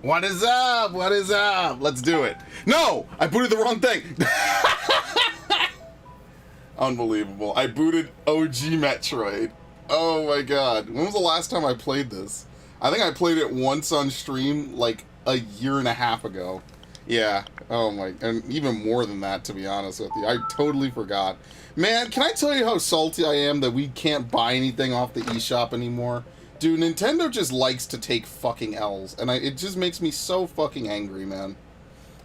What is up? What is up? Let's do it. No! I booted the wrong thing! Unbelievable. I booted OG Metroid. Oh my god. When was the last time I played this? I think I played it once on stream, like, a year and a half ago. Yeah. Oh my... And even more than that, to be honest with you. I totally forgot. Man, can I tell you how salty I am that we can't buy anything off the eShop anymore? Dude, Nintendo just likes to take fucking L's, and it just makes me so fucking angry, man.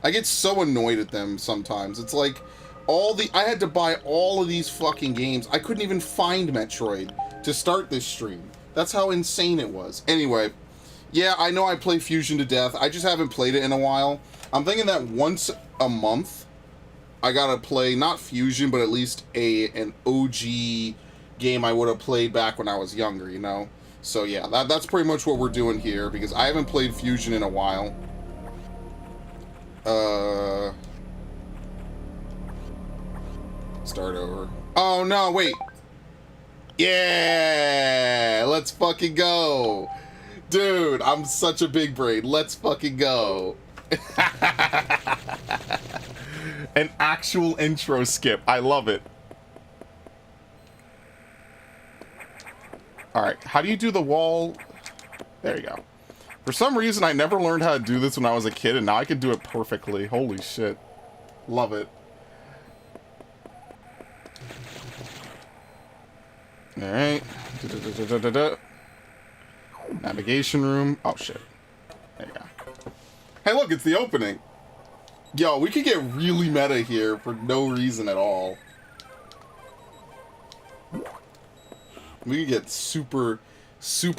I get so annoyed at them sometimes. It's like, I had to buy all of these fucking games. I couldn't even find Metroid to start this stream. That's how insane it was. Anyway, yeah, I know I play Fusion to death. I just haven't played it in a while. I'm thinking that once a month, I gotta play, not Fusion, but at least an OG game I would have played back when I was younger, you know? So yeah, that's pretty much what we're doing here, because I haven't played Fusion in a while. Start over. Oh no, wait. Yeah! Let's fucking go! Dude, I'm such a big brain. Let's fucking go. An actual intro skip. I love it. Alright, how do you do the wall? There you go. For some reason, I never learned how to do this when I was a kid, and now I can do it perfectly. Holy shit. Love it. Alright. Navigation room. Oh, shit. There you go. Hey, look, it's the opening. Yo, we could get really meta here for no reason at all. We could get super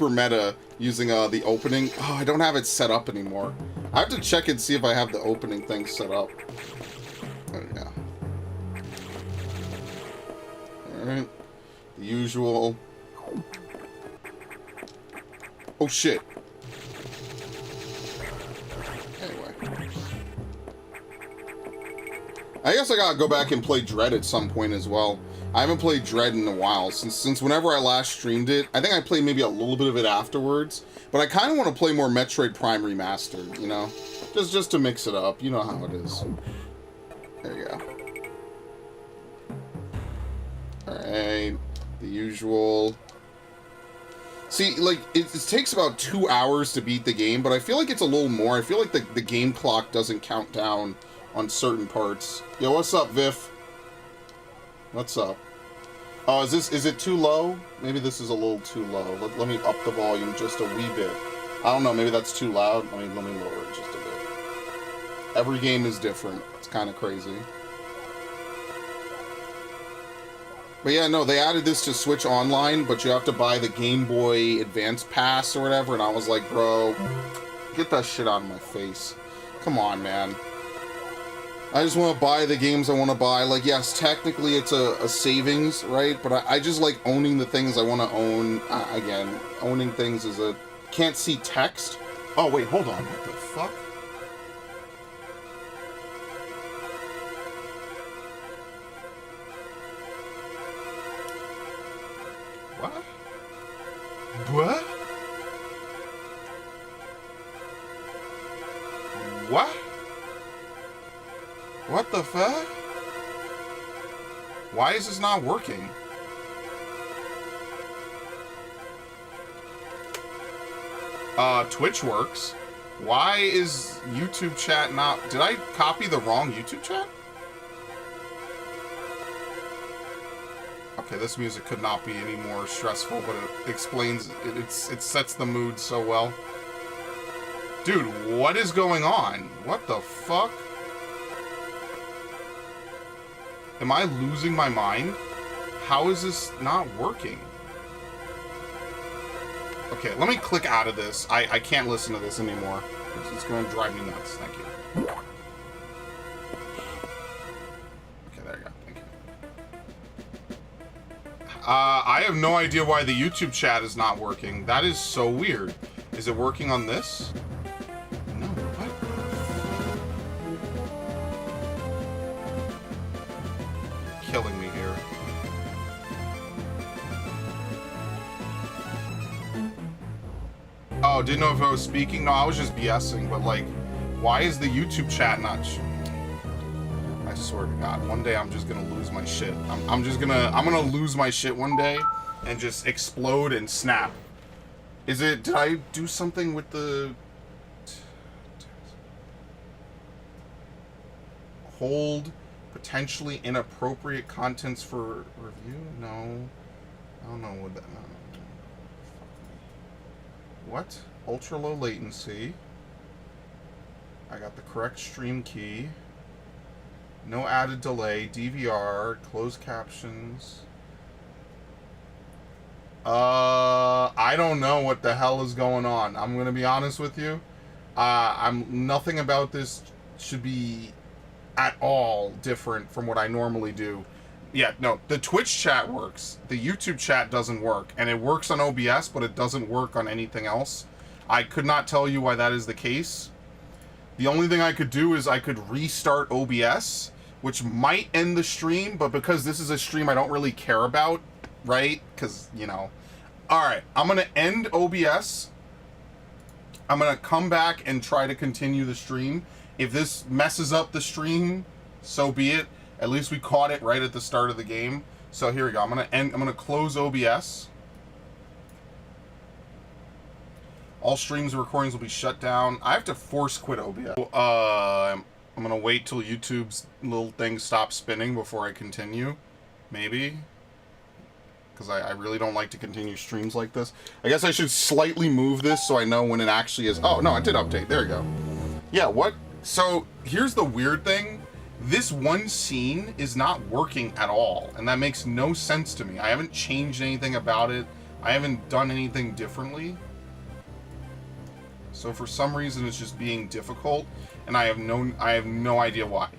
meta using the opening. Oh, I don't have it set up anymore. I have to check and see if I have the opening thing set up. There we go. Alright. The usual. Oh, shit. Anyway. I guess I gotta go back and play Dread at some point as well. I haven't played Dread in a while, since whenever I last streamed it. I think I played maybe a little bit of it afterwards, but I kind of want to play more Metroid Prime Remastered, you know? Just to mix it up, you know how it is. There you go. Alright, the usual. See, like, it takes about 2 hours to beat the game, but I feel like it's a little more. I feel like the game clock doesn't count down on certain parts. Yo, what's up, Viff? What's up? Oh, is it too low? Maybe this is a little too low. Let me up the volume just a wee bit. I don't know, maybe that's too loud. Let me lower it just a bit. Every game is different. It's kind of crazy. But yeah, no, they added this to Switch Online, but you have to buy the Game Boy Advance Pass or whatever, and I was like, bro, get that shit out of my face. Come on, man. I just want to buy the games I want to buy. Like, yes, technically it's a savings, right? But I just like owning the things I want to own. Again, owning things is a... Can't see text? Oh, wait, hold on. What the fuck? What? What? What? What the fuck? Why is this not working? Twitch works. Why is YouTube chat not... Did I copy the wrong YouTube chat? Okay, this music could not be any more stressful, but it explains... It sets the mood so well. Dude, what is going on? What the fuck? Am I losing my mind? How is this not working? Okay, let me click out of this. I can't listen to this anymore. It's going to drive me nuts. Thank you. Okay, there you go. Thank you. I have no idea why the YouTube chat is not working. That is so weird. Is it working on this? No, what? Killing me here. Oh, didn't know if I was speaking. No, I was just BSing. But like, why is the YouTube chat not? I swear to God, one day I'm just gonna lose my shit. I'm gonna lose my shit one day, and just explode and snap. Is it? Did I do something with the? Hold potentially inappropriate contents for review? No. I don't know what that. No. What? Ultra low latency. I got the correct stream key. No added delay. DVR. Closed captions. I don't know what the hell is going on. I'm gonna be honest with you. Nothing about this should be at all different from what I normally do. Yeah, no, the Twitch chat works. The YouTube chat doesn't work. And it works on OBS, but it doesn't work on anything else. I could not tell you why that is the case. The only thing I could do is I could restart OBS, which might end the stream, but because this is a stream I don't really care about, right? Because, you know. Alright, I'm going to end OBS. I'm going to come back and try to continue the stream. If this messes up the stream, so be it. At least we caught it right at the start of the game. So here we go. I'm gonna close OBS. All streams and recordings will be shut down. I have to force quit OBS. I'm gonna wait till YouTube's little thing stops spinning before I continue. Maybe. Because I really don't like to continue streams like this. I guess I should slightly move this so I know when it actually is. Oh, no, it did update. There you go. Yeah, what? So, here's the weird thing. This one scene is not working at all, and that makes no sense to me. I haven't changed anything about it. I haven't done anything differently. So for some reason it's just being difficult, and I have no idea why.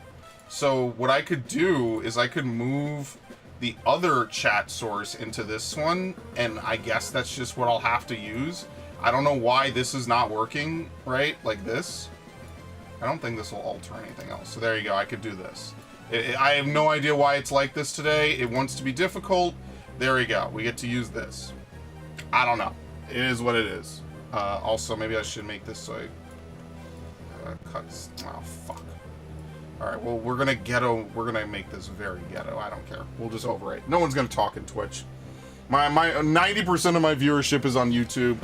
So what I could do is I could move the other chat source into this one, and I guess that's just what I'll have to use. I don't know why this is not working, right? Like this. I don't think this will alter anything else. So there you go, I could do this. I have no idea why it's like this today. It wants to be difficult. There we go, we get to use this. I don't know. It is what it is. Also, maybe I should make this so I cut. Oh, fuck. Alright, well, we're gonna make this very ghetto. I don't care. We'll just overrate. No one's gonna talk in Twitch. My 90% of my viewership is on YouTube.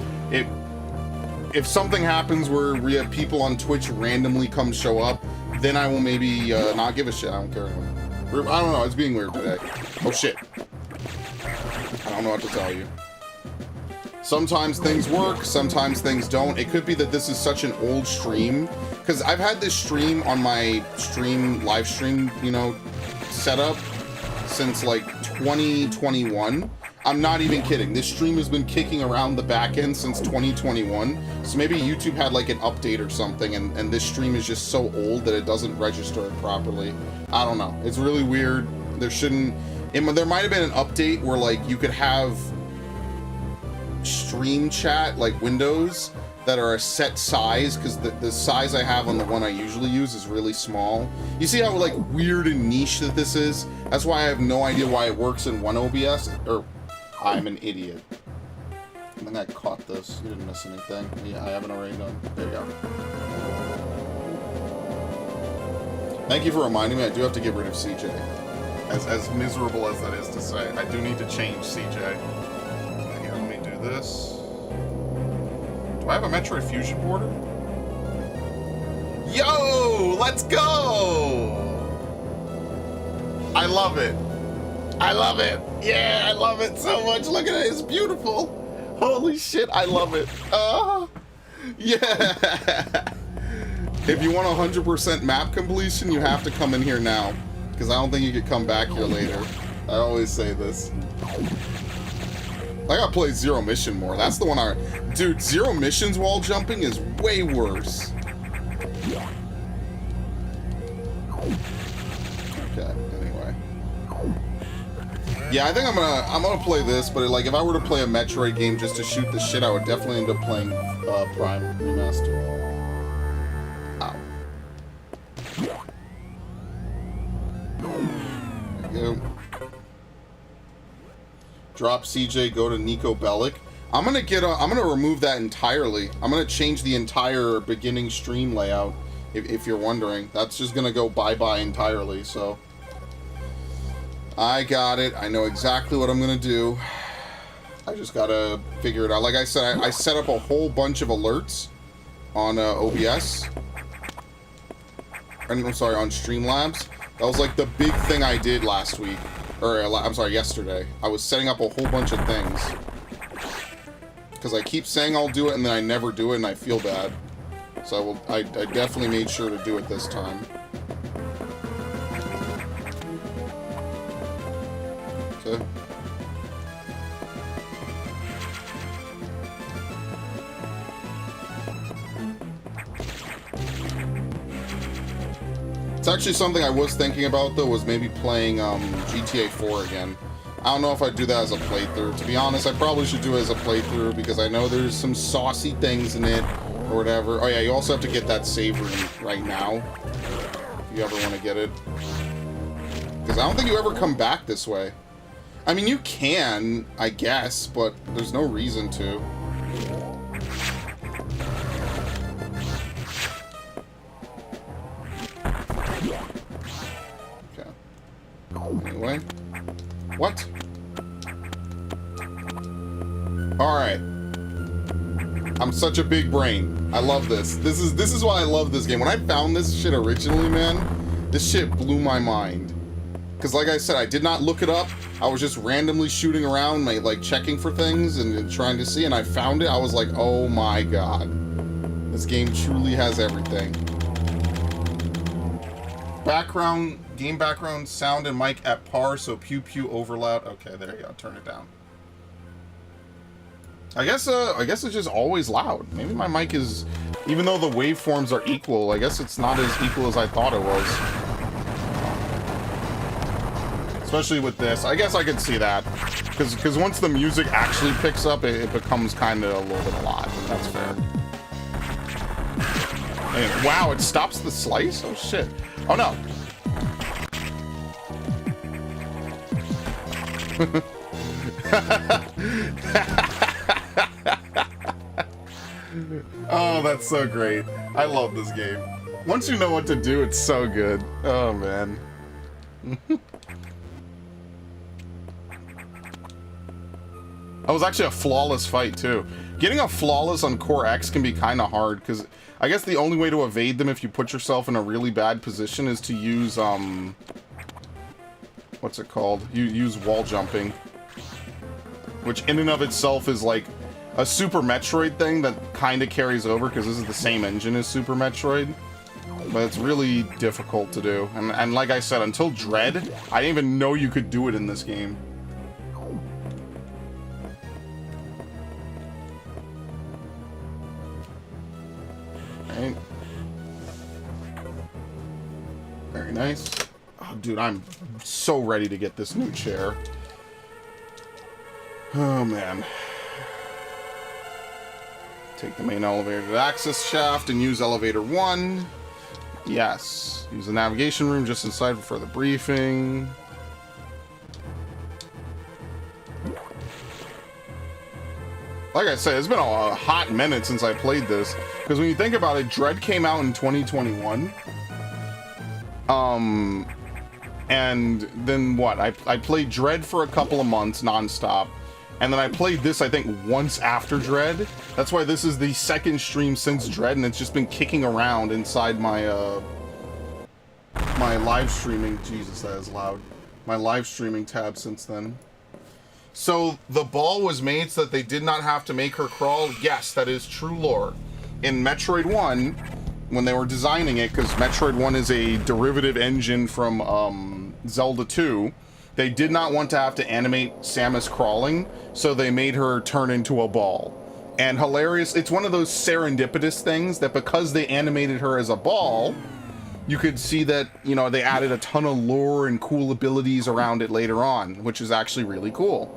If something happens where we have people on Twitch randomly come show up, then I will maybe not give a shit. I don't care anymore. I don't know. It's being weird today. Oh, shit. I don't know what to tell you. Sometimes things work. Sometimes things don't. It could be that this is such an old stream. Because I've had this stream on my live stream, you know, setup since like 2021. I'm not even kidding. This stream has been kicking around the back end since 2021. So maybe YouTube had like an update or something, and this stream is just so old that it doesn't register it properly. I don't know. It's really weird. There might have been an update where like you could have stream chat, like windows, that are a set size, because the size I have on the one I usually use is really small. You see how like weird and niche that this is? That's why I have no idea why it works in one OBS, or I'm an idiot. I think I caught this. You didn't miss anything. Yeah, I haven't already done. There you go. Thank you for reminding me. I do have to get rid of CJ. As miserable as that is to say, I do need to change CJ. Here, let me do this. Do I have a Metroid Fusion border? Yo, let's go! I love it. I love it. Yeah, I love it so much. Look at it. It's beautiful. Holy shit, I love it. Yeah. If you want 100% map completion, you have to come in here now. Because I don't think you could come back here later. I always say this. I gotta play Zero Mission more. That's the one Dude, Zero Mission's wall jumping is way worse. Okay, anyway. Yeah, I think I'm gonna play this, but like if I were to play a Metroid game just to shoot the shit, I would definitely end up playing Prime Remastered. Ow. There you go. Drop CJ, go to Nico Bellic. I'm gonna remove that entirely. I'm gonna change the entire beginning stream layout. If you're wondering, that's just gonna go bye-bye entirely. So I got it. I know exactly what I'm gonna do. I just gotta figure it out. Like I said, I set up a whole bunch of alerts on OBS. I'm sorry, on Streamlabs. That was like the big thing I did last week. Or, I'm sorry, yesterday. I was setting up a whole bunch of things. Because I keep saying I'll do it, and then I never do it, and I feel bad. So I definitely made sure to do it this time. Okay. It's actually something I was thinking about, though, was maybe playing GTA 4 again. I don't know if I'd do that as a playthrough. To be honest, I probably should do it as a playthrough, because I know there's some saucy things in it, or whatever. Oh yeah, you also have to get that save room right now, if you ever want to get it. Because I don't think you ever come back this way. I mean, you can, I guess, but there's no reason to. Okay. Anyway. What? Alright. I'm such a big brain. I love this. This is why I love this game. When I found this shit originally, man, this shit blew my mind. Because like I said, I did not look it up. I was just randomly shooting around, like checking for things and trying to see, and I found it. I was like, oh my god. This game truly has everything. Game background, sound and mic at par, so pew pew over loud. Okay, there you go. Turn it down. I guess it's just always loud. Maybe my mic is, even though the waveforms are equal, I guess it's not as equal as I thought it was. Especially with this. I guess I could see that. Because once the music actually picks up, it becomes kind of a little bit a lot. That's fair. And, wow, it stops the slice? Oh, shit. Oh, no. Oh, that's so great. I love this game. Once you know what to do, it's so good. Oh, man. That was actually a flawless fight, too. Getting a flawless on Core X can be kind of hard, because I guess the only way to evade them if you put yourself in a really bad position is to use, what's it called? You use wall jumping. Which in and of itself is like a Super Metroid thing that kind of carries over, because this is the same engine as Super Metroid. But it's really difficult to do. And like I said, until Dread, I didn't even know you could do it in this game. Right. Very nice. Oh, dude, I'm so ready to get this new chair. Oh, man. Take the main elevator to the access shaft and use elevator 1. Yes. Use the navigation room just inside for further briefing. Like I said, it's been a hot minute since I played this. Because when you think about it, Dread came out in 2021. And then what? I played Dread for a couple of months nonstop. And then I played this, I think, once after Dread. That's why this is the second stream since Dread, and it's just been kicking around inside my, my live streaming. Jesus, that is loud. My live streaming tab since then. So, the ball was made so that they did not have to make her crawl. Yes, that is true lore. In Metroid 1, when they were designing it, because Metroid 1 is a derivative engine from Zelda 2, they did not want to have to animate Samus crawling, so they made her turn into a ball. And hilarious, it's one of those serendipitous things that because they animated her as a ball, you could see that, you know, they added a ton of lore and cool abilities around it later on, which is actually really cool.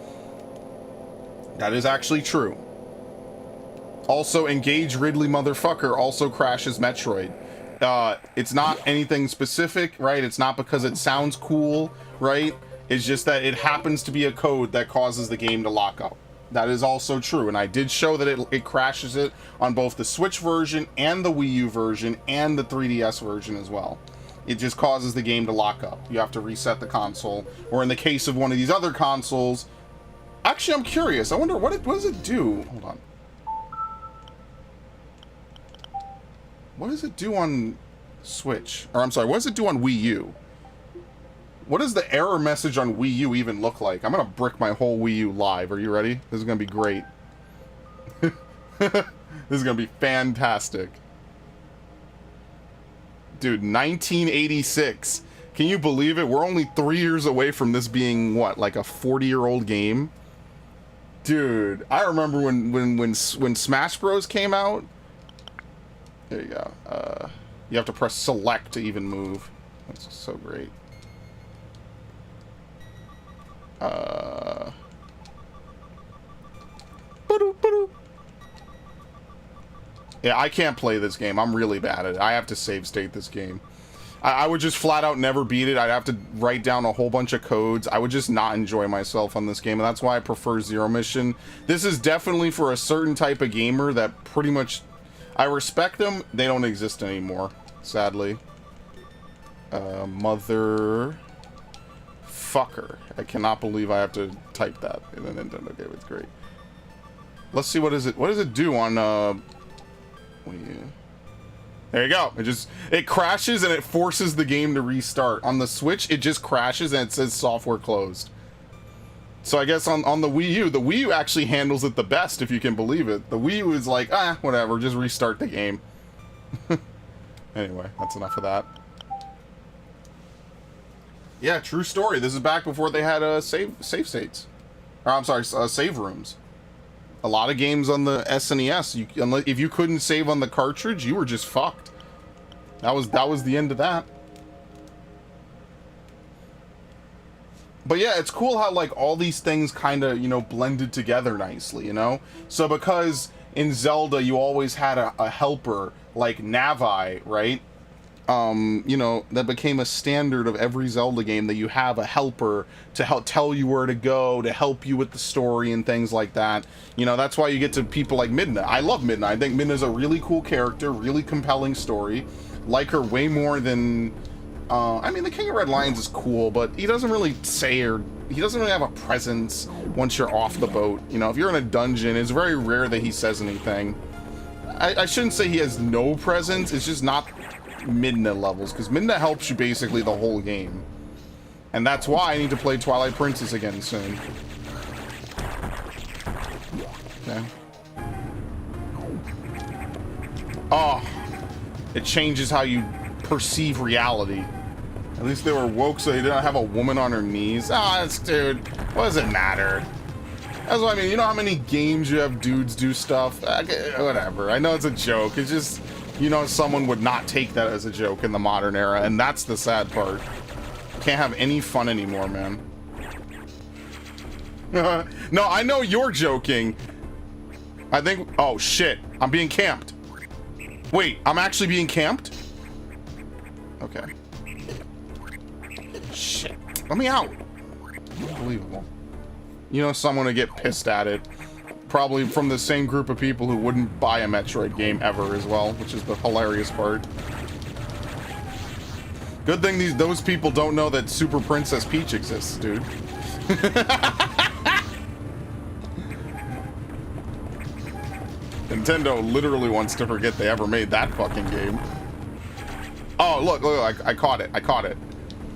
That is actually true. Also, Engage Ridley motherfucker also crashes Metroid. It's not anything specific, right? It's not because it sounds cool, right? It's just that it happens to be a code that causes the game to lock up. That is also true, and I did show that it crashes it on both the Switch version and the Wii U version and the 3DS version as well. It just causes the game to lock up. You have to reset the console, or in the case of one of these other consoles... Actually, I'm curious. I wonder, what does it do? Hold on. What does it do on Switch? Or, I'm sorry, what does it do on Wii U? What does the error message on Wii U even look like? I'm gonna brick my whole Wii U live. Are you ready? This is gonna be great. This is gonna be fantastic. Dude, 1986. Can you believe it? We're only 3 years away from this being, what, like a 40-year-old game? Dude, I remember when Smash Bros. Came out. There you go. You have to press select to even move. That's so great. Yeah, I can't play this game. I'm really bad at it. I have to save state this game. I would just flat out never beat it. I'd have to write down a whole bunch of codes. I would just not enjoy myself on this game, and that's why I prefer Zero Mission. This is definitely for a certain type of gamer that pretty much... I respect them. They don't exist anymore, sadly. Mother... fucker. I cannot believe I have to type that in a Nintendo game. It's great. Let's see, what does it do on there you go. It crashes and it forces the game to restart. On the Switch, it just crashes and it says software closed. So I guess on the Wii U actually handles it the best, if you can believe it. The Wii U is like, whatever, just restart the game. Anyway, that's enough of that. Yeah, true story. This is back before they had save states. Or, I'm sorry, save rooms. A lot of games on the SNES, if you couldn't save on the cartridge, you were just fucked. That was the end of that. But yeah, it's cool how like all these things kind of, you know, blended together nicely, you know? So because in Zelda you always had a helper like Navi, right? You know, that became a standard of every Zelda game, that you have a helper to help tell you where to go, to help you with the story and things like that. You know, that's why you get to people like Midna. I love Midna. I think Midna's a really cool character, really compelling story. Like her way more than... I mean, the King of Red Lions is cool, but he doesn't really say, or he doesn't really have a presence once you're off the boat. You know, if you're in a dungeon, it's very rare that he says anything. I shouldn't say he has no presence, it's just not Midna levels, because Midna helps you basically the whole game. And that's why I need to play Twilight Princess again soon. Okay. Oh, it changes how you perceive reality. At least they were woke, so they didn't have a woman on her knees. Dude, what does it matter? That's what I mean. You know how many games you have dudes do stuff? Whatever. I know it's a joke. It's just, you know, someone would not take that as a joke in the modern era, and that's the sad part. Can't have any fun anymore, man. No, I know you're joking. I think... Oh, shit. I'm being camped. Wait, I'm actually being camped? Okay. Shit. Let me out. Unbelievable. You know someone would get pissed at it. Probably from the same group of people who wouldn't buy a Metroid game ever as well, which is the hilarious part. Good thing those people don't know that Super Princess Peach exists, dude. Nintendo literally wants to forget they ever made that fucking game. Oh, look, I caught it. I caught it.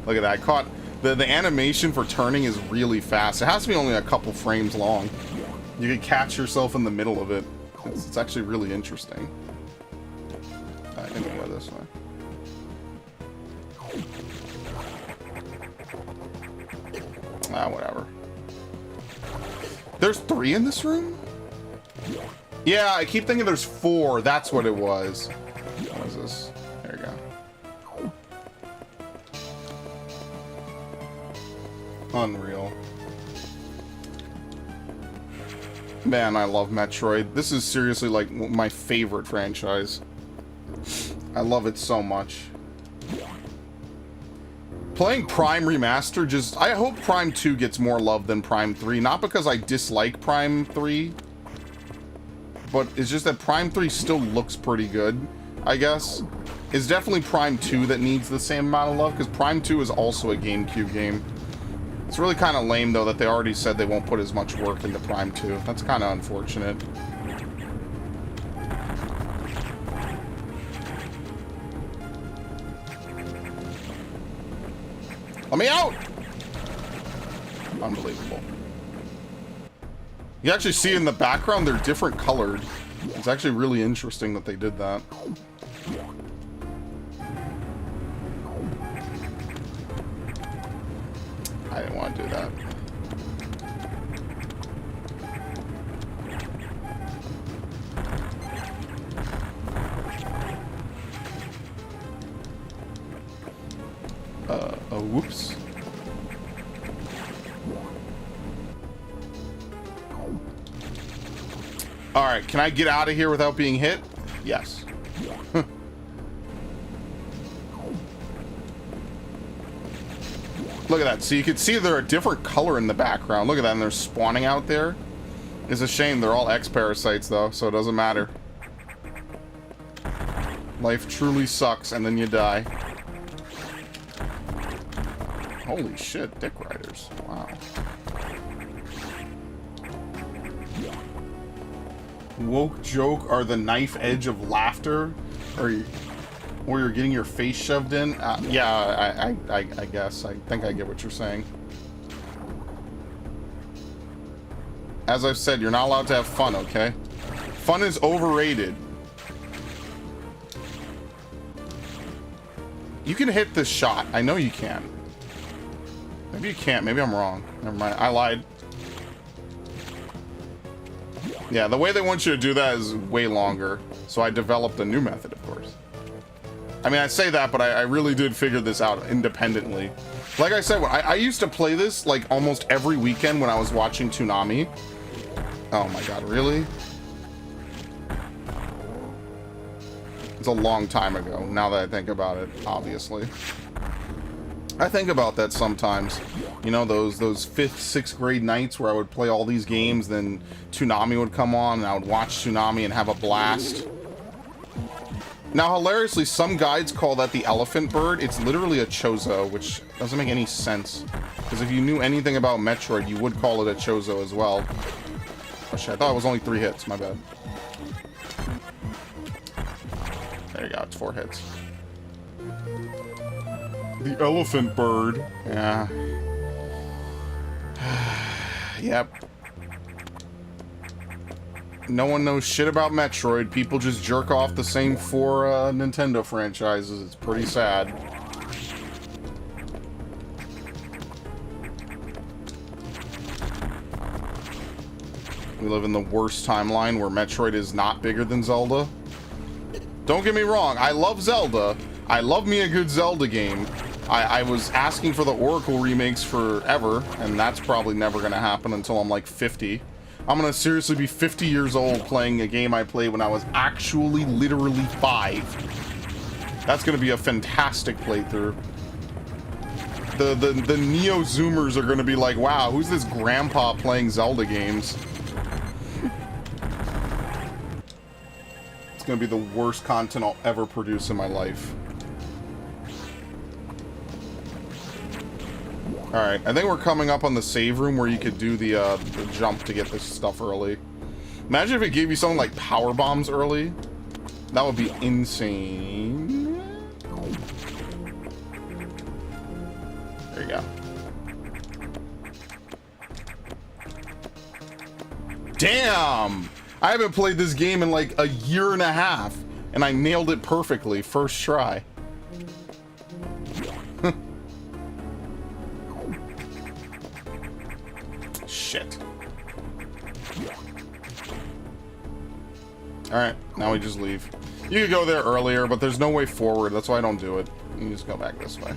Look at that. I caught... The animation for turning is really fast. It has to be only a couple frames long. You can catch yourself in the middle of it. It's actually really interesting. I can go this way. Whatever. There's 3 in this room? Yeah, I keep thinking there's 4. That's what it was. What is this? There you go. Unreal. Man, I love Metroid. This is seriously like my favorite franchise. I love it so much. Playing Prime Remaster, just... I hope Prime 2 gets more love than Prime 3. Not because I dislike Prime 3, but it's just that Prime 3 still looks pretty good, I guess. It's definitely Prime 2 that needs the same amount of love, because Prime 2 is also a GameCube game. It's really kind of lame, though, that they already said they won't put as much work into Prime 2. That's kind of unfortunate. Let me out! Unbelievable. You actually see in the background, they're different colored. It's actually really interesting that they did that. I didn't want to do that. Oh, whoops. Alright, can I get out of here without being hit? Yes. Look at that. So you can see they're a different color in the background. Look at that, and they're spawning out there. It's a shame. They're all X-parasites, though, so it doesn't matter. Life truly sucks, and then you die. Holy shit, dick riders. Wow. Woke joke are the knife edge of laughter? Or you're getting your face shoved in? Yeah, I guess. I think I get what you're saying. As I've said, you're not allowed to have fun, okay? Fun is overrated. You can hit this shot. I know you can. Maybe you can't. Maybe I'm wrong. Never mind. I lied. Yeah, the way they want you to do that is way longer. So I developed a new method, of course. I mean, I say that, but I really did figure this out independently. Like I said, I used to play this like almost every weekend when I was watching Toonami. Oh my god, really? It's a long time ago, now that I think about it, obviously. I think about that sometimes. You know, those 5th, 6th grade nights where I would play all these games, then Toonami would come on, and I would watch Toonami and have a blast. Now, hilariously, some guides call that the elephant bird. It's literally a chozo, which doesn't make any sense. Because if you knew anything about Metroid, you would call it a chozo as well. Oh shit, I thought it was only 3 hits, my bad. There you go, it's 4 hits. The elephant bird. Yeah. Yep. No one knows shit about Metroid. People just jerk off the same 4 Nintendo franchises. It's pretty sad. We live in the worst timeline where Metroid is not bigger than Zelda. Don't get me wrong, I love Zelda. I love me a good Zelda game. I was asking for the Oracle remakes forever, and that's probably never going to happen until I'm like 50. I'm going to seriously be 50 years old playing a game I played when I was actually literally 5. That's going to be a fantastic playthrough. The Neo-Zoomers are going to be like, wow, who's this grandpa playing Zelda games? It's going to be the worst content I'll ever produce in my life. Alright, I think we're coming up on the save room where you could do the jump to get this stuff early. Imagine if it gave you something like power bombs early. That would be insane. There you go. Damn! I haven't played this game in like a year and a half, and I nailed it perfectly first try. Shit. Alright, now we just leave. You could go there earlier, but there's no way forward. That's why I don't do it. You just go back this way.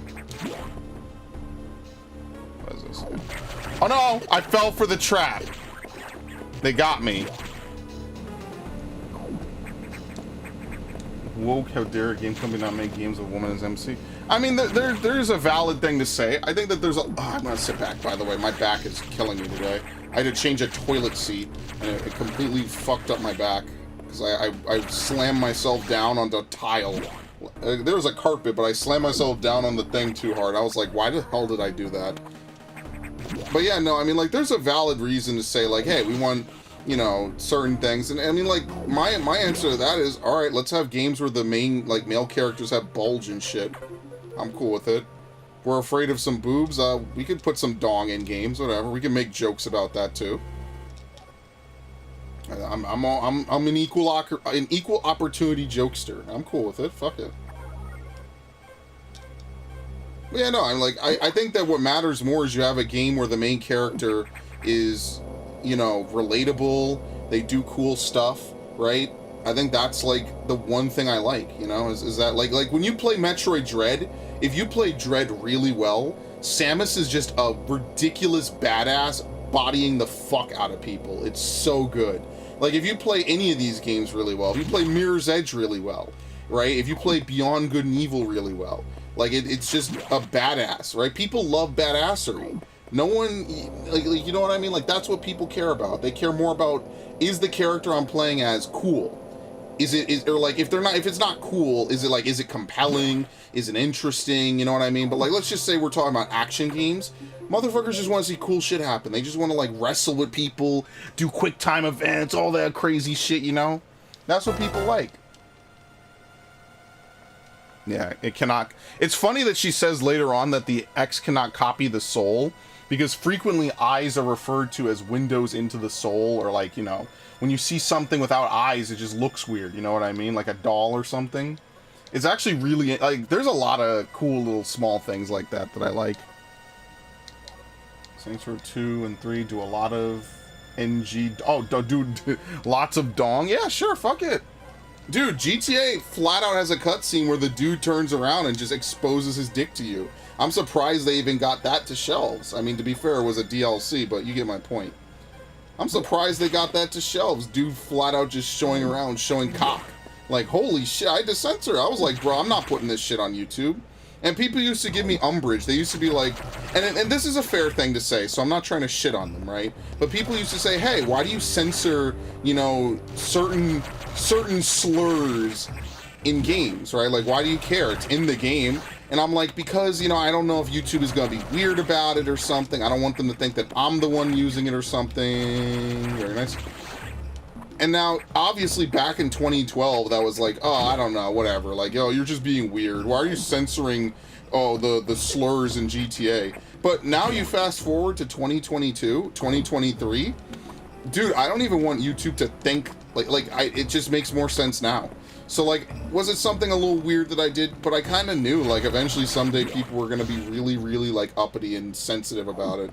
What is this? Oh no! I fell for the trap! They got me. Woke, how dare a game company not make games with a woman as MC? I mean, there's a valid thing to say. I think that there's a... Oh, I'm gonna sit back, by the way. My back is killing me today. I had to change a toilet seat, and it completely fucked up my back. Because I slammed myself down on the tile. There was a carpet, but I slammed myself down on the thing too hard. I was like, why the hell did I do that? But yeah, no, I mean, like, there's a valid reason to say, like, hey, we want, you know, certain things. And I mean, like, my answer to that is, alright, let's have games where the main, like, male characters have bulge and shit. I'm cool with it. We're afraid of some boobs, we could put some dong in games, whatever. We can make jokes about that, too. I'm an equal opportunity jokester. I'm cool with it. Fuck it. But yeah, no, I'm like, I think that what matters more is you have a game where the main character is, you know, relatable. They do cool stuff, right? I think that's like the one thing I like, you know, is that like when you play Metroid Dread, if you play Dread really well, Samus is just a ridiculous badass bodying the fuck out of people. It's so good. Like, if you play any of these games really well, if you play Mirror's Edge really well, right? If you play Beyond Good and Evil really well, like, it's just a badass, right? People love badassery. No one, like, you know what I mean? Like, that's what people care about. They care more about, is the character I'm playing as cool? Or like, if it's not cool, is it compelling? Is it interesting? You know what I mean? But like, let's just say we're talking about action games. Motherfuckers just want to see cool shit happen. They just want to like wrestle with people, do quick time events, all that crazy shit, you know? That's what people like. Yeah, it cannot. It's funny that she says later on that the X cannot copy the soul, because frequently eyes are referred to as windows into the soul, or like, you know, when you see something without eyes, it just looks weird, you know what I mean? Like a doll or something. It's actually really, like, there's a lot of cool little small things like that that I like. Saints Row 2 and 3 do a lot of NG... Oh, dude, lots of dong? Yeah, sure, fuck it. Dude, GTA flat out has a cutscene where the dude turns around and just exposes his dick to you. I'm surprised they even got that to shelves. I mean, to be fair, it was a DLC, but you get my point. I'm surprised they got that to shelves. Dude flat out just showing around, showing cock. Like, holy shit, I had to censor it. I was like, bro, I'm not putting this shit on YouTube. And people used to give me umbrage. They used to be like, and this is a fair thing to say, so I'm not trying to shit on them, right? But people used to say, hey, why do you censor, you know, certain slurs in games, right? Like, why do you care? It's in the game. And I'm like, because, you know, I don't know if YouTube is going to be weird about it or something. I don't want them to think that I'm the one using it or something. Very nice. And now, obviously, back in 2012, that was like, oh, I don't know, whatever. Like, yo, you're just being weird. Why are you censoring, oh, the slurs in GTA? But now you fast forward to 2022, 2023. Dude, I don't even want YouTube to think, it just makes more sense now. So, like, was it something a little weird that I did? But I kind of knew, like, eventually someday people were going to be really, really, like, uppity and sensitive about it.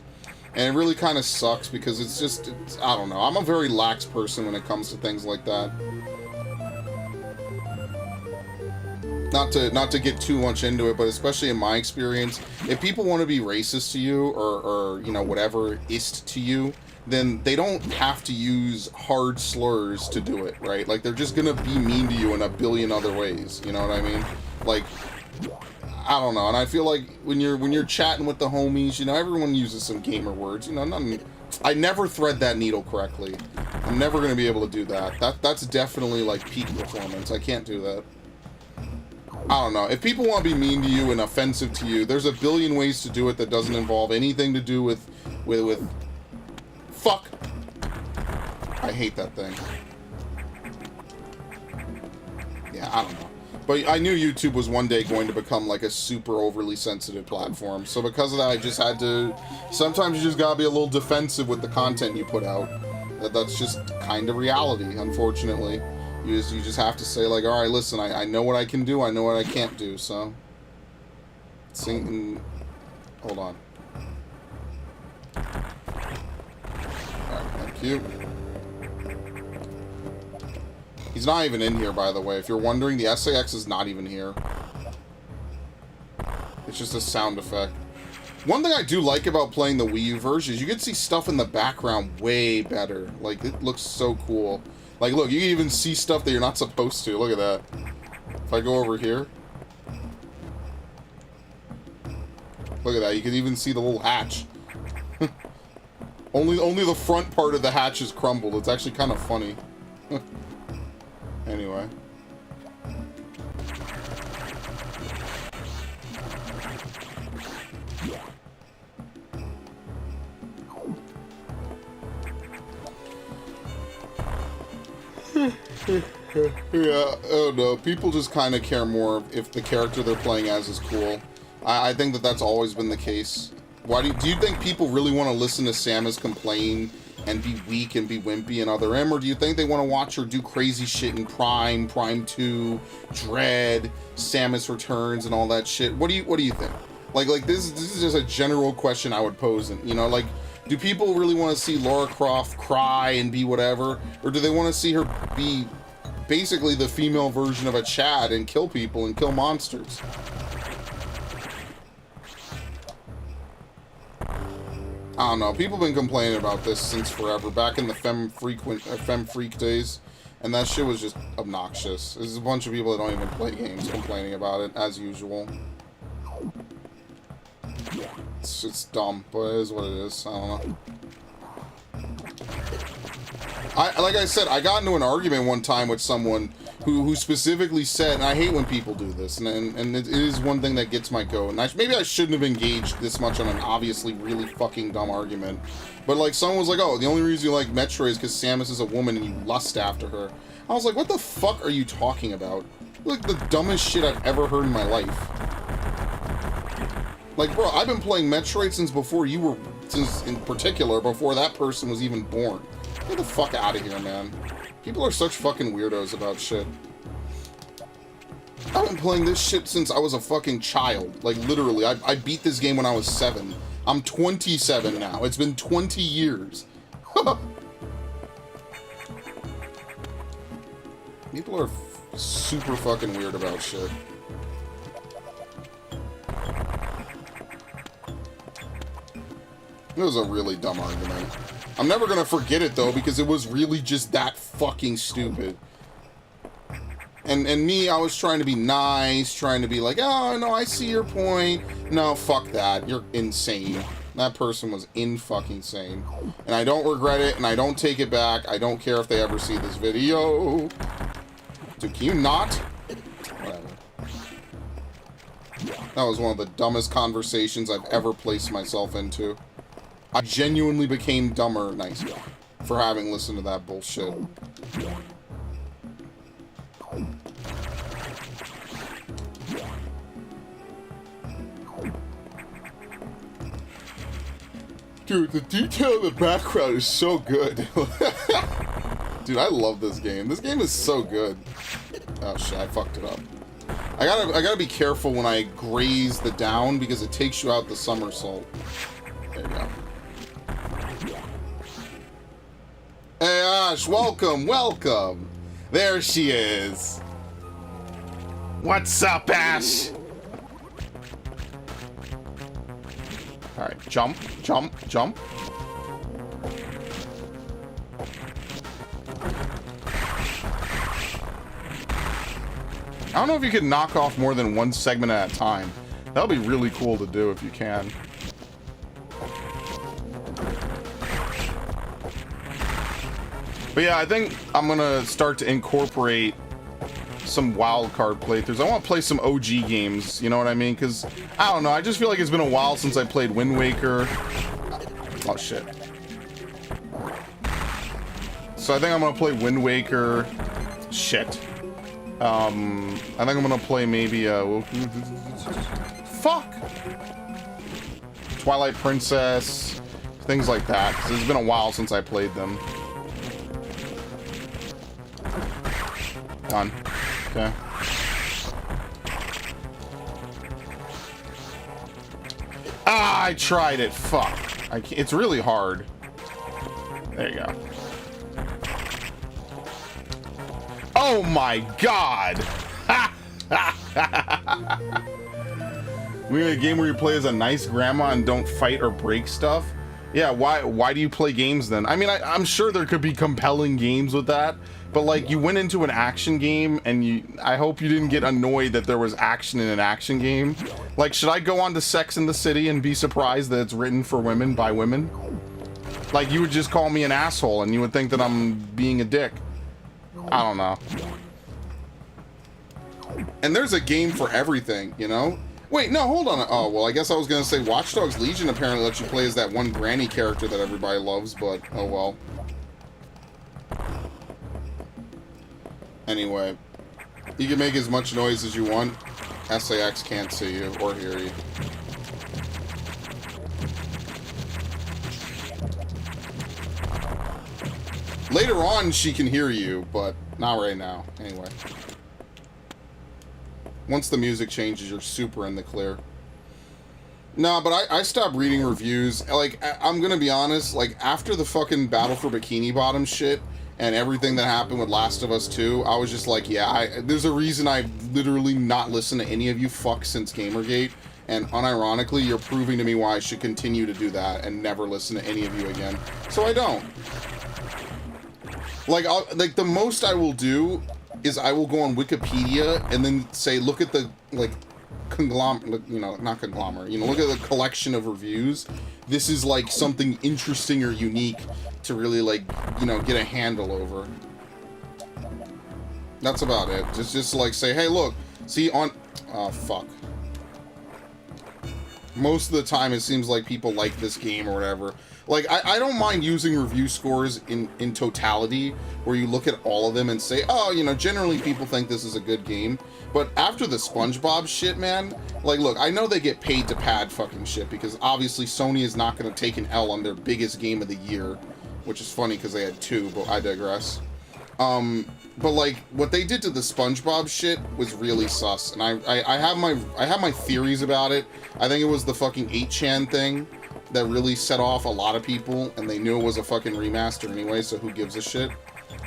And it really kind of sucks because it's I don't know. I'm a very lax person when it comes to things like that. Not to get too much into it, but especially in my experience, if people want to be racist to you or you know, whatever ist to you, then they don't have to use hard slurs to do it, right? Like, they're just gonna be mean to you in a billion other ways, you know what I mean? Like, I don't know, and I feel like when you're chatting with the homies, you know, everyone uses some gamer words, you know, I never thread that needle correctly. I'm never gonna be able to do that. That's definitely, like, peak performance. I can't do that. I don't know. If people want to be mean to you and offensive to you, there's a billion ways to do it that doesn't involve anything to do with fuck. I hate that thing. Yeah, I don't know. But I knew YouTube was one day going to become like a super overly sensitive platform. So because of that, I just had to... Sometimes you just gotta be a little defensive with the content you put out. That's just kind of reality, unfortunately. You just have to say, like, alright, listen, I know what I can do, I know what I can't do, so... Hold on. Alright, thank you. He's not even in here, by the way. If you're wondering, the SAX is not even here. It's just a sound effect. One thing I do like about playing the Wii U version is you can see stuff in the background way better. Like, it looks so cool. Like, look, you can even see stuff that you're not supposed to. Look at that. If I go over here. Look at that. You can even see the little hatch. Only the front part of the hatch is crumbled. It's actually kind of funny. Anyway. Yeah, oh no, people just kind of care more if the character they're playing as is cool. I think that that's always been the case. Why do you think people really want to listen to Samus complain and be weak and be wimpy and Other M, or do you think they want to watch her do crazy shit in Prime 2, Dread, Samus Returns, and all that shit? What do you think? Like this is just a general question I would pose, and you know, like, do people really want to see Lara Croft cry and be whatever, or do they want to see her be basically the female version of a Chad and kill people and kill monsters? I don't know. People have been complaining about this since forever, back in the Femme Freak days, and that shit was just obnoxious. There's a bunch of people that don't even play games complaining about it, as usual. It's dumb, but it is what it is. I don't know. Like I said, I got into an argument one time with someone who specifically said, and I hate when people do this, and it is one thing that gets my goat, and maybe I shouldn't have engaged this much on an obviously really fucking dumb argument, but like someone was like, oh, the only reason you like Metroid is because Samus is a woman and you lust after her. I was like, what the fuck are you talking about? Like the dumbest shit I've ever heard in my life. Like, bro, I've been playing Metroid since before you were, in particular, before that person was even born. Get the fuck out of here, man. People are such fucking weirdos about shit. I've been playing this shit since I was a fucking child. Like, literally, I beat this game when I was 7. I'm 27 now. It's been 20 years. People are super fucking weird about shit. It was a really dumb argument. I'm never gonna forget it though, because it was really just that fucking stupid. And me, I was trying to be nice, trying to be like, oh no, I see your point. No, fuck that. You're insane. That person was fucking insane. And I don't regret it, and I don't take it back. I don't care if they ever see this video. Dude, can you not? Whatever. That was one of the dumbest conversations I've ever placed myself into. I genuinely became dumber, nice, for having listened to that bullshit. Dude, the detail in the background is so good. Dude, I love this game. This game is so good. Oh shit, I fucked it up. I gotta be careful when I graze the down because it takes you out the somersault. There you go. Hey Ash, welcome, welcome. There she is. What's up, Ash? Alright, jump, jump, jump. I don't know if you can knock off more than one segment at a time. That would be really cool to do if you can. But yeah, I think I'm gonna start to incorporate some wildcard playthroughs. I want to play some OG games, you know what I mean? Because, I don't know, I just feel like it's been a while since I played Wind Waker. Oh, shit. So I think I'm gonna play Wind Waker. Shit. I think I'm gonna play maybe, fuck! Twilight Princess, things like that, because it's been a while since I played them. Done. Okay. Ah, I tried it. Fuck. I can't, it's really hard. There you go. Oh my god! We're in a game where you play as a nice grandma and don't fight or break stuff. Yeah, why do you play games then? I mean, I'm sure there could be compelling games with that, but like you went into an action game and I hope you didn't get annoyed that there was action in an action game. Like, should I go on to Sex and the City and be surprised that it's written for women by women? Like, you would just call me an asshole and you would think that I'm being a dick. I don't know. And there's a game for everything, you know? Wait, no, hold on. Oh, well, I guess I was going to say Watch Dogs Legion apparently lets you play as that one granny character that everybody loves, but oh well. Anyway, you can make as much noise as you want. SAX can't see you or hear you. Later on, she can hear you, but not right now. Anyway. Once the music changes, you're super in the clear. No, but I stopped reading reviews. Like, I'm gonna be honest, like, after the fucking Battle for Bikini Bottom shit and everything that happened with Last of Us 2, I was just like, yeah, there's a reason I've literally not listened to any of you fucks since Gamergate, and unironically, you're proving to me why I should continue to do that and never listen to any of you again. So I don't. Like, the most I will do is I will go on Wikipedia and then say, look at the, like, conglomerate, you know, not conglomerate, you know, look at the collection of reviews. This is, like, something interesting or unique to really, like, you know, get a handle over. That's about it. Just like, say, hey, look, see on... Oh, fuck. Most of the time, it seems like people like this game or whatever. Like, I don't mind using review scores in totality, where you look at all of them and say, oh, you know, generally people think this is a good game. But after the SpongeBob shit, man, like, look, I know they get paid to pad fucking shit, because obviously Sony is not going to take an L on their biggest game of the year, which is funny because they had two, but I digress. But like, what they did to the SpongeBob shit was really sus, and I have my theories about it. I think it was the fucking 8chan thing that really set off a lot of people, and they knew it was a fucking remaster anyway, so who gives a shit?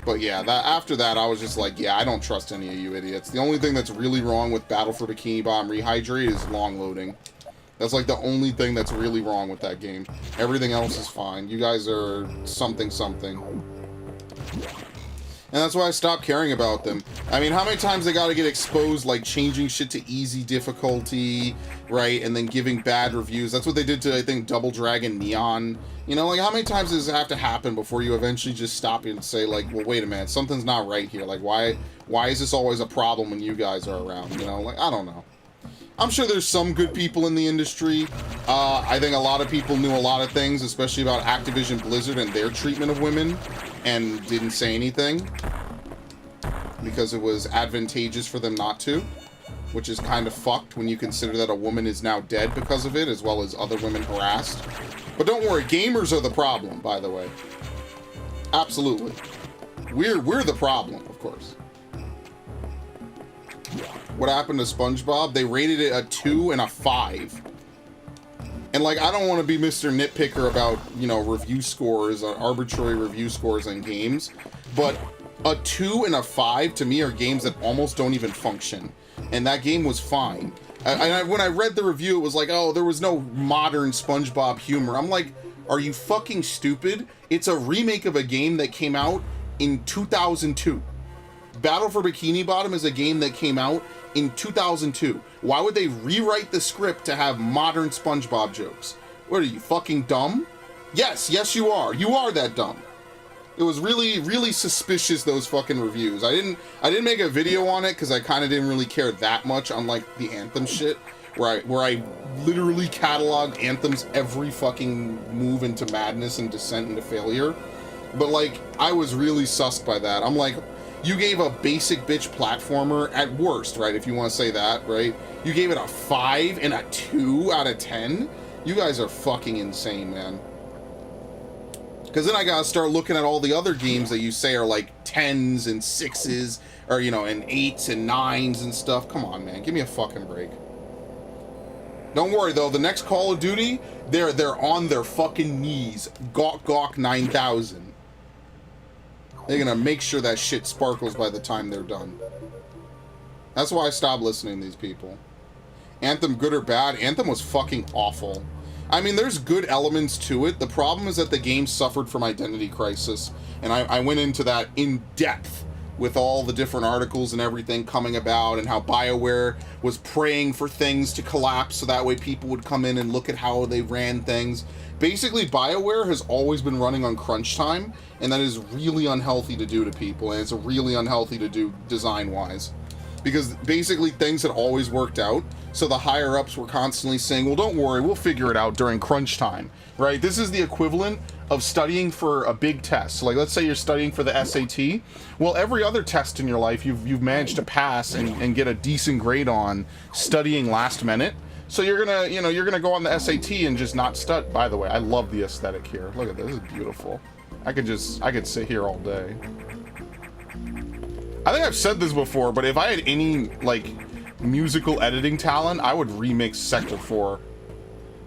But yeah, after that, I was just like, yeah, I don't trust any of you idiots. The only thing that's really wrong with Battle for Bikini Bottom Rehydrate is long loading. That's like the only thing that's really wrong with that game. Everything else is fine. You guys are something. And that's why I stopped caring about them. I mean, how many times they gotta get exposed, like changing shit to easy difficulty, right? And then giving bad reviews. That's what they did to, I think, Double Dragon Neon. You know, like, how many times does it have to happen before you eventually just stop and say, like, well, wait a minute, something's not right here. Like, why is this always a problem when you guys are around? You know, like, I don't know. I'm sure there's some good people in the industry. I think a lot of people knew a lot of things, especially about Activision Blizzard and their treatment of women, and didn't say anything because it was advantageous for them not to, which is kind of fucked when you consider that a woman is now dead because of it, as well as other women harassed. But don't worry, gamers are the problem, by the way. Absolutely. We're the problem, of course. What happened to SpongeBob? They rated it a 2 and a 5. And, like, I don't want to be Mr. Nitpicker about, you know, review scores, arbitrary review scores on games, but a 2 and a 5 to me are games that almost don't even function. And that game was fine. When I read the review, it was like, oh, there was no modern SpongeBob humor. I'm like, are you fucking stupid? It's a remake of a game that came out in 2002. Battle for Bikini Bottom is a game that came out in 2002. Why would they rewrite the script to have modern SpongeBob jokes? What are you, fucking dumb? Yes, you are. You are that dumb. It was really, really suspicious, those fucking reviews. I didn't make a video on it because I kind of didn't really care that much, unlike the Anthem shit, where I literally cataloged Anthem's every fucking move into madness and descent into failure. But, like, I was really sussed by that. I'm like, you gave a basic bitch platformer, at worst, right, if you want to say that, right? You gave it a 5 and a 2 out of 10? You guys are fucking insane, man. Because then I gotta start looking at all the other games that you say are like 10s and 6s, or, you know, and 8s and 9s and stuff. Come on, man, give me a fucking break. Don't worry, though, the next Call of Duty, they're on their fucking knees. Gawk Gawk 9000. They're gonna make sure that shit sparkles by the time they're done. That's why I stopped listening to these people. Anthem, good or bad? Anthem was fucking awful. I mean, there's good elements to it. The problem is that the game suffered from identity crisis, and I went into that in depth with all the different articles and everything coming about, and how BioWare was praying for things to collapse so that way people would come in and look at how they ran things. Basically, BioWare has always been running on crunch time, and that is really unhealthy to do to people, and it's really unhealthy to do design-wise. Because basically things had always worked out, so the higher-ups were constantly saying, well, don't worry, we'll figure it out during crunch time, right? This is the equivalent of studying for a big test. So, like, let's say you're studying for the SAT. Well, every other test in your life you've managed to pass and get a decent grade on studying last minute. So you're gonna, you know, you're gonna go on the SAT and just not study. By the way, I love the aesthetic here. Look at this, this is beautiful. I could sit here all day. I think I've said this before, but if I had any, like, musical editing talent, I would remix Sector 4.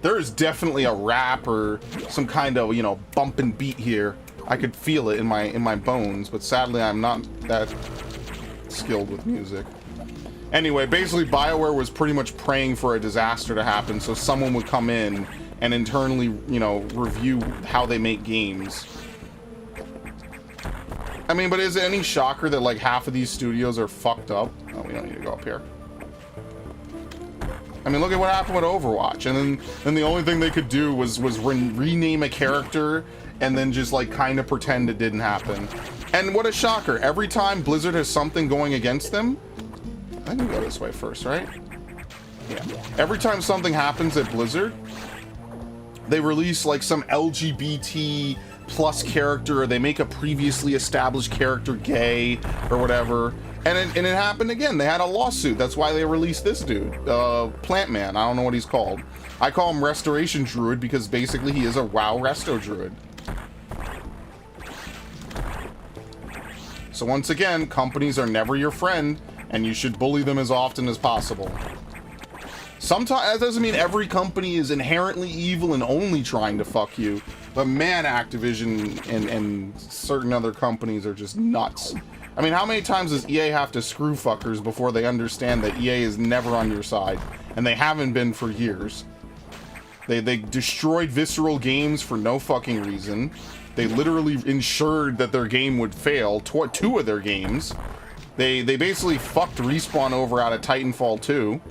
There is definitely a rap or some kind of, you know, bump and beat here. I could feel it in my bones, but sadly I'm not that skilled with music. Anyway, basically BioWare was pretty much praying for a disaster to happen so someone would come in and internally, you know, review how they make games. I mean, but is it any shocker that, like, half of these studios are fucked up? Oh, we don't need to go up here. I mean, look at what happened with Overwatch, and then the only thing they could do was rename a character and then just, like, kind of pretend it didn't happen. And what a shocker. Every time Blizzard has something going against them... I can go this way first, right? Yeah. Every time something happens at Blizzard, they release, like, some LGBT... plus character, or they make a previously established character gay or whatever, and it happened again. They had a lawsuit. That's why they released this dude, Plant Man. I don't know what he's called. I call him Restoration Druid because basically he is a WoW Resto Druid. So once again, companies are never your friend, and you should bully them as often as possible. Sometimes that doesn't mean every company is inherently evil and only trying to fuck you. But man, Activision and certain other companies are just nuts. I mean, how many times does EA have to screw fuckers before they understand that EA is never on your side? And they haven't been for years. They destroyed Visceral Games for no fucking reason. They literally ensured that their game would fail, two of their games. They basically fucked Respawn over out of Titanfall 2.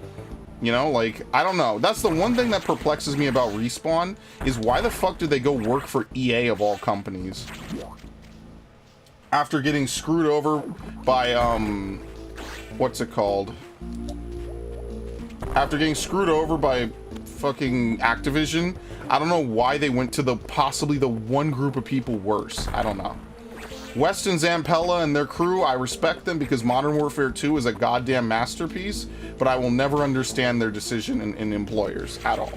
You know, like, I don't know. That's the one thing that perplexes me about Respawn, is why the fuck did they go work for EA of all companies? After getting screwed over by, what's it called? After getting screwed over by fucking Activision, I don't know why they went to possibly the one group of people worse. I don't know. Weston Zampella and their crew, I respect them because Modern Warfare 2 is a goddamn masterpiece, but I will never understand their decision in employers at all.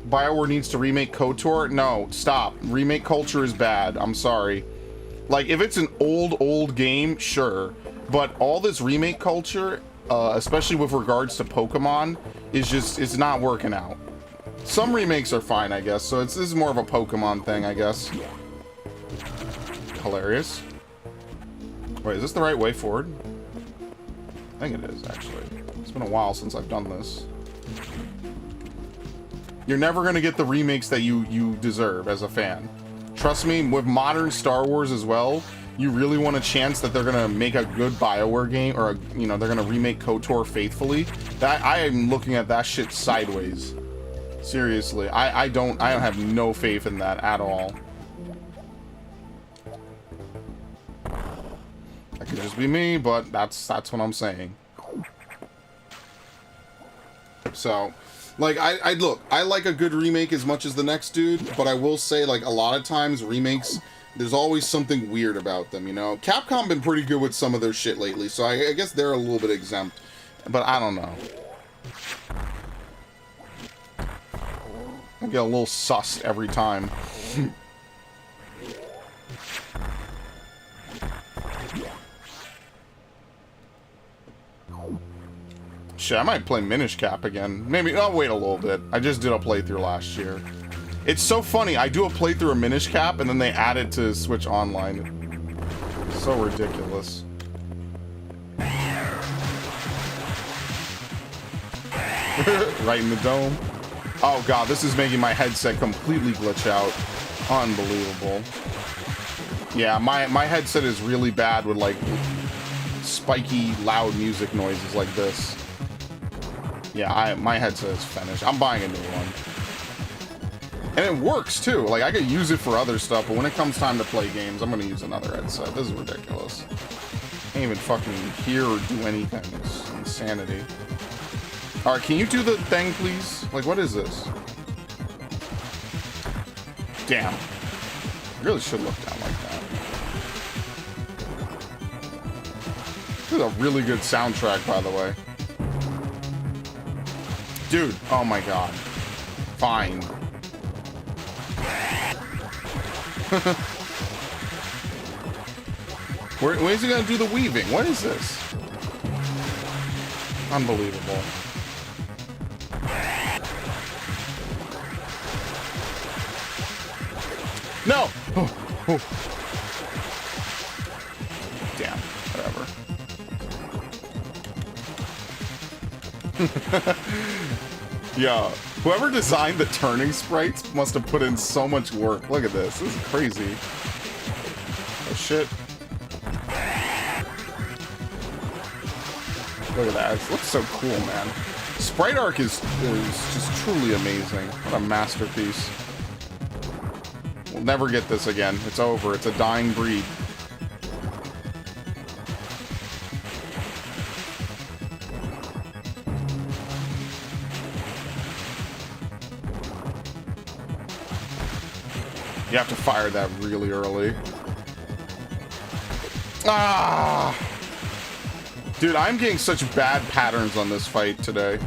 BioWare needs to remake KOTOR? No, stop. Remake culture is bad. I'm sorry. Like, if it's an old game, sure. But all this remake culture, especially with regards to Pokemon, it's not working out. Some remakes are fine, I guess, so this is more of a Pokemon thing, I guess. Hilarious. Wait, is this the right way forward? I think it is, actually. It's been a while since I've done this. You're never gonna get the remakes that you deserve as a fan. Trust me, with modern Star Wars as well, you really want a chance that they're gonna make a good BioWare game, or you know, they're gonna remake KOTOR faithfully. That I am looking at that shit sideways. Seriously, I don't have no faith in that at all. That could just be me, but that's what I'm saying. So, like, I look, I like a good remake as much as the next dude, but I will say, like, a lot of times remakes, there's always something weird about them, you know? Capcom been pretty good with some of their shit lately, so I guess they're a little bit exempt, but I don't know. I get a little sussed every time. Shit, I might play Minish Cap again. Maybe I'll wait a little bit. I just did a playthrough last year. It's so funny. I do a playthrough of Minish Cap and then they add it to Switch Online. It's so ridiculous. Right in the dome. Oh god, this is making my headset completely glitch out. Unbelievable. Yeah, my headset is really bad with like spiky, loud music noises like this. Yeah, my headset is finished. I'm buying a new one. And it works too. Like, I could use it for other stuff, but when it comes time to play games, I'm gonna use another headset. This is ridiculous. Can't even fucking hear or do anything. It's insanity. Alright, can you do the thing, please? Like, what is this? Damn. I really should look down like that. This is a really good soundtrack, by the way. Dude, oh my god. Fine. When is he gonna do the weaving? What is this? Unbelievable. No! Oh, oh. Damn, whatever. Yeah, whoever designed the turning sprites must have put in so much work. Look at this. This is crazy. Oh shit. Look at that. It looks so cool, man. Sprite Arc is just truly amazing. What a masterpiece. We'll never get this again. It's over. It's a dying breed. You have to fire that really early. Ah! Dude, I'm getting such bad patterns on this fight today.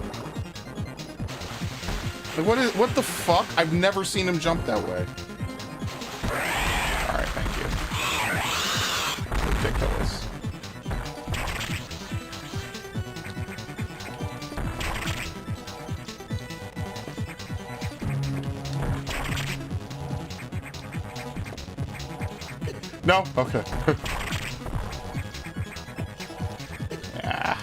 Like, what the fuck? I've never seen him jump that way. Alright, thank you. Ridiculous. No? Okay. Yeah.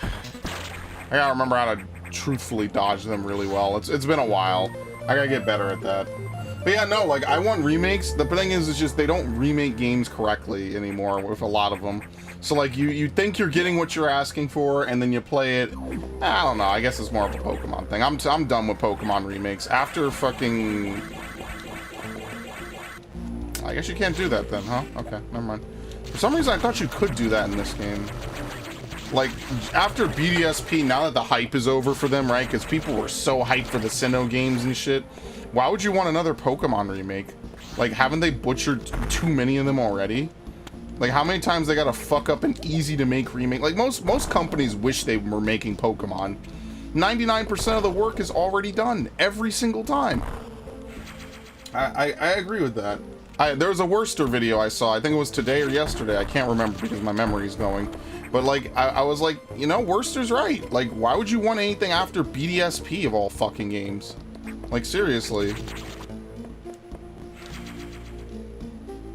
I gotta remember how to truthfully dodge them really well. It's been a while. I gotta get better at that. But yeah, no, like, I want remakes. The thing is, it's just they don't remake games correctly anymore with a lot of them. So, like, you think you're getting what you're asking for, and then you play it. I don't know. I guess it's more of a Pokemon thing. I'm done with Pokemon remakes. After fucking... I guess you can't do that then, huh? Okay, never mind. For some reason, I thought you could do that in this game. Like, after BDSP, now that the hype is over for them, right? Because people were so hyped for the Sinnoh games and shit. Why would you want another Pokemon remake? Like, haven't they butchered too many of them already? Like, how many times they gotta fuck up an easy-to-make remake? Like, most companies wish they were making Pokemon. 99% of the work is already done. Every single time. I agree with that. There was a Worcester video I saw. I think it was today or yesterday. I can't remember because my memory's going. But, like, I was like, you know, Worcester's right. Like, why would you want anything after BDSP of all fucking games? Like, seriously.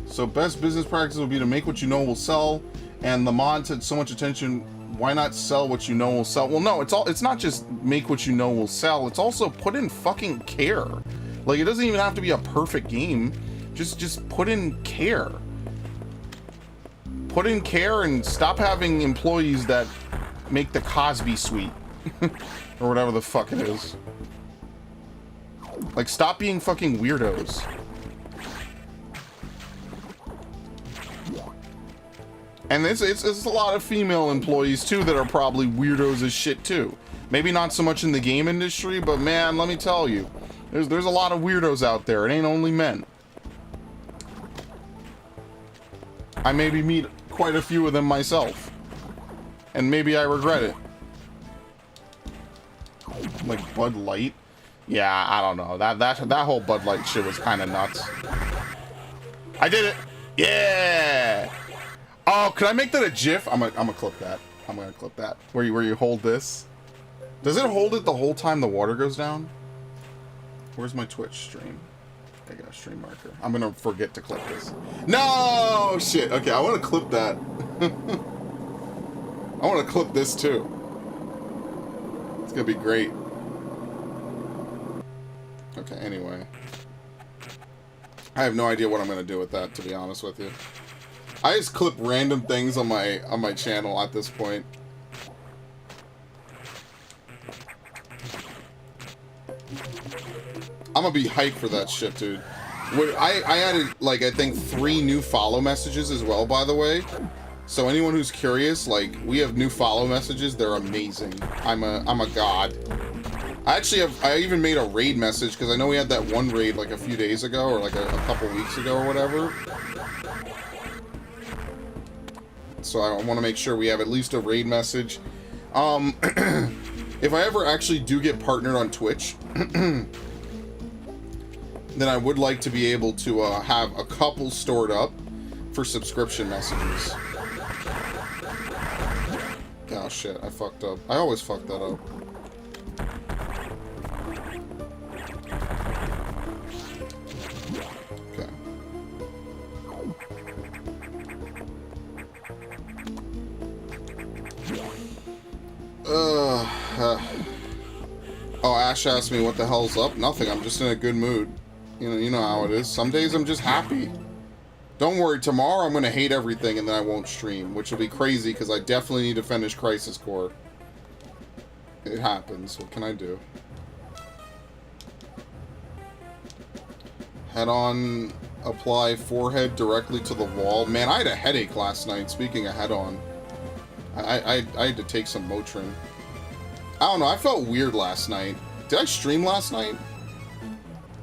So, best business practice would be to make what you know will sell. And the mods had so much attention. Why not sell what you know will sell? Well, no, it's not just make what you know will sell. It's also put in fucking care. Like, it doesn't even have to be a perfect game. Just put in care. Put in care and stop having employees that make the Cosby suite. Or whatever the fuck it is. Like, stop being fucking weirdos. And it's a lot of female employees, too, that are probably weirdos as shit, too. Maybe not so much in the game industry, but man, let me tell you. There's a lot of weirdos out there. It ain't only men. I maybe meet quite a few of them myself. And maybe I regret it. Like Bud Light? Yeah, I don't know. That whole Bud Light shit was kind of nuts. I did it! Yeah! Oh, can I make that a GIF? I'm gonna clip that. I'm gonna clip that. Where you hold this. Does it hold it the whole time the water goes down? Where's my Twitch stream? I got a stream marker. I'm gonna forget to clip this. No! Shit. Okay, I want to clip that. I want to clip this too. It's gonna be great. Okay, anyway. I have no idea what I'm gonna do with that, to be honest with you. I just clip random things on my channel at this point. I'm gonna be hyped for that shit, dude. I added, like, I think 3 new follow messages as well, by the way. So anyone who's curious, like, we have new follow messages. They're amazing. I'm a god. I even made a raid message, because I know we had that one raid, like, a few days ago, or, like, a couple weeks ago, or whatever. So I want to make sure we have at least a raid message. If I ever actually do get partnered on Twitch, then I would like to be able to have a couple stored up for subscription messages. Oh shit, I fucked up. I always fuck that up. Okay. Oh, Ash asked me what the hell's up. Nothing, I'm just in a good mood. You know how it is. Some days I'm just happy. Don't worry, tomorrow I'm gonna hate everything and then I won't stream, which will be crazy because I definitely need to finish Crisis Core. It happens. What can I do? Head on, apply forehead directly to the wall. Man, I had a headache last night, speaking of head on. I had to take some Motrin. I don't know, I felt weird last night. Did I stream last night?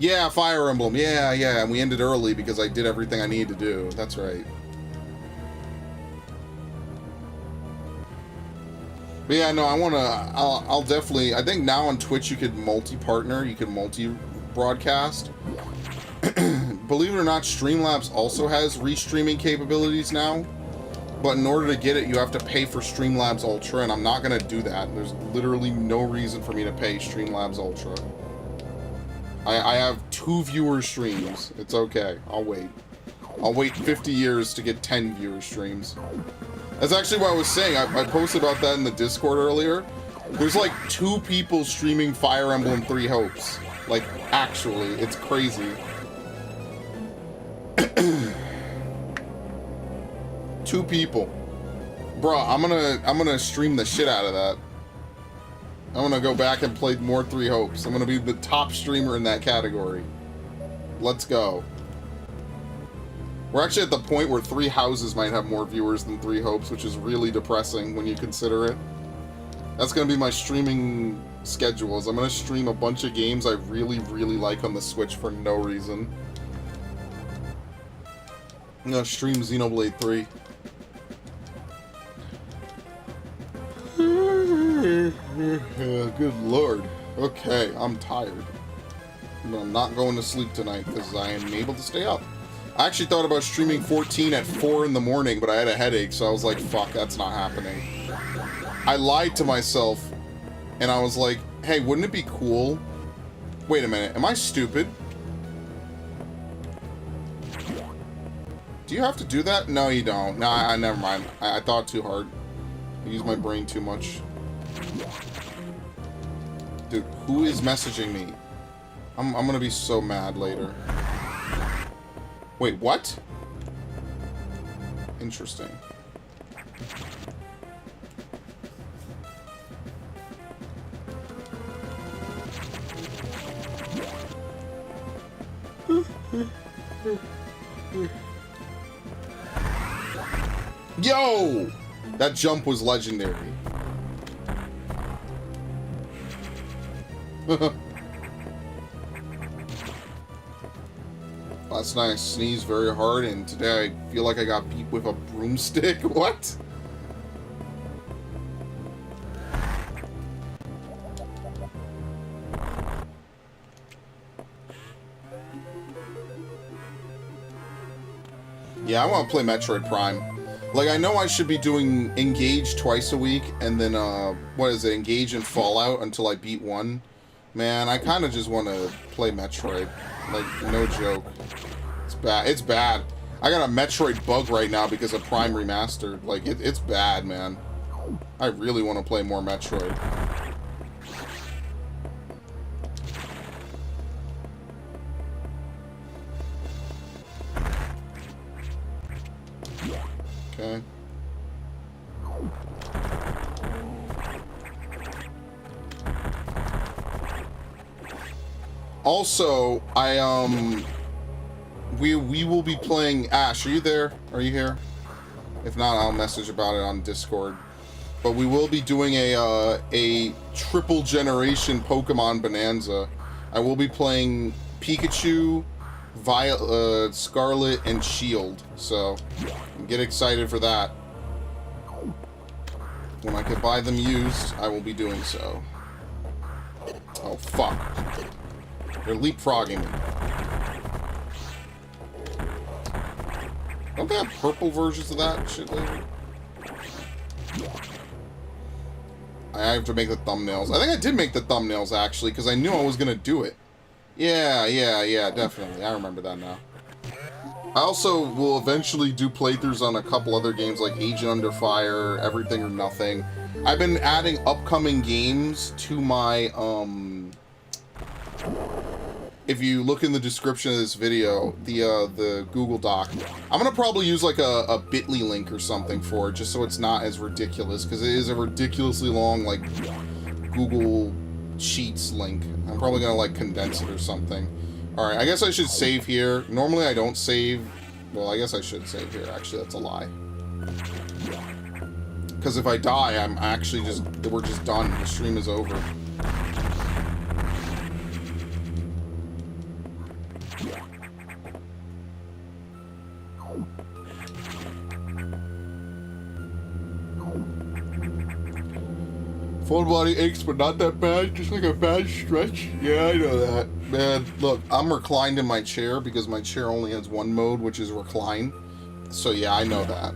Yeah, Fire Emblem. Yeah, and we ended early because I did everything I needed to do. That's right. But yeah, no, I'll definitely, I think now on Twitch you could multi-partner, you could multi-broadcast. Believe it or not, Streamlabs also has restreaming capabilities now. But in order to get it, you have to pay for Streamlabs Ultra, and I'm not going to do that. There's literally no reason for me to pay Streamlabs Ultra. I have 2 viewer streams. It's okay. I'll wait. I'll wait 50 years to get 10 viewer streams. That's actually what I was saying. I posted about that in the Discord earlier. There's like 2 people streaming Fire Emblem 3 Hopes. Like, actually. It's crazy. 2 people. Bruh, I'm gonna stream the shit out of that. I'm gonna go back and play more 3 Hopes. I'm gonna be the top streamer in that category. Let's go. We're actually at the point where 3 Houses might have more viewers than 3 Hopes, which is really depressing when you consider it. That's gonna be my streaming schedules. I'm gonna stream a bunch of games I really, really like on the Switch for no reason. I'm gonna stream Xenoblade 3. Good lord. Okay, I'm tired. I'm not going to sleep tonight because I am able to stay up. I actually thought about streaming 14 at 4 in the morning, but I had a headache, so I was like, fuck, that's not happening. I lied to myself, and I was like, hey, wouldn't it be cool? Wait a minute, am I stupid? Do you have to do that? No, you don't. Nah, never mind. I thought too hard. I used my brain too much. Dude, who is messaging me? I'm gonna be so mad later. Wait, what? Interesting. Yo! That jump was legendary. Last night I sneezed very hard, and today I feel like I got beat with a broomstick. What? Yeah, I want to play Metroid Prime. Like, I know I should be doing Engage twice a week, and then, what is it, Engage and Fallout until I beat 1. Man, I kind of just want to play Metroid. Like, no joke. It's bad. It's bad. I got a Metroid bug right now because of Prime Remastered. Like, it's bad, man. I really want to play more Metroid. Okay. Also, we will be playing Ash. Are you there? Are you here? If not, I'll message about it on Discord. But we will be doing a triple generation Pokemon Bonanza. I will be playing Pikachu, Violet, Scarlet, and Shield. So get excited for that. When I can buy them used, I will be doing so. Oh fuck! They're leapfrogging me. Don't they have purple versions of that shit later? I have to make the thumbnails. I think I did make the thumbnails, actually, because I knew I was going to do it. Yeah, definitely. I remember that now. I also will eventually do playthroughs on a couple other games, like Agent Under Fire, Everything or Nothing. I've been adding upcoming games to my, if you look in the description of this video, the Google Doc, I'm gonna probably use like a bit.ly link or something for it, just so it's not as ridiculous, because it is a ridiculously long, like, Google Sheets link. I'm probably gonna, like, condense it or something. Alright, I guess I should save here. Normally I don't save. Well, I guess I should save here. Actually, that's a lie. Because if I die, I'm actually we're just done. The stream is over. Full body aches, but not that bad. Just like a bad stretch. Yeah, I know that. Man, look, I'm reclined in my chair because my chair only has one mode, which is recline. So yeah, I know that.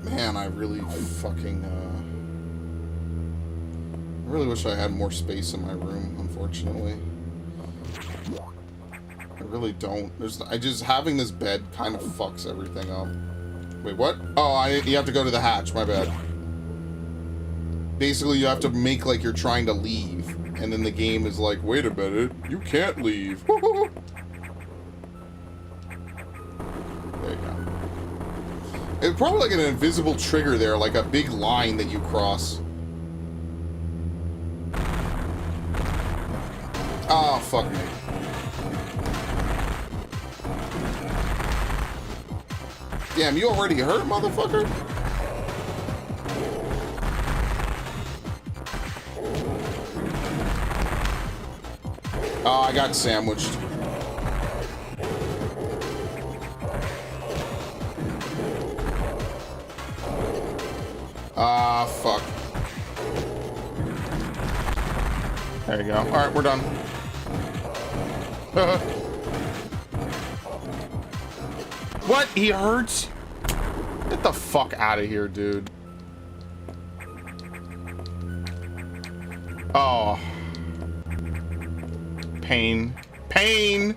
Man, I really fucking, I really wish I had more space in my room, unfortunately. I really don't. Having this bed kind of fucks everything up. Wait, what? Oh, you have to go to the hatch, my bad. Basically, you have to make like you're trying to leave, and then the game is like, wait a minute, you can't leave. There you go. It's probably like an invisible trigger there, like a big line that you cross. Oh, fuck me. Damn, you already hurt, motherfucker? Oh, I got sandwiched. Ah, fuck. There you go. Alright, we're done. What? He hurts? Get the fuck out of here, dude. Oh. Pain. Pain!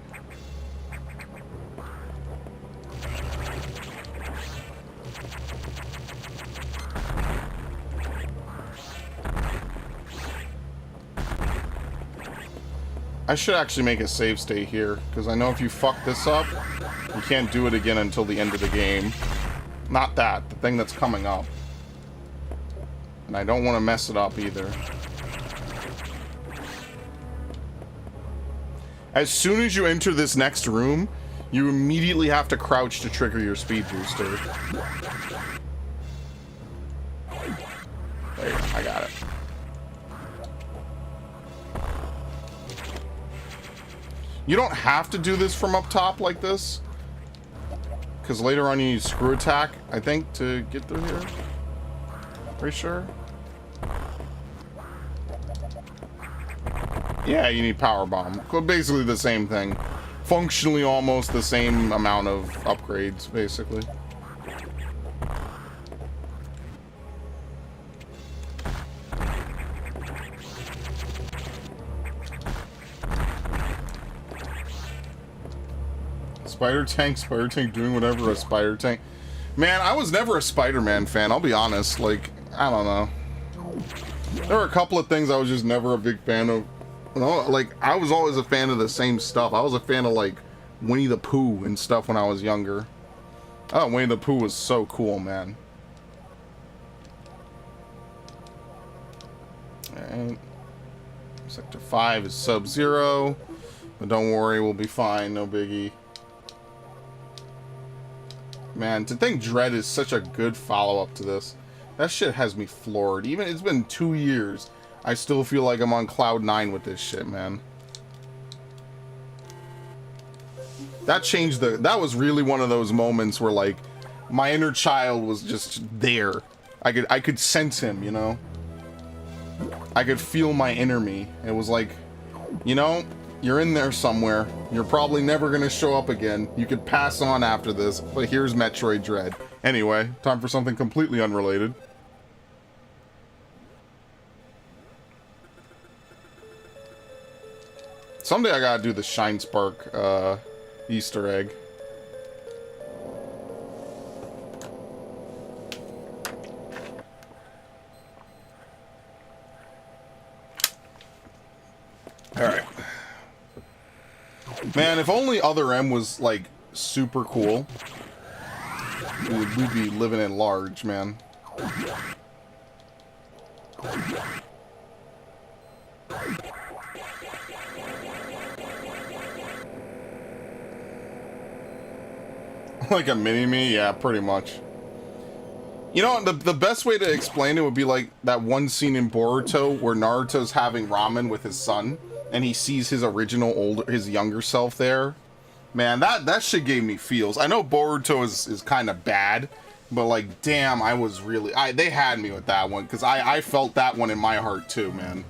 I should actually make a save state here, because I know if you fuck this up, you can't do it again until the end of the game. Not that, the thing that's coming up. And I don't want to mess it up either. As soon as you enter this next room, you immediately have to crouch to trigger your speed booster. There you go, I got it. You don't have to do this from up top like this, because later on you need screw attack, I think, to get through here. Pretty sure. Yeah, you need power bomb. Basically the same thing. Functionally almost the same amount of upgrades, basically. Spider tank doing whatever a spider tank. Man, I was never a Spider-Man fan, I'll be honest. Like, I don't know. There were a couple of things I was just never a big fan of. You know, like, I was always a fan of the same stuff. I was a fan of, like, Winnie the Pooh and stuff when I was younger. Oh, Winnie the Pooh was so cool, man. Alright. Sector 5 is Sub-Zero. But don't worry, we'll be fine. No biggie. Man, to think Dread is such a good follow-up to this. That shit has me floored. Even it's been 2 years. I still feel like I'm on cloud 9 with this shit, man. That changed the... That was really one of those moments where, like, my inner child was just there. I could sense him, you know? I could feel my inner me. It was like, you know, you're in there somewhere. You're probably never gonna show up again. You could pass on after this, but here's Metroid Dread. Anyway, time for something completely unrelated. Someday I gotta do the Shine Spark Easter egg. Alright. Man, if only Other M was, like, super cool. We'd be living in large, man. Like a mini-me? Yeah, pretty much. You know, the best way to explain it would be like that one scene in Boruto where Naruto's having ramen with his son, and he sees his his younger self there. Man, that shit gave me feels. I know Boruto is kind of bad, but like, damn, I was really... they had me with that one, because I felt that one in my heart too, man.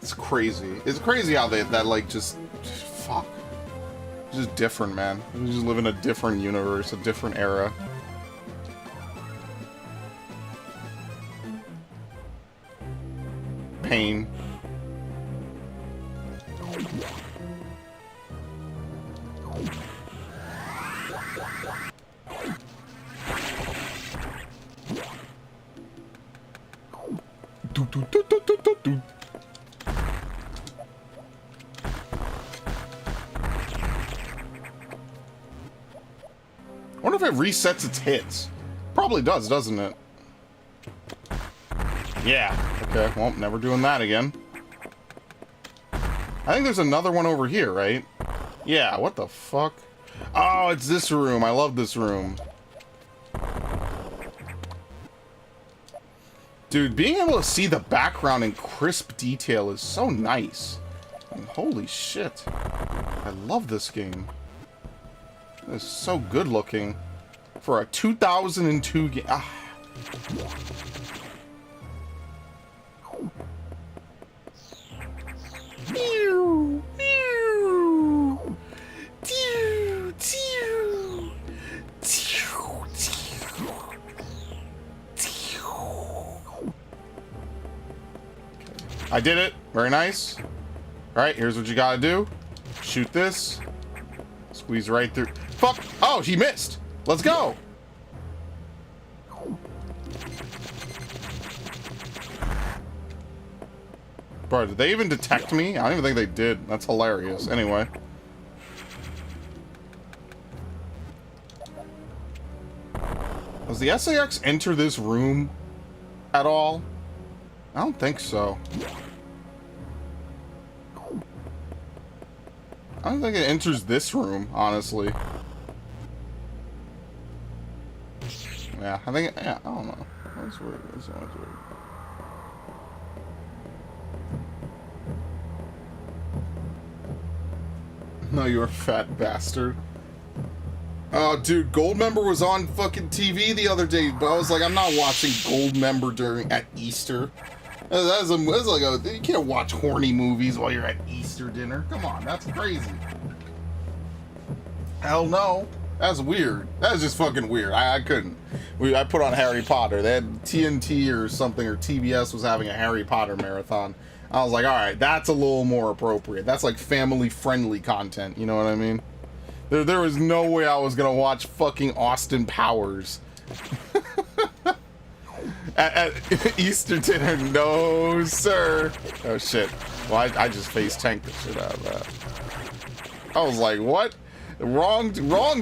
It's crazy. It's crazy how that like, just fuck. It's just different, man. We just live in a different universe, a different era. Pain. I wonder if it resets its hits. Probably does, doesn't it? Yeah. Okay, well, never doing that again. I think there's another one over here, right? Yeah, what the fuck? Oh, it's this room. I love this room. Dude, being able to see the background in crisp detail is so nice. And holy shit. I love this game. It's so good looking. For a 2002 game. Ah. I did it. Very nice. Alright, here's what you gotta do. Shoot this. Squeeze right through. Fuck! Oh, he missed! Let's go! Bro, did they even detect me? I don't even think they did. That's hilarious. Anyway. Does the SAX enter this room at all? I don't think so. I don't think it enters this room, honestly. Yeah, I think, yeah, I don't know. That's weird. That's weird. No, you're a fat bastard. Oh, dude, Goldmember was on fucking TV the other day, but I was like, I'm not watching Goldmember at Easter. That's like you can't watch horny movies while you're at Easter dinner. Come on, that's crazy. Hell no. That's weird. That's just fucking weird. I couldn't. I put on Harry Potter. They had TNT or something, or TBS was having a Harry Potter marathon. I was like, alright, that's a little more appropriate. That's like family-friendly content, you know what I mean? There was no way I was gonna watch fucking Austin Powers. at Easter dinner, no sir. Oh shit. Well, I just face tanked the shit out of that. I was like, what? Wrong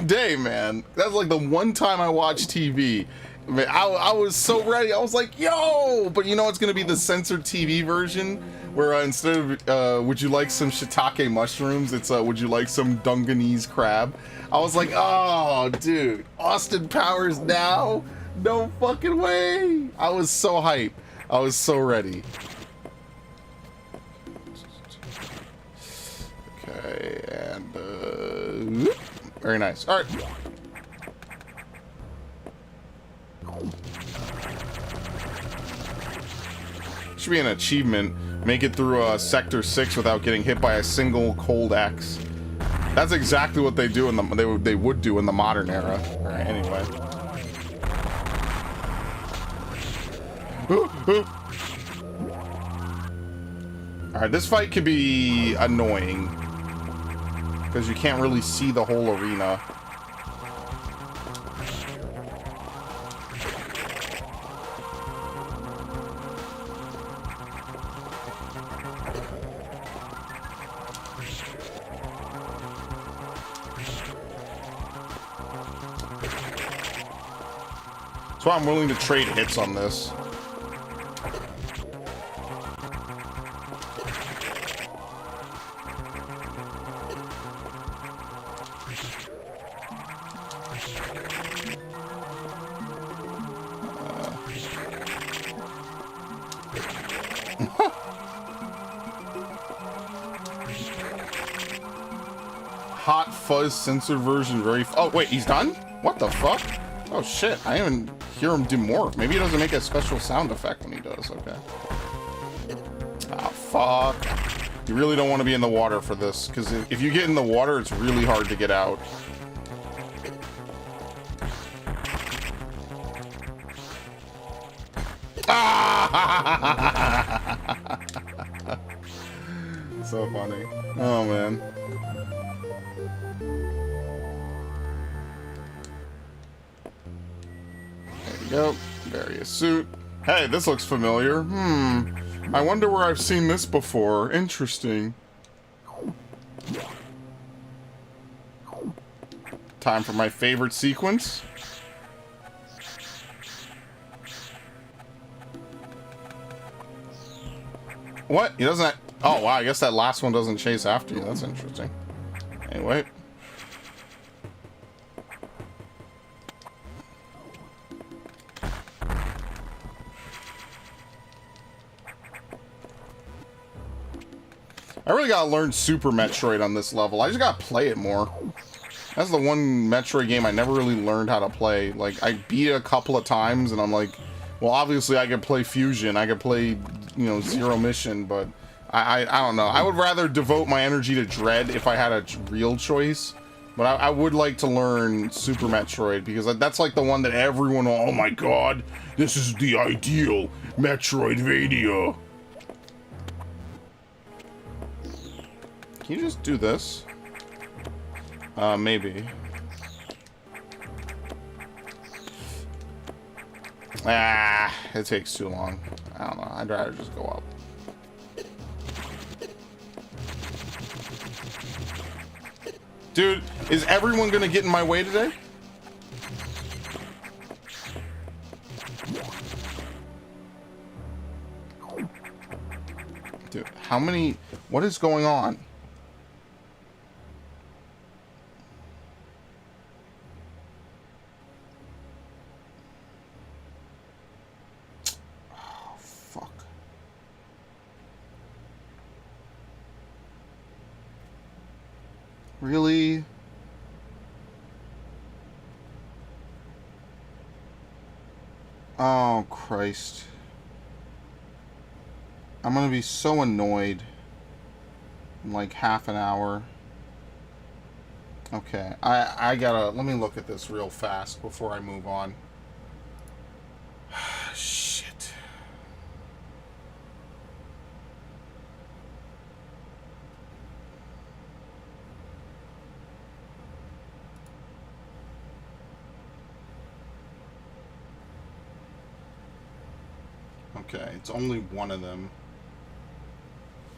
day, man. That's like the one time I watched TV. Man, I was so ready. I was like, yo! But you know it's gonna be the censored TV version where instead of would you like some shiitake mushrooms, it's would you like some Dunganese crab? I was like, oh, dude, Austin Powers now? No fucking way! I was so hyped. I was so ready. Okay, and very nice. All right. Should be an achievement. Make it through Sector 6 without getting hit by a single cold X. That's exactly what they do in the they would do in the modern era. All right, anyway. All right, this fight could be annoying because you can't really see the whole arena. That's why I'm willing to trade hits on this. Hot fuzz censored version, very. Oh wait, he's done? What the fuck? Oh shit! I didn't even hear him do more. Maybe he doesn't make a special sound effect when he does. Okay. Oh fuck! You really don't want to be in the water for this, because if you get in the water, it's really hard to get out. So funny. Oh man. There we go. Various suit. Hey, this looks familiar. I wonder where I've seen this before. Interesting. Time for my favorite sequence. What? He doesn't... Oh, wow. I guess that last one doesn't chase after you. That's interesting. Anyway. I really gotta learn Super Metroid on this level. I just gotta play it more. That's the one Metroid game I never really learned how to play. Like, I beat it a couple of times, and I'm like, well, obviously I could play Fusion. I could play, you know, Zero Mission, but I don't know. I would rather devote my energy to Dread if I had a real choice. But I would like to learn Super Metroid, because that's like the one that everyone, oh my god, this is the ideal Metroidvania. Can you just do this? Maybe. Ah, it takes too long. I don't know. I'd rather just go up. Dude, is everyone gonna get in my way today? Dude, how many... What is going on? Oh, fuck. Really? Oh, Christ. I'm gonna be so annoyed in like half an hour. Okay, I gotta... Let me look at this real fast before I move on. Shit. Okay, it's only one of them.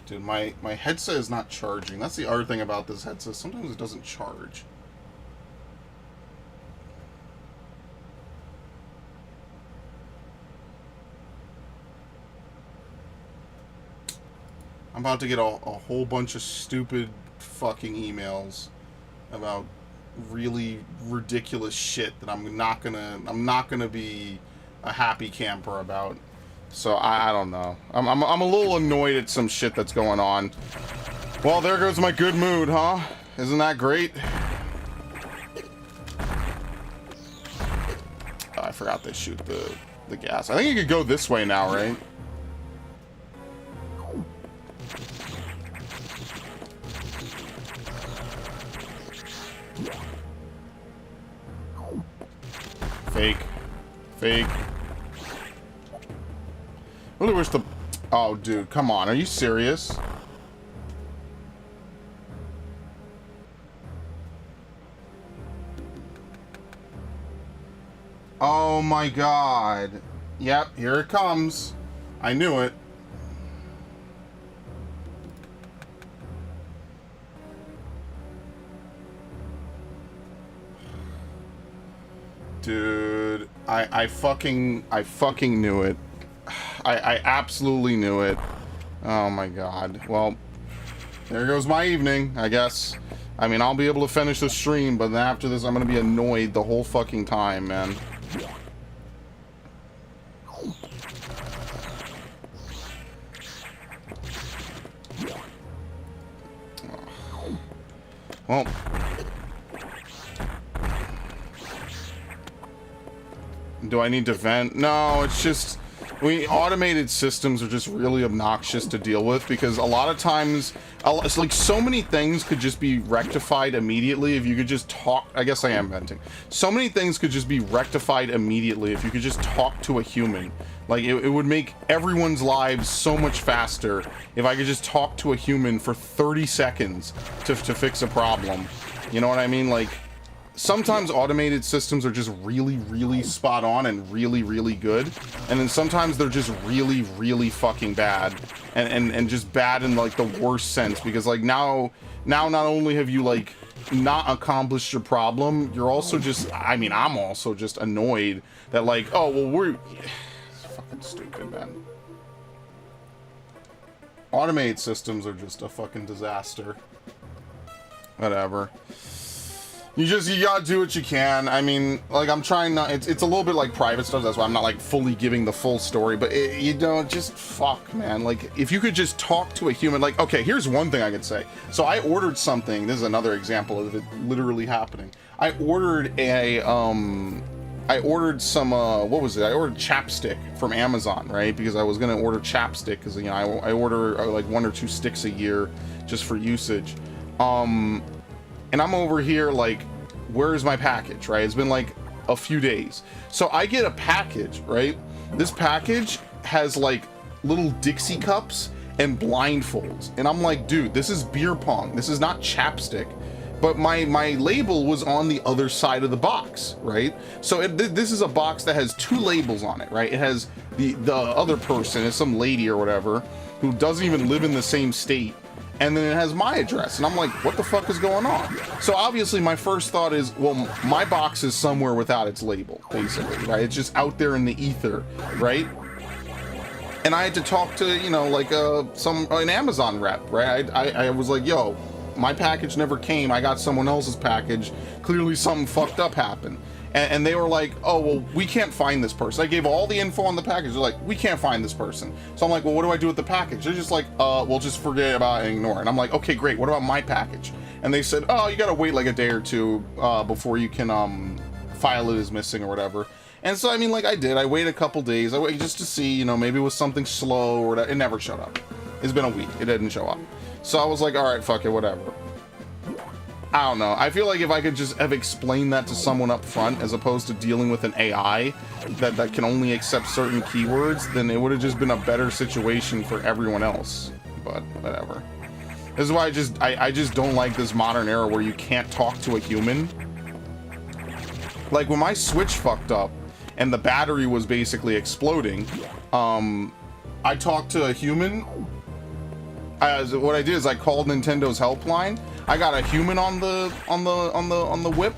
Dude, my headset is not charging. That's the other thing about this headset. Sometimes it doesn't charge. about to get a whole bunch of stupid fucking emails about really ridiculous shit that I'm not gonna be a happy camper about. So I don't know. I'm a little annoyed at some shit that's going on. Well, there goes my good mood, huh? Isn't that great? Oh, I forgot they shoot the gas. I think you could go this way now, right? Fake. Fake. Really wish the... Oh, dude, come on. Are you serious? Oh my god. Yep, here it comes. I knew it. Dude, I fucking knew it. I absolutely knew it. Oh my god. Well, there goes my evening, I guess. I mean, I'll be able to finish the stream, but after this, I'm gonna be annoyed the whole fucking time, man. Well, do I need to vent? No, it's just automated systems are just really obnoxious to deal with, because a lot of times it's like so many things could just be rectified immediately if you could just talk. I guess I am venting. So many things could just be rectified immediately if you could just talk to a human. Like it would make everyone's lives so much faster if I could just talk to a human for 30 seconds to fix a problem. You know what I mean? Like, sometimes automated systems are just really, really spot on and really, really good. And then sometimes they're just really, really fucking bad. And just bad in like the worst sense. Because like now not only have you like not accomplished your problem, you're also just, I mean, I'm also just annoyed that like, oh, well, we're... It's fucking stupid, man. Automated systems are just a fucking disaster. Whatever. You gotta do what you can. I mean, like, I'm trying not... It's a little bit like private stuff, that's why I'm not, like, fully giving the full story, but, you know, just fuck, man. Like, if you could just talk to a human... Like, okay, here's one thing I could say. So I ordered something... This is another example of it literally happening. I ordered a, I ordered some, what was it? I ordered chapstick from Amazon, right? Because I was gonna order chapstick, because, you know, I order, like, 1 or 2 sticks a year just for usage. And I'm over here like, where's my package, right? It's been like a few days. So I get a package, right? This package has like little Dixie cups and blindfolds. And I'm like, dude, this is beer pong. This is not chapstick. But my label was on the other side of the box, right? So this is a box that has 2 labels on it, right? It has the other person, it's some lady or whatever, who doesn't even live in the same state. And then it has my address, and I'm like, what the fuck is going on? So obviously my first thought is, well, my box is somewhere without its label, basically, right? It's just out there in the ether, right? And I had to talk to, you know, like an Amazon rep, right? I was like, yo, my package never came. I got someone else's package. Clearly something fucked up happened. And they were like, oh, well, we can't find this person. I gave all the info on the package. They're like, we can't find this person. So I'm like, well, what do I do with the package? They're just like, we'll just forget about it and ignore it. And I'm like, okay, great. What about my package? And they said, oh, you got to wait like a day or two before you can file it as missing or whatever. And so, I mean, like I did. I waited a couple days. I waited just to see, you know, maybe it was something slow or whatever. It never showed up. It's been a week. It didn't show up. So I was like, all right, fuck it, whatever. I don't know. I feel like if I could just have explained that to someone up front, as opposed to dealing with an AI that can only accept certain keywords, then it would have just been a better situation for everyone else. But whatever. This is why I just don't like this modern era where you can't talk to a human. Like when my Switch fucked up and the battery was basically exploding, I talked to a human. What I did is I called Nintendo's helpline. I got a human on the whip,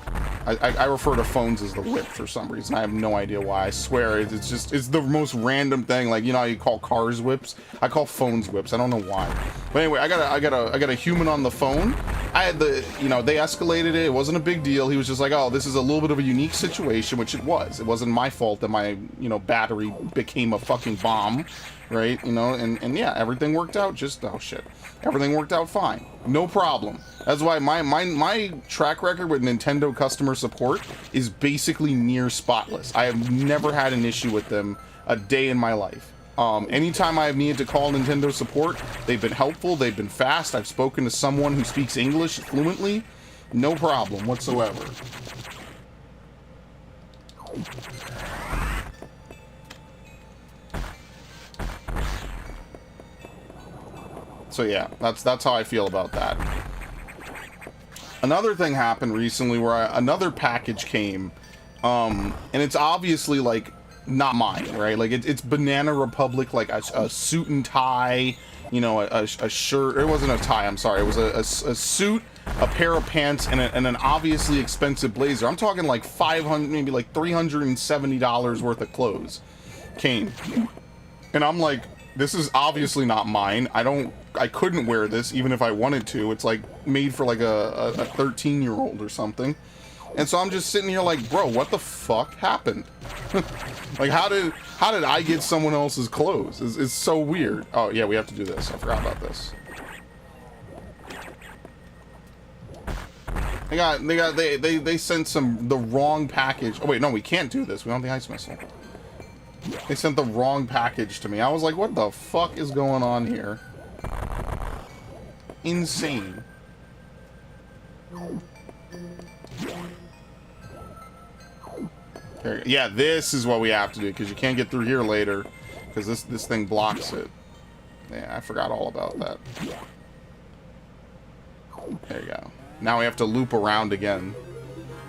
I refer to phones as the whip for some reason. I have no idea why. I swear it's the most random thing. Like, you know how you call cars whips? I call phones whips. I don't know why. But anyway, I got a human on the phone. I had the, you know, they escalated it. It wasn't a big deal. He was just like, oh, this is a little bit of a unique situation, which it was. It wasn't my fault that my, you know, battery became a fucking bomb, right? You know, and yeah, everything worked out just, oh shit. Everything worked out fine. No problem. That's why my track record with Nintendo customer support is basically near spotless. I have never had an issue with them a day in my life. Anytime I have needed to call Nintendo support, they've been helpful, they've been fast. I've spoken to someone who speaks English fluently. No problem whatsoever. So yeah, that's how I feel about that. Another thing happened recently where another package came, and it's obviously like not mine, right? Like it's Banana Republic, like a suit and tie, you know, a shirt. It wasn't a tie. I'm sorry. It was a suit, a pair of pants, and an obviously expensive blazer. I'm talking like $500, maybe like $370 worth of clothes came, and I'm like, this is obviously not mine. I couldn't wear this even if I wanted to. It's like made for like a 13-year-old or something. And so I'm just sitting here like, bro, what the fuck happened? Like, how did I get someone else's clothes? It's so weird. Oh yeah, we have to do this. I forgot about this. They sent the wrong package. Oh wait, no, we can't do this. We don't have the ice missile. They sent the wrong package to me. I was like, what the fuck is going on here? Insane. There, yeah, this is what we have to do, because you can't get through here later, because this thing blocks it. Yeah, I forgot all about that. There you go. Now we have to loop around again.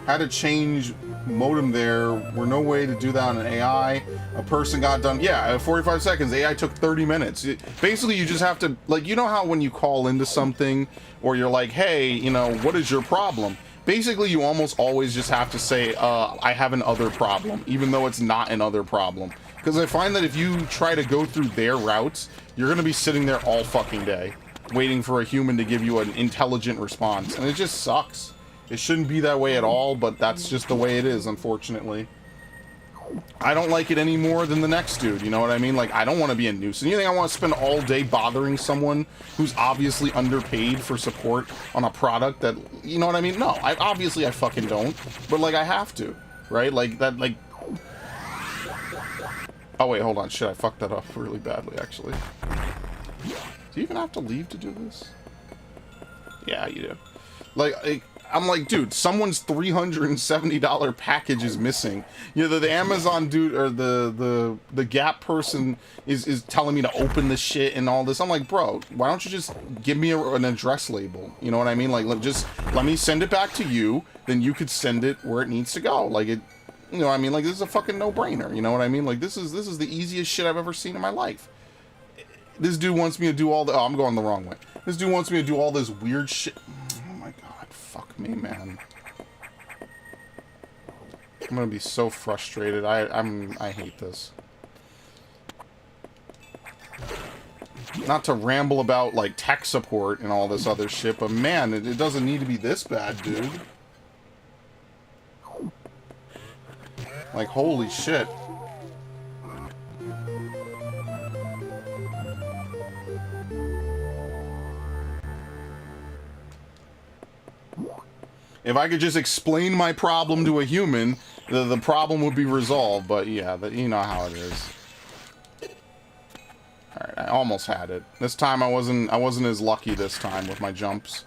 Had to change modem there. Were no way to do that on an AI. A person got done. Yeah, 45 seconds. AI took 30 minutes. Basically, you just have to, like, you know how when you call into something, or you're like, hey, you know, what is your problem? Basically, you almost always just have to say, I have an other problem, even though it's not an other problem. Because I find that if you try to go through their routes, you're going to be sitting there all fucking day, waiting for a human to give you an intelligent response. And it just sucks. It shouldn't be that way at all, but that's just the way it is, unfortunately. I don't like it any more than the next dude, you know what I mean? Like, I don't want to be a nuisance. You think I want to spend all day bothering someone who's obviously underpaid for support on a product that, you know what I mean? No, obviously I fucking don't, but, like, I have to, right? Like, that, like... Oh, wait, hold on. Shit, I fucked that up really badly, actually. Do you even have to leave to do this? Yeah, you do. Like I'm like, dude, someone's $370 package is missing. You know, the Amazon dude or the Gap person is telling me to open this shit and all this. I'm like, bro, why don't you just give me an address label? You know what I mean? Like, just let me send it back to you. Then you could send it where it needs to go. Like, it, you know what I mean? Like, this is a fucking no-brainer. You know what I mean? Like, this is the easiest shit I've ever seen in my life. This dude wants me to do all the... Oh, I'm going the wrong way. This dude wants me to do all this weird shit. Fuck me, man. I'm gonna be so frustrated. I hate this. Not to ramble about, like, tech support and all this other shit, but man, it doesn't need to be this bad, dude. Like, holy shit. If I could just explain my problem to a human, the problem would be resolved. But yeah, you know how it is. All right, I almost had it. This time I wasn't as lucky this time with my jumps.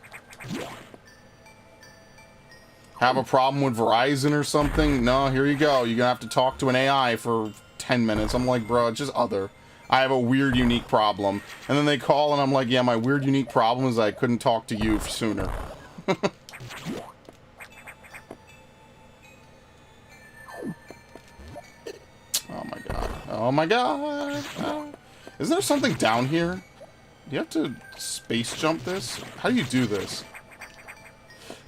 Have a problem with Verizon or something? No, here you go. You're gonna have to talk to an AI for 10 minutes. I'm like, bro, it's just other. I have a weird, unique problem. And then they call and I'm like, yeah, my weird, unique problem is I couldn't talk to you sooner. Oh my god. Oh my god. Isn't there something down here? Do you have to space jump this? How do you do this?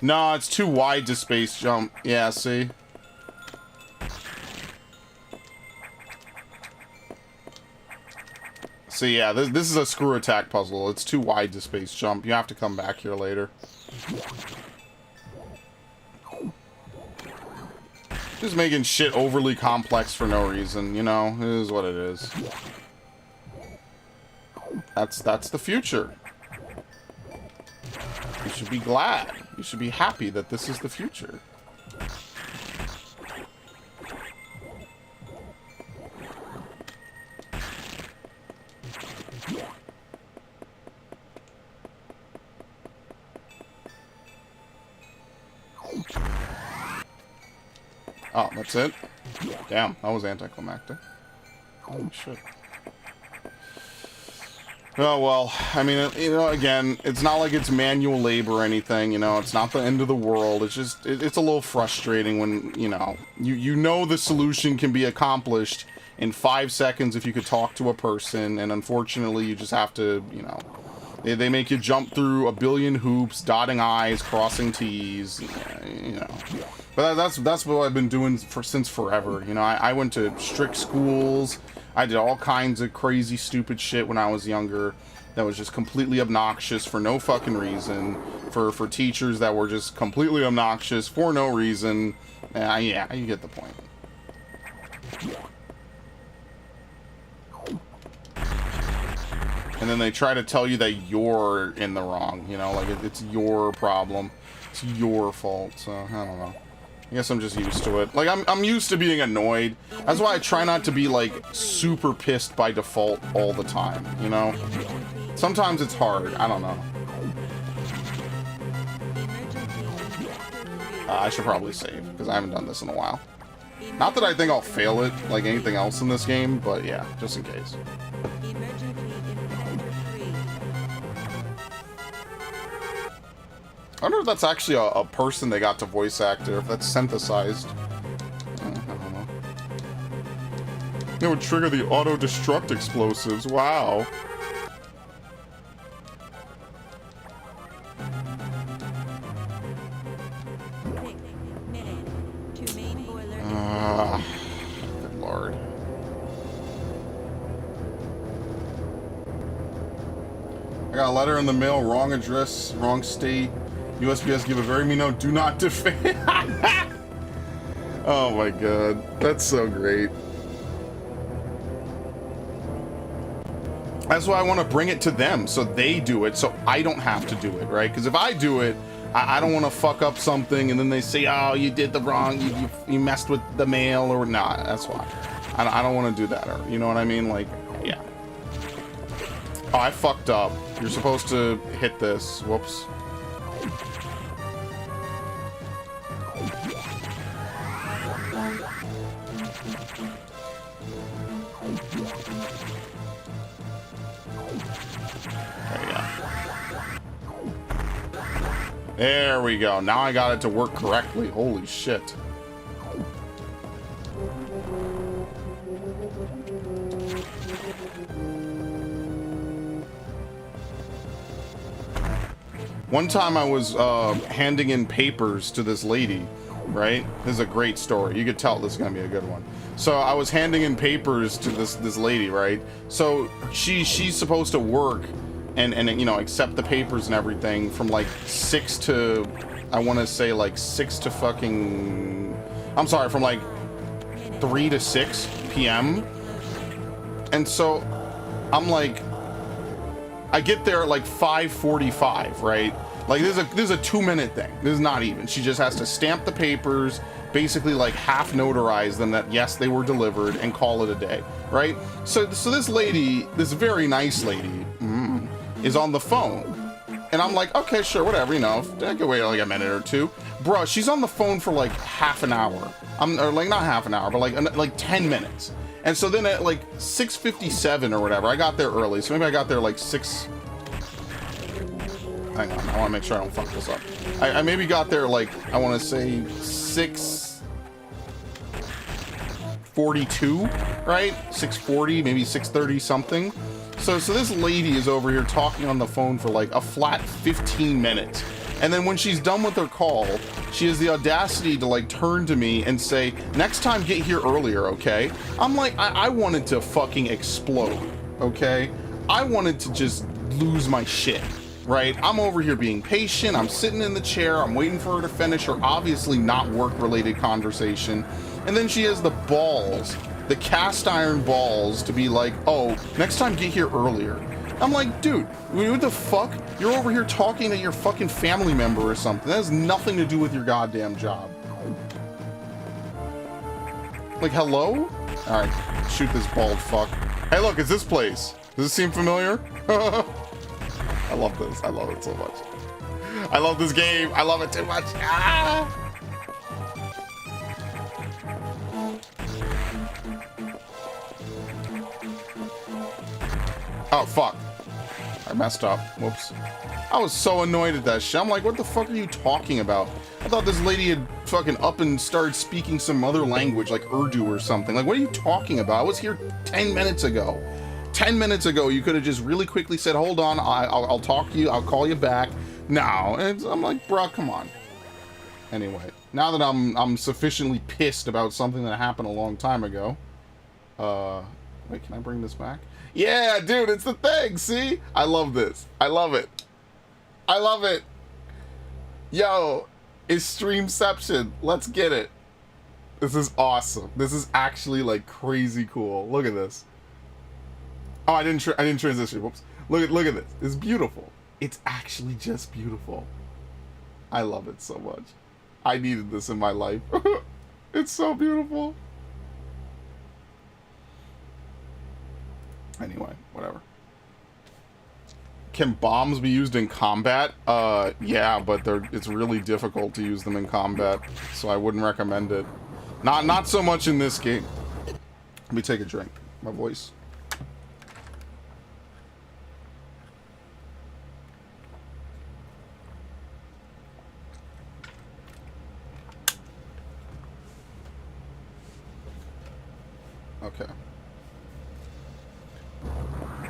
No, it's too wide to space jump. Yeah, see? So yeah, this is a screw attack puzzle. It's too wide to space jump. You have to come back here later. Just making shit overly complex for no reason, you know? It is what it is. That's the future. You should be glad. You should be happy that this is the future. Oh, that's it? Damn, that was anticlimactic. Holy shit. Oh, well, I mean, you know, again, it's not like it's manual labor or anything, you know, it's not the end of the world. It's just, it's a little frustrating when, you know, you know the solution can be accomplished in 5 seconds if you could talk to a person, and unfortunately you just have to, you know, they make you jump through a billion hoops, dotting I's, crossing T's, you know. But that's what I've been doing since forever. You know, I went to strict schools. I did all kinds of crazy, stupid shit when I was younger that was just completely obnoxious for no fucking reason. For teachers that were just completely obnoxious for no reason. Yeah, you get the point. And then they try to tell you that you're in the wrong. You know, like it's your problem. It's your fault. So, I don't know. I guess I'm just used to it. Like, I'm used to being annoyed. That's why I try not to be, like, super pissed by default all the time, you know? Sometimes it's hard. I don't know. I should probably save, because I haven't done this in a while. Not that I think I'll fail it, like anything else in this game, but yeah, just in case. I wonder if that's actually a person they got to voice act, or if that's synthesized. I don't know. It would trigger the auto-destruct explosives. Wow. Good lord. I got a letter in the mail, wrong address, wrong state. USPS give a very mean note, do not defend. Oh my god, that's so great. That's why I want to bring it to them, so they do it, so I don't have to do it, right? Because if I do it, I don't want to fuck up something, and then they say, oh, you did the wrong, you messed with the mail, or not. That's why. I don't want to do that, or, you know what I mean? Like, yeah. Oh, I fucked up. You're supposed to hit this. Whoops. There we go. Now I got it to work correctly. Holy shit. One time I was handing in papers to this lady, right? This is a great story. You could tell this is gonna be a good one. So I was handing in papers to this lady, right? So she's supposed to work and you know, accept the papers and everything from like 6 to, I want to say like 6 to fucking, I'm sorry, from like 3 to 6 p.m. And so I'm like, I get there at like 5:45, right? Like this is a 2-minute thing. This is not even. She just has to stamp the papers, basically like half notarize them that yes, they were delivered, and call it a day, right? So this lady, this very nice lady, is on the phone, and I'm like, okay, sure, whatever, you know, I can wait like a minute or two. Bruh, she's on the phone for like half an hour. Or like not half an hour, but like 10 minutes. And so then at like 6:57 or whatever, I got there early, so maybe I got there like 6. Hang on, I want to make sure I don't fuck this up. I maybe got there like, I want to say 6:42, right? 6:40, maybe 6:30 something. So this lady is over here talking on the phone for like a flat 15 minutes. And then when she's done with her call, she has the audacity to like turn to me and say, next time get here earlier, okay? I'm like, I wanted to fucking explode, okay? I wanted to just lose my shit, right? I'm over here being patient. I'm sitting in the chair. I'm waiting for her to finish her obviously not work-related conversation. And then she has the balls, the cast iron balls to be like, oh, next time get here earlier. I'm like, dude, what the fuck? You're over here talking to your fucking family member or something. That has nothing to do with your goddamn job. Like, hello? Alright, shoot this bald fuck. Hey, look, it's this place. Does this seem familiar? I love this. I love it so much. I love this game. I love it too much. Ah! Oh, fuck. I messed up. Whoops. I was so annoyed at that shit. I'm like, what the fuck are you talking about? I thought this lady had fucking up and started speaking some other language, like Urdu or something. Like, what are you talking about? I was here 10 minutes ago. 10 minutes ago, you could have just really quickly said, hold on, I'll talk to you, I'll call you back. No. And I'm like, bruh, come on. Anyway, now that I'm sufficiently pissed about something that happened a long time ago. Wait, can I bring this back? Yeah, dude, it's the thing, see? I love this. I love it. I love it. Yo, it's Streamception. Let's get it. This is awesome. This is actually, like, crazy cool. Look at this. Oh, I didn't transition. Whoops. Look at this. It's beautiful. It's actually just beautiful. I love it so much. I needed this in my life. It's so beautiful. Anyway, whatever. Can bombs be used in combat? Yeah, but it's really difficult to use them in combat, so I wouldn't recommend it. Not so much in this game. Let me take a drink. My voice. Okay.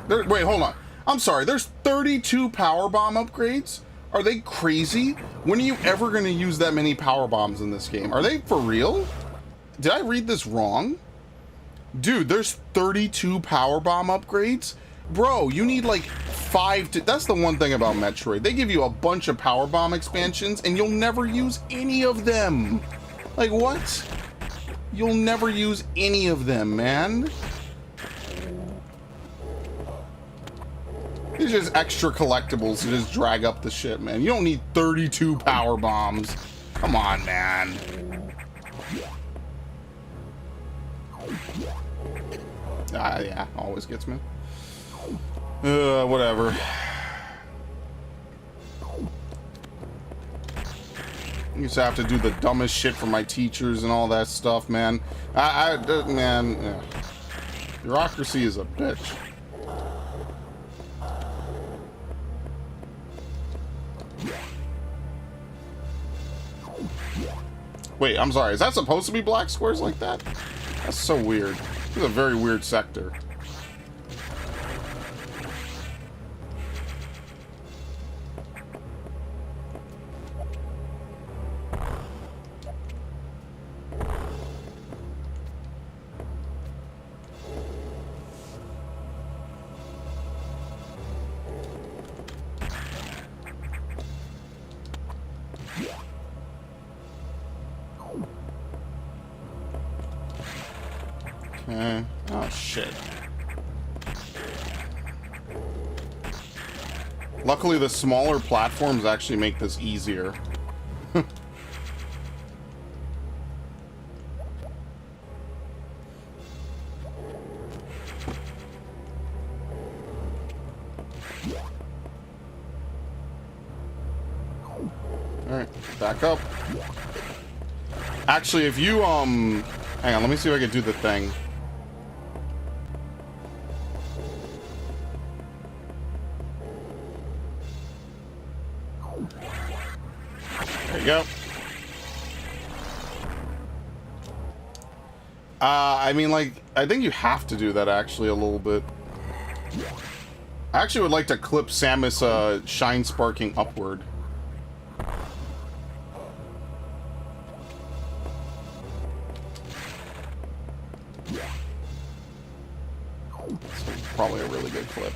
Wait, hold on. I'm sorry, there's 32 power bomb upgrades? Are they crazy? When are you ever going to use that many power bombs in this game? Are they for real? Did I read this wrong? Dude, there's 32 power bomb upgrades? Bro, you need like 5 to... That's the one thing about Metroid. They give you a bunch of power bomb expansions and you'll never use any of them. Like, what? You'll never use any of them, man. It's just extra collectibles to just drag up the shit, man. You don't need 32 power bombs. Come on, man. Yeah, always gets me. Whatever. I used to have to do the dumbest shit for my teachers and all that stuff, man. Man, yeah. Bureaucracy is a bitch. Wait, I'm sorry. Is that supposed to be black squares like that? That's so weird. This is a very weird sector. Okay. Oh, shit. Luckily, the smaller platforms actually make this easier. Alright, back up. Actually, if you, hang on, let me see if I can do the thing. There you go. I mean, like, I think you have to do that, actually, a little bit. I actually would like to clip Samus, shine sparking upward. This was probably a really good clip.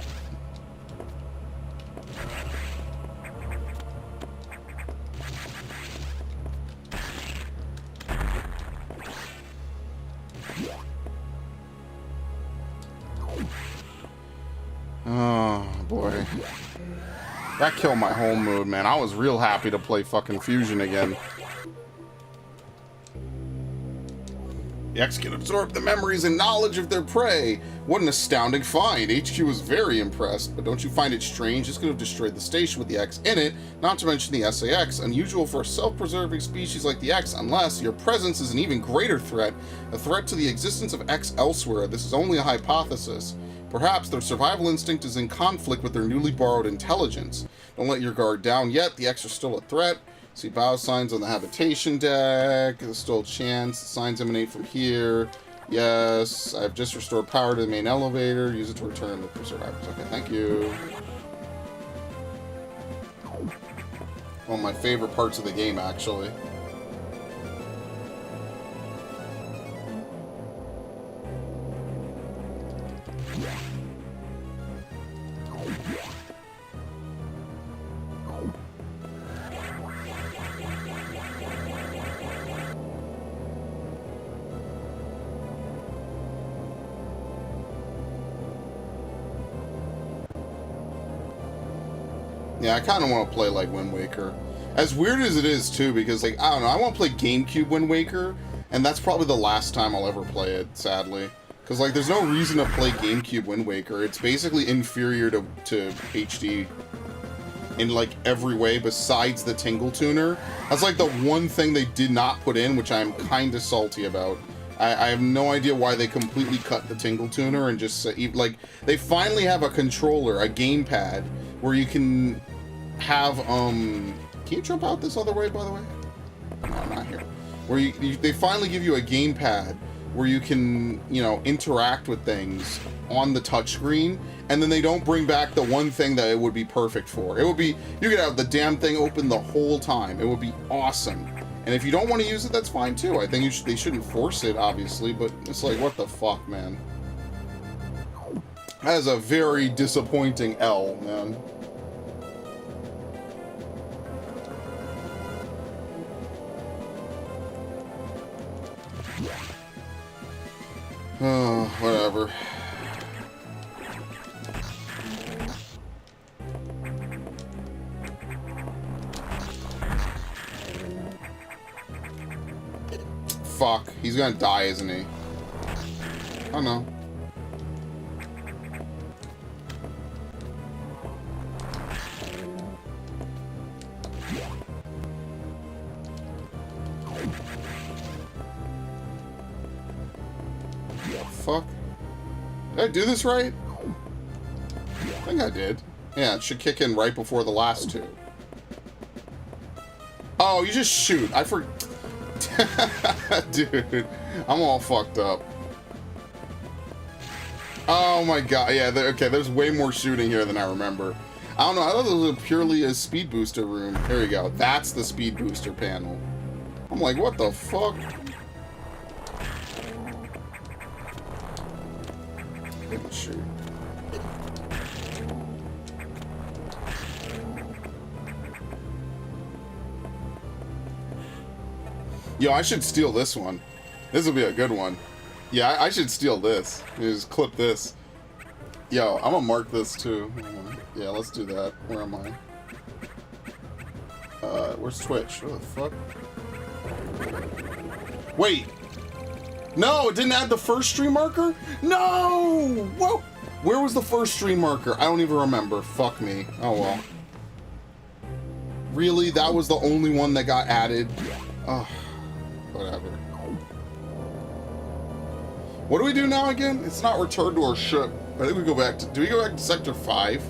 Oh, boy. That killed my whole mood, man. I was real happy to play fucking Fusion again. The X can absorb the memories and knowledge of their prey. What an astounding find. HQ was very impressed, but don't you find it strange? This could have destroyed the station with the X in it, not to mention the SAX. Unusual for a self-preserving species like the X, unless your presence is an even greater threat, a threat to the existence of X elsewhere. This is only a hypothesis. Perhaps their survival instinct is in conflict with their newly borrowed intelligence. Don't let your guard down yet. The X are still a threat. See bow signs on the habitation deck. There's still a chance. The signs emanate from here. Yes. I've just restored power to the main elevator. Use it to return the survivors. Okay, thank you. One of my favorite parts of the game, actually. Yeah, I kind of want to play like Wind Waker. As weird as it is, too, because, like, I don't know, I want to play GameCube Wind Waker, and that's probably the last time I'll ever play it, sadly. Because, like, there's no reason to play GameCube Wind Waker. It's basically inferior to HD in, like, every way besides the Tingle Tuner. That's, like, the one thing they did not put in, which I'm kind of salty about. I have no idea why they completely cut the Tingle Tuner and just, like, they finally have a controller, a gamepad, where you can have, can you jump out this other way, by the way? No, I'm not here. Where they finally give you a gamepad where you can, you know, interact with things on the touchscreen, and then they don't bring back the one thing that it would be perfect for. It would be, you could have the damn thing open the whole time. It would be awesome. And if you don't want to use it, that's fine too. I think they shouldn't force it, obviously, but it's like, what the fuck, man? That is a very disappointing L, man. Oh, whatever. Fuck. He's gonna die, isn't he? Oh no. Fuck. Did I do this right? I think I did. Yeah, it should kick in right before the last two. Oh, you just shoot. I forgot. Dude, I'm all fucked up. Oh my god. Yeah, okay, there's way more shooting here than I remember. I don't know. I thought this was purely a speed booster room. There you go. That's the speed booster panel. I'm like, what the fuck? Shoot. Yo, I should steal this one. This will be a good one. Yeah, I should steal this. Just clip this. Yo, I'm gonna mark this too. Yeah, let's do that. Where am I? Where's Twitch? What the fuck? Wait! No, it didn't add the first stream marker? No! Whoa! Where was the first stream marker? I don't even remember. Fuck me. Oh well. Really? That was the only one that got added? Oh, whatever. What do we do now again? It's not return to our ship. I think we go back to... Do we go back to Sector 5?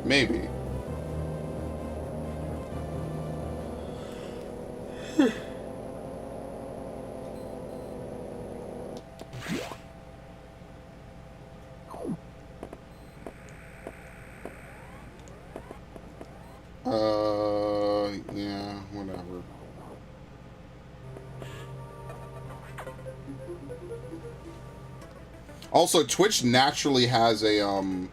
Maybe. Yeah, whatever. Also, Twitch naturally has a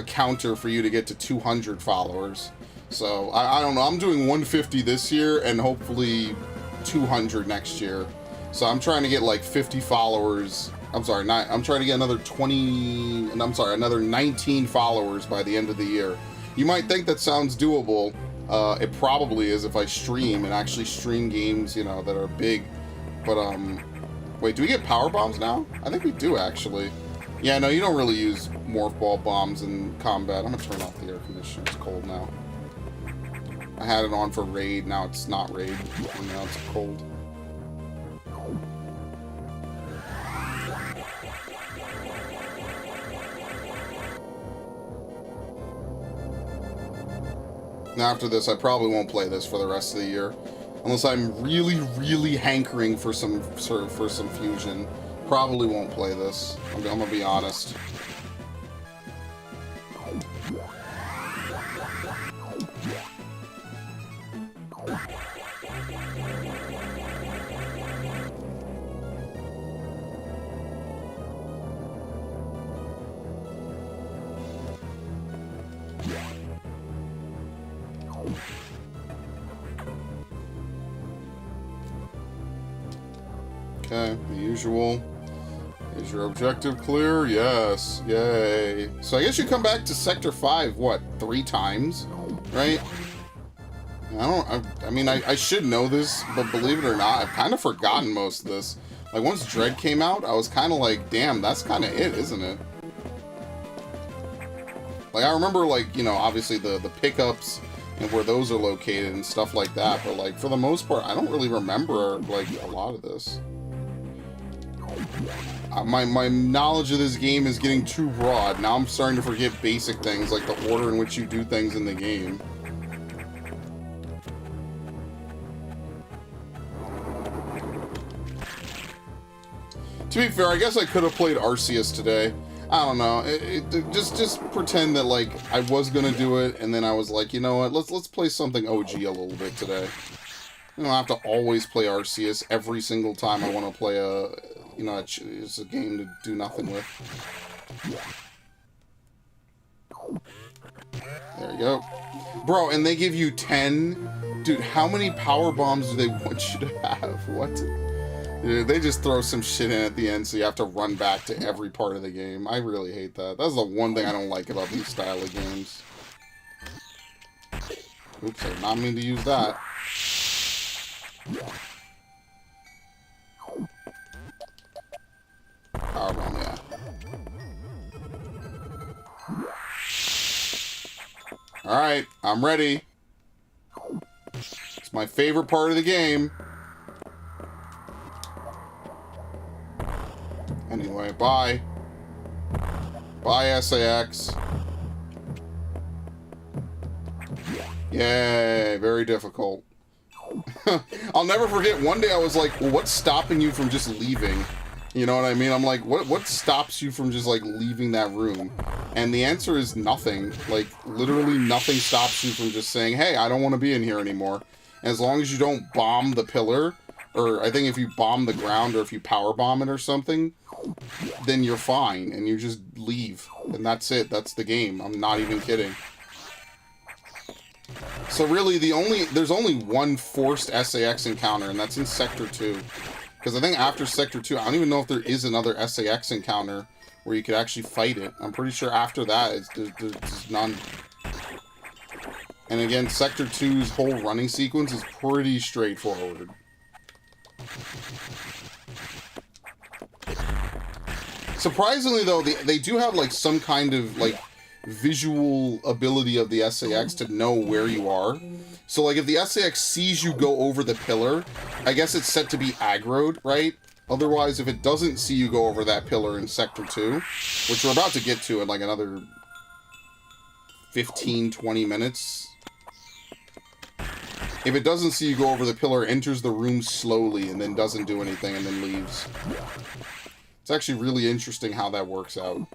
counter for you to get to 200 followers. So, I don't know. I'm doing 150 this year and hopefully 200 next year. So, I'm trying to get like 50 followers. I'm sorry, I'm trying to get another 19 followers by the end of the year. You might think that sounds doable. It probably is if I stream and actually stream games, you know, that are big. But, wait, do we get power bombs now? I think we do, actually. Yeah, no, you don't really use morph ball bombs in combat. I'm gonna turn off the air conditioner. It's cold now. I had it on for raid. Now it's not raid. And now it's cold. Now after this, I probably won't play this for the rest of the year, unless I'm really, really hankering for some fusion. Probably won't play this. I'm gonna be honest. Okay, the usual. Is your objective clear? Yes. Yay. So I guess you come back to Sector 5, what, 3 times? Right? I mean, I should know this, but believe it or not, I've kind of forgotten most of this. Like, once Dread came out, I was kind of like, damn, that's kind of it, isn't it? Like, I remember, like, you know, obviously the pickups and where those are located and stuff like that, but, like, for the most part, I don't really remember, like, a lot of this. My knowledge of this game is getting too broad. Now I'm starting to forget basic things, like the order in which you do things in the game. To be fair, I guess I could have played Arceus today. I don't know. Just pretend that, like, I was gonna do it, and then I was like, you know what? Let's play something OG a little bit today. You don't have to always play Arceus every single time I want to play a, you know, it's a game to do nothing with. There you go. Bro, and they give you 10? Dude, how many power bombs do they want you to have? What? Dude, they just throw some shit in at the end so you have to run back to every part of the game. I really hate that. That's the one thing I don't like about these style of games. Oops, I did not mean to use that. Powerbomb, yeah. Alright, I'm ready. It's my favorite part of the game. Anyway, bye. Bye, SAX. Yay, very difficult. I'll never forget, one day I was like, well, what's stopping you from just leaving? You know what I mean? I'm like, what stops you from just, like, leaving that room? And the answer is nothing. Like, literally nothing stops you from just saying, hey, I don't want to be in here anymore. And as long as you don't bomb the pillar, or I think if you bomb the ground, or if you power bomb it or something, then you're fine, and you just leave. And that's it. That's the game. I'm not even kidding. So really, there's only one forced SAX encounter, and that's in Sector 2. Because I think after Sector 2, I don't even know if there is another SAX encounter where you could actually fight it. I'm pretty sure after that, there's none. And again, Sector 2's whole running sequence is pretty straightforward. Surprisingly, though, they do have, like, some kind of, like, visual ability of the SAX to know where you are. So, like, if the SAX sees you go over the pillar, I guess it's set to be aggroed, right? Otherwise, if it doesn't see you go over that pillar in Sector 2, which we're about to get to in, like, another 15, 20 minutes. If it doesn't see you go over the pillar, it enters the room slowly and then doesn't do anything and then leaves. It's actually really interesting how that works out.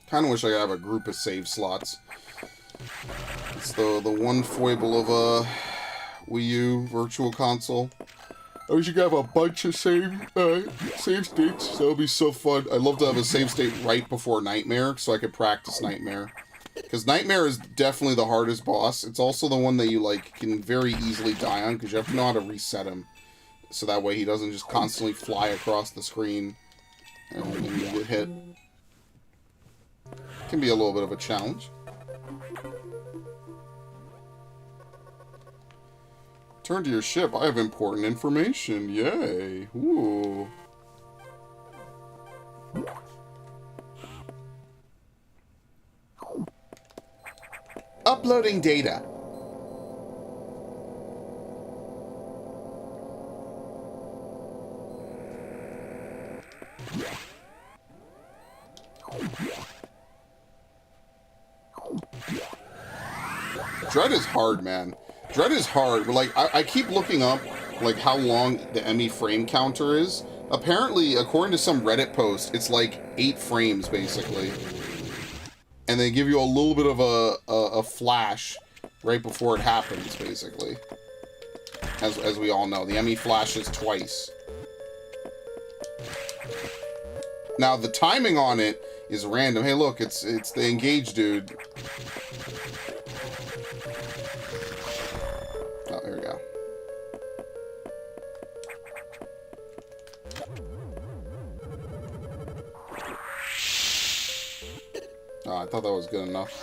Kind of wish I could have a group of save slots. It's the one foible of a Wii U Virtual Console. I wish you could have a bunch of save states. That would be so fun. I'd love to have a save state right before Nightmare, so I could practice Nightmare. Because Nightmare is definitely the hardest boss. It's also the one that you, like, can very easily die on, because you have to know how to reset him. So that way he doesn't just constantly fly across the screen and you get hit. Can be a little bit of a challenge. Turn to your ship. I have important information. Yay. Ooh. Uploading data. Dread is hard, man. Dread is hard. Like, I keep looking up, like, how long the ME frame counter is. Apparently, according to some Reddit post, it's like 8 frames, basically. And they give you a little bit of a flash right before it happens, basically. As we all know. The ME flashes twice. Now, the timing on it is random. Hey, look, it's the engaged dude. Oh, there we go. Oh, I thought that was good enough.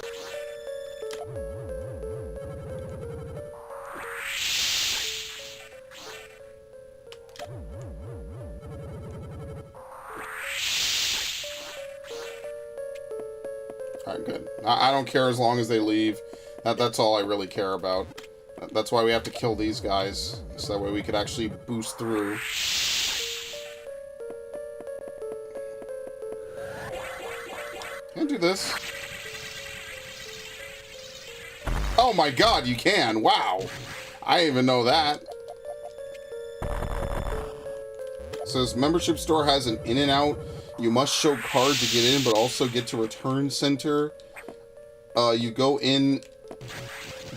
Alright, good. I don't care as long as they leave. That's all I really care about. That's why we have to kill these guys. So that way we could actually boost through. Can I do this? Oh my god, you can! Wow! I didn't even know that. It says, membership store has an in and out. You must show card to get in, but also get to return center. You go in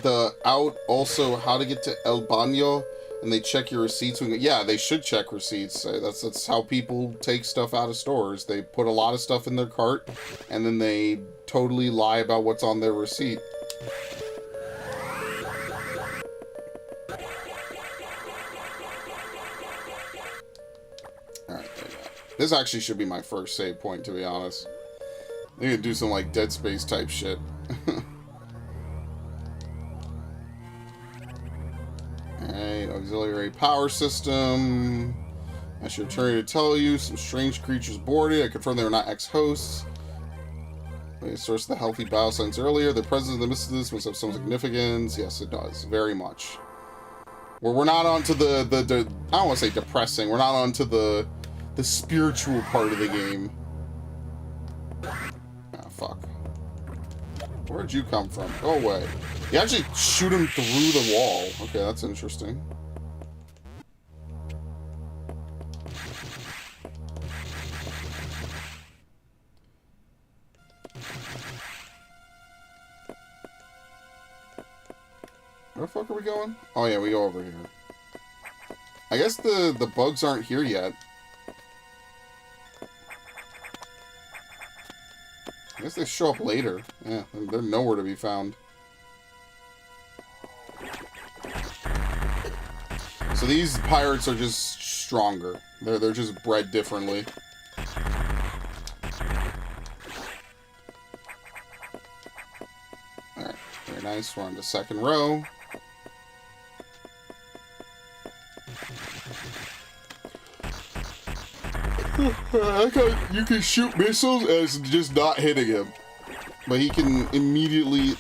the out, also how to get to El Baño, and they check your receipts. Yeah, they should check receipts. That's how people take stuff out of stores. They put a lot of stuff in their cart, and then they totally lie about what's on their receipt. Alright, there you go. This actually should be my first save point, to be honest. I need to do some, like, Dead Space type shit. Alright, auxiliary power system. I should return to tell you some strange creatures boarded. I confirm they were not ex-hosts. The source of the healthy biosigns earlier. The presence of the mystics must have some significance. Yes, it does. Very much. Well, we're not onto the I don't want to say depressing. We're not onto the spiritual part of the game. Ah, fuck. Where'd you come from? Go away. You actually shoot him through the wall. Okay, that's interesting. Where the fuck are we going? Oh yeah, we go over here. I guess the bugs aren't here yet. I guess they show up later. Yeah, they're nowhere to be found. So these pirates are just stronger. They're just bred differently. Alright, very nice. We're on the second row. I thought you can shoot missiles as just not hitting him. But he can immediately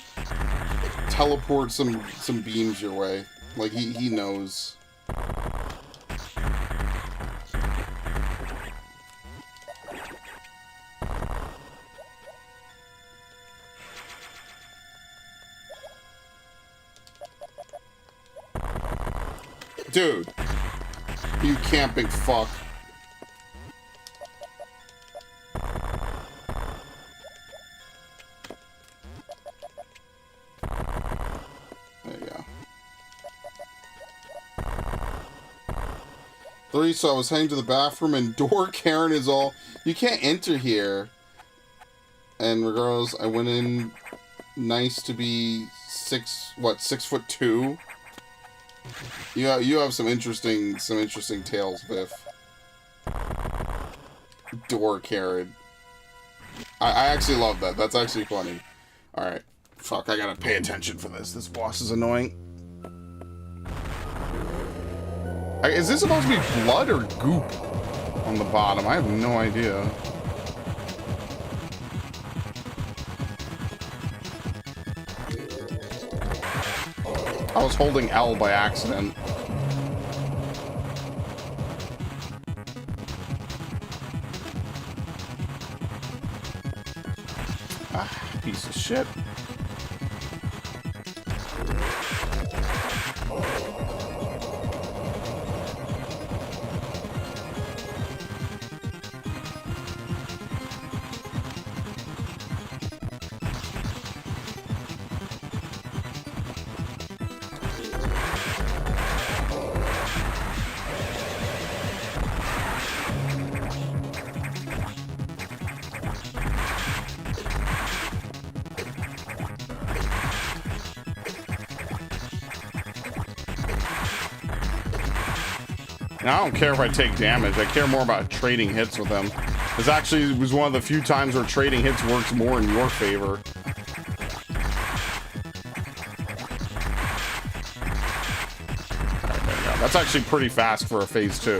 teleport some beams your way. Like, he knows. Dude. You camping fuck. 3, so I was heading to the bathroom and door Karen is all, you can't enter here. And regardless, I went in nice to be 6'2"? You have some interesting tales, Biff. Door Karen. I actually love that. That's actually funny. Alright. Fuck, I gotta pay attention for this. This boss is annoying. Is this supposed to be blood or goop on the bottom? I have no idea. I was holding L by accident. Ah, piece of shit. I don't care if I take damage. I care more about trading hits with them. This actually was one of the few times where trading hits works more in your favor. Alright, there we go. That's actually pretty fast for a phase 2.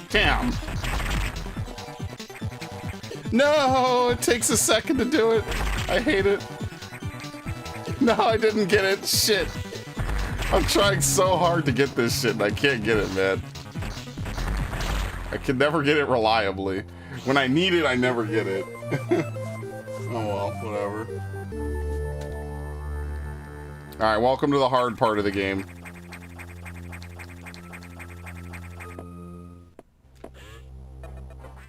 Damn. No, it takes a second to do it. I hate it. No, I didn't get it. Shit. I'm trying so hard to get this shit and I can't get it, man. I can never get it reliably. When I need it, I never get it. Oh well, whatever. Alright, welcome to the hard part of the game.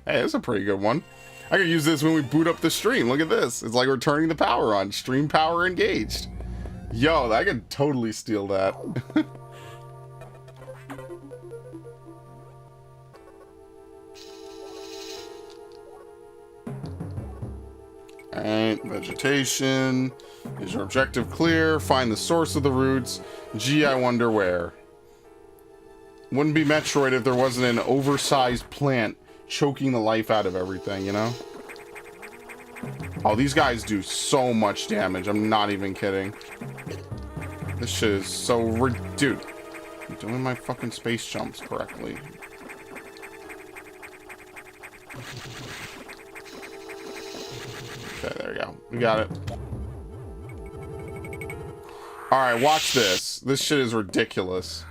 Hey, that's a pretty good one. I could use this when we boot up the stream. Look at this. It's like we're turning the power on. Stream power engaged. Yo, I could totally steal that. Alright, vegetation. Is your objective clear? Find the source of the roots. Gee, I wonder where. Wouldn't be Metroid if there wasn't an oversized plant choking the life out of everything, you know? Oh, these guys do so much damage. I'm not even kidding. This shit is so dude, I'm doing my fucking space jumps correctly. Okay, there we go. We got it. Alright, watch this. This shit is ridiculous.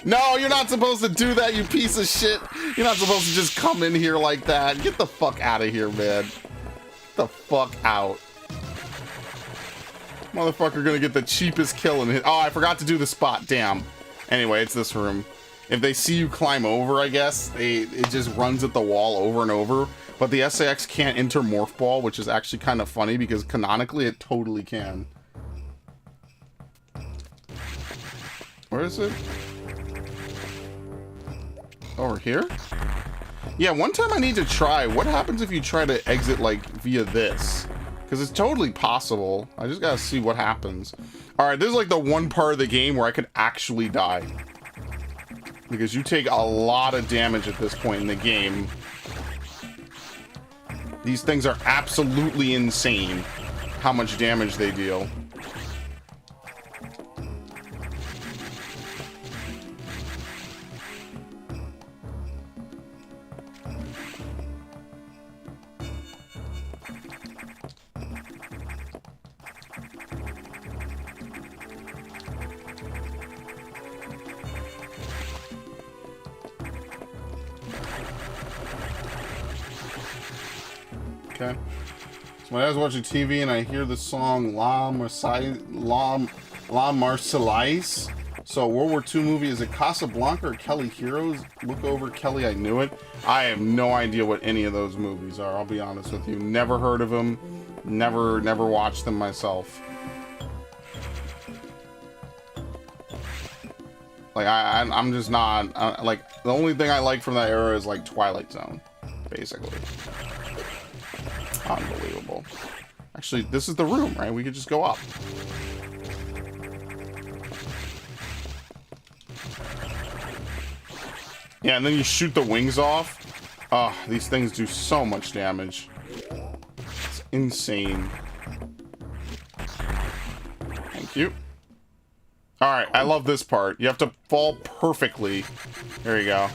No, you're not supposed to do that, you piece of shit. You're not supposed to just come in here like that. Get the fuck out of here, man. Get the fuck out. Motherfucker gonna get the cheapest kill in it. Oh, I forgot to do the spot. Damn. Anyway, it's this room. If they see you climb over, I guess, it just runs at the wall over and over. But the SAX can't enter Morph Ball, which is actually kind of funny because canonically it totally can. Where is it? Over here? Yeah, one time I need to try. What happens if you try to exit, like, via this? Because it's totally possible. I just gotta see what happens. Alright, this is like the one part of the game where I could actually die. Because you take a lot of damage at this point in the game. These things are absolutely insane how much damage they deal. Okay. So when I was watching TV and I hear the song La Marseillaise So, World War II movie, is it Casablanca or Kelly Heroes? Look Over Kelly, I Knew It. I have no idea what any of those movies are, I'll be honest with you. Never heard of them. Never watched them myself. Like, I'm just not... like, the only thing I like from that era is, like, Twilight Zone. Basically. Unbelievable. Actually, this is the room, right? We could just go up. Yeah, and then you shoot the wings off. Oh, these things do so much damage. It's insane. Thank you. Alright, I love this part. You have to fall perfectly. There you go.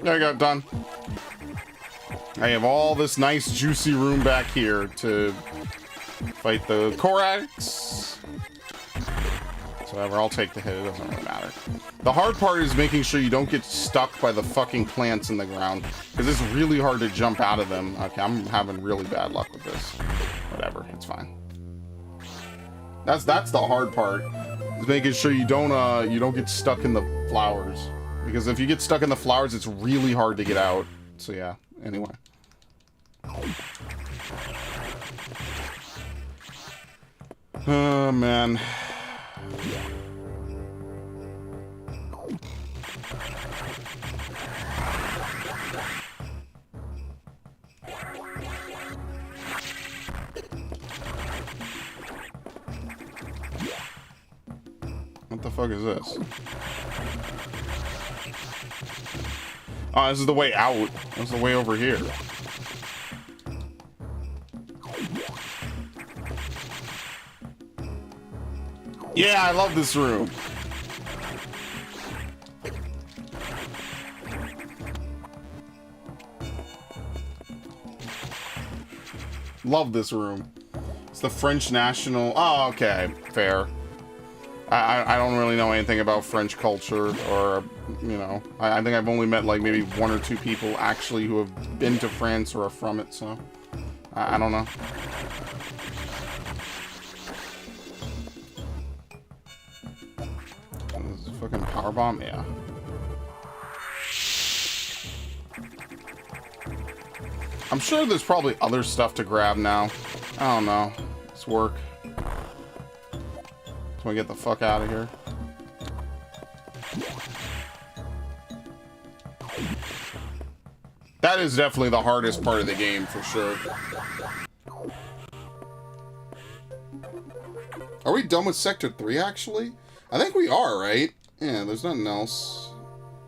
There you go, done. I have all this nice juicy room back here to fight the Korax. So whatever, I'll take the hit, it doesn't really matter. The hard part is making sure you don't get stuck by the fucking plants in the ground, because it's really hard to jump out of them. Okay, I'm having really bad luck with this. Whatever, it's fine. That's the hard part, is making sure you don't get stuck in the flowers. Because if you get stuck in the flowers, it's really hard to get out. So yeah, anyway. Oh, man. What the fuck is this? Oh, this is the way out. This is the way over here. Yeah, I love this room. Love this room. It's the French National... Oh, okay. Fair. I don't really know anything about French culture, or, you know, I think I've only met, like, maybe 1 or 2 people actually who have been to France or are from it, so I don't know. This is a fucking powerbomb? Yeah. I'm sure there's probably other stuff to grab now. I don't know. Let's work. Can we get the fuck out of here? That is definitely the hardest part of the game, for sure. Are we done with Sector 3, actually? I think we are, right? Yeah, there's nothing else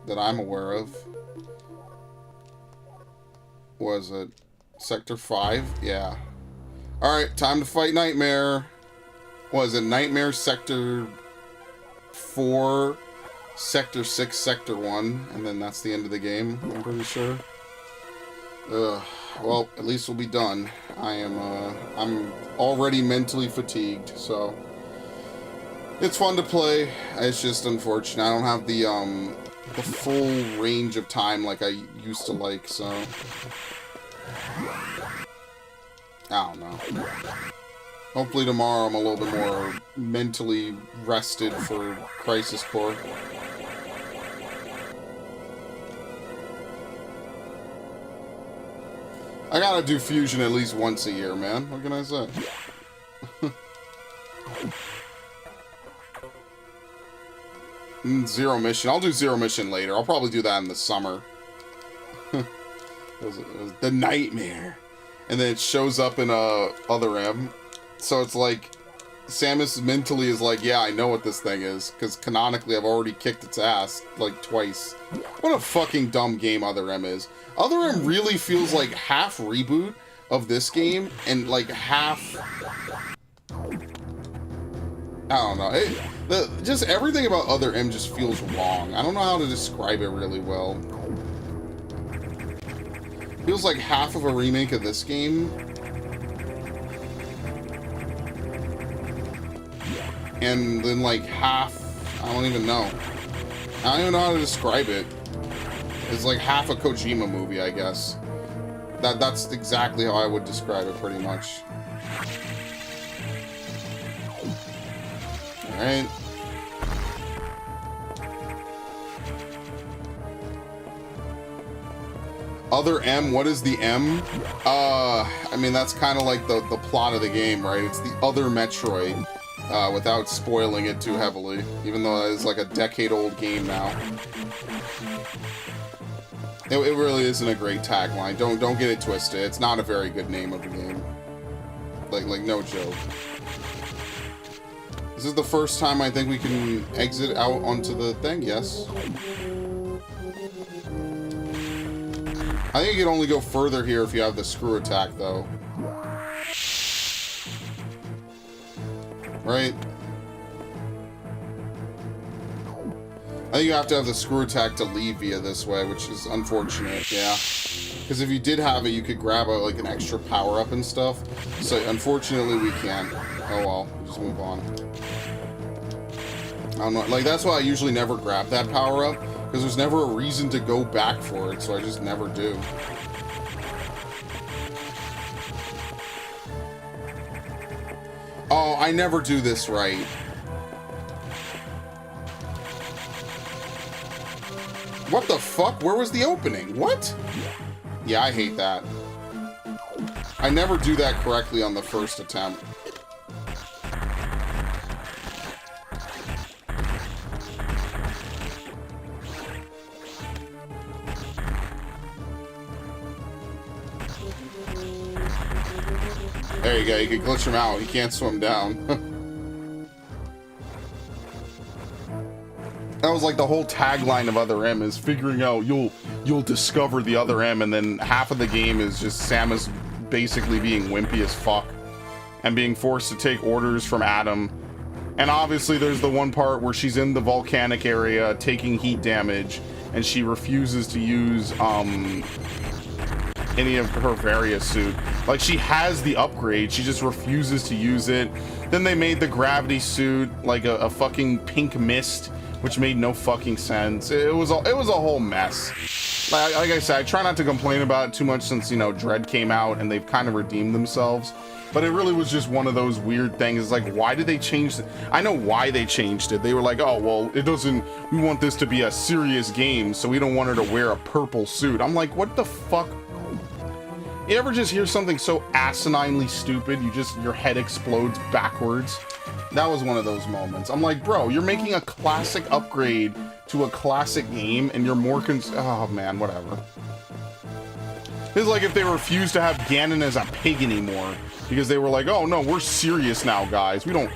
that I'm aware of. Was it Sector 5? Yeah. Alright, time to fight Nightmare. Was it Nightmare Sector 4, Sector 6, Sector 1, and then that's the end of the game, I'm pretty sure. Well, at least we'll be done. I'm already mentally fatigued, so it's fun to play. It's just unfortunate I don't have the full range of time like I used to like, so I don't know. Hopefully tomorrow I'm a little bit more mentally rested for Crisis Core. I gotta do Fusion at least once a year, man. What can I say? Zero Mission. I'll do Zero Mission later. I'll probably do that in the summer. It was the Nightmare. And then it shows up in Other M. So it's like, Samus mentally is like, yeah, I know what this thing is, because canonically I've already kicked its ass, like, twice. What a fucking dumb game Other M is. Other M really feels like half reboot of this game, and like half I don't know. Just everything about Other M just feels wrong. I don't know how to describe it really well. Feels like half of a remake of this game. And then like half, I don't even know. I don't even know how to describe it. It's like half a Kojima movie, I guess. That's exactly how I would describe it, pretty much. Alright. Other M, what is the M? I mean, that's kind of like the plot of the game, right? It's the other Metroid, without spoiling it too heavily, even though it's like a decade-old game now. It really isn't a great tagline. Don't get it twisted. It's not a very good name of the game. Like no joke. This is the first time I think we can exit out onto the thing, yes. I think you can only go further here if you have the screw attack, though. Right? I think you have to have the screw attack to leave via this way, which is unfortunate, yeah. Because if you did have it, you could grab like an extra power-up and stuff. So, unfortunately, we can't. Oh well, just move on. I don't know, like, that's why I usually never grab that power-up, because there's never a reason to go back for it, so I just never do. Oh, I never do this right. What the fuck? Where was the opening? What? Yeah, I hate that. I never do that correctly on the first attempt. There you go, you can glitch him out. He can't swim down. That was like the whole tagline of Other M is figuring out you'll discover the Other M, and then half of the game is just Samus basically being wimpy as fuck and being forced to take orders from Adam. And obviously there's the one part where she's in the volcanic area taking heat damage and she refuses to use any of her various suit. Like, she has the upgrade, she just refuses to use it. Then they made the gravity suit like a fucking pink mist, which made no fucking sense. It was a whole mess. Like I said, I try not to complain about it too much since, you know, Dread came out and they've kind of redeemed themselves. But it really was just one of those weird things. It's like, why did they change it? I know why they changed it. They were like, oh, well, we want this to be a serious game, so we don't want her to wear a purple suit. I'm like, what the fuck? You ever just hear something so asininely stupid, your head explodes backwards? That was one of those moments. I'm like, bro, you're making a classic upgrade to a classic game, and you're more oh man, whatever. It's like if they refused to have Ganon as a pig anymore, because they were like, oh no, we're serious now, guys. We don't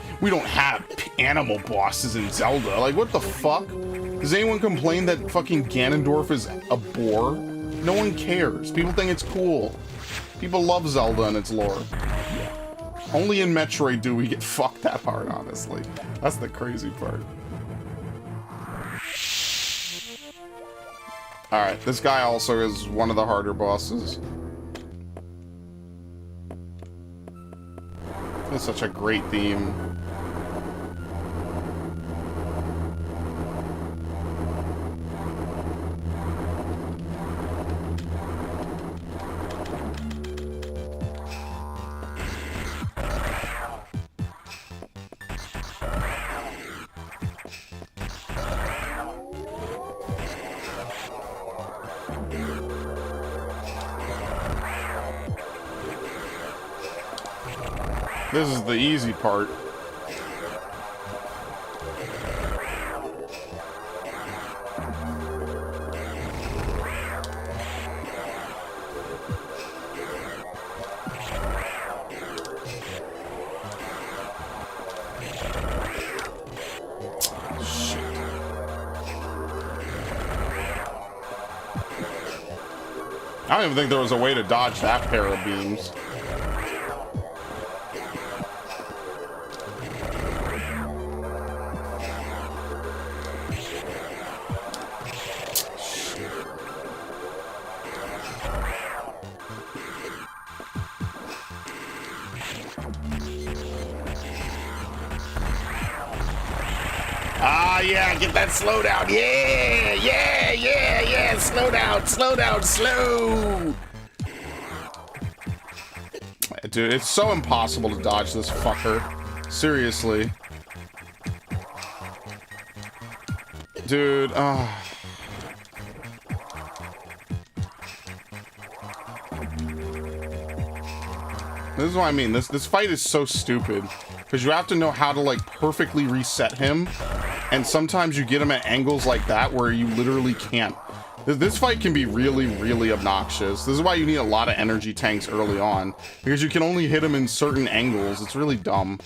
have animal bosses in Zelda. Like, what the fuck? Does anyone complain that fucking Ganondorf is a boar? No one cares. People think it's cool. People love Zelda and its lore. Only in Metroid do we get fucked that hard, honestly. That's the crazy part. Alright, this guy also is one of the harder bosses. It's such a great theme. This is the easy part. I don't even think there was a way to dodge that pair of beams. Oh, yeah, get that slow down. Yeah, yeah, yeah, yeah. Slow down, slow down, slow. Dude, it's so impossible to dodge this fucker. Seriously. Dude, This is what I mean. This fight is so stupid. Because you have to know how to, like, perfectly reset him. And sometimes you get him at angles like that where you literally can't. This fight can be really, really obnoxious. This is why you need a lot of energy tanks early on. Because you can only hit him in certain angles. It's really dumb.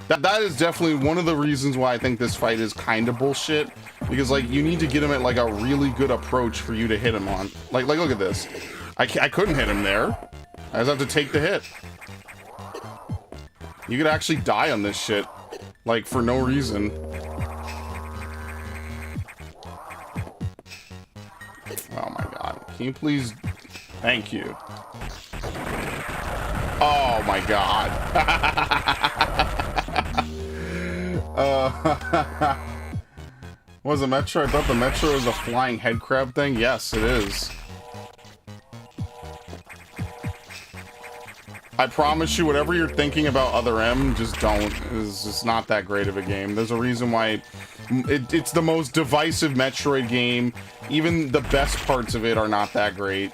That is definitely one of the reasons why I think this fight is kind of bullshit. Because, like, you need to get him at, like, a really good approach for you to hit him on. Like look at this. I couldn't hit him there. I just have to take the hit. You could actually die on this shit. Like, for no reason. Oh my god. Can you please... Thank you. Oh my god. Was it Metro? I thought the Metro was a flying head crab thing. Yes, it is. I promise you, whatever you're thinking about Other M, just don't. It's just not that great of a game. There's a reason why it's the most divisive Metroid game. Even the best parts of it are not that great.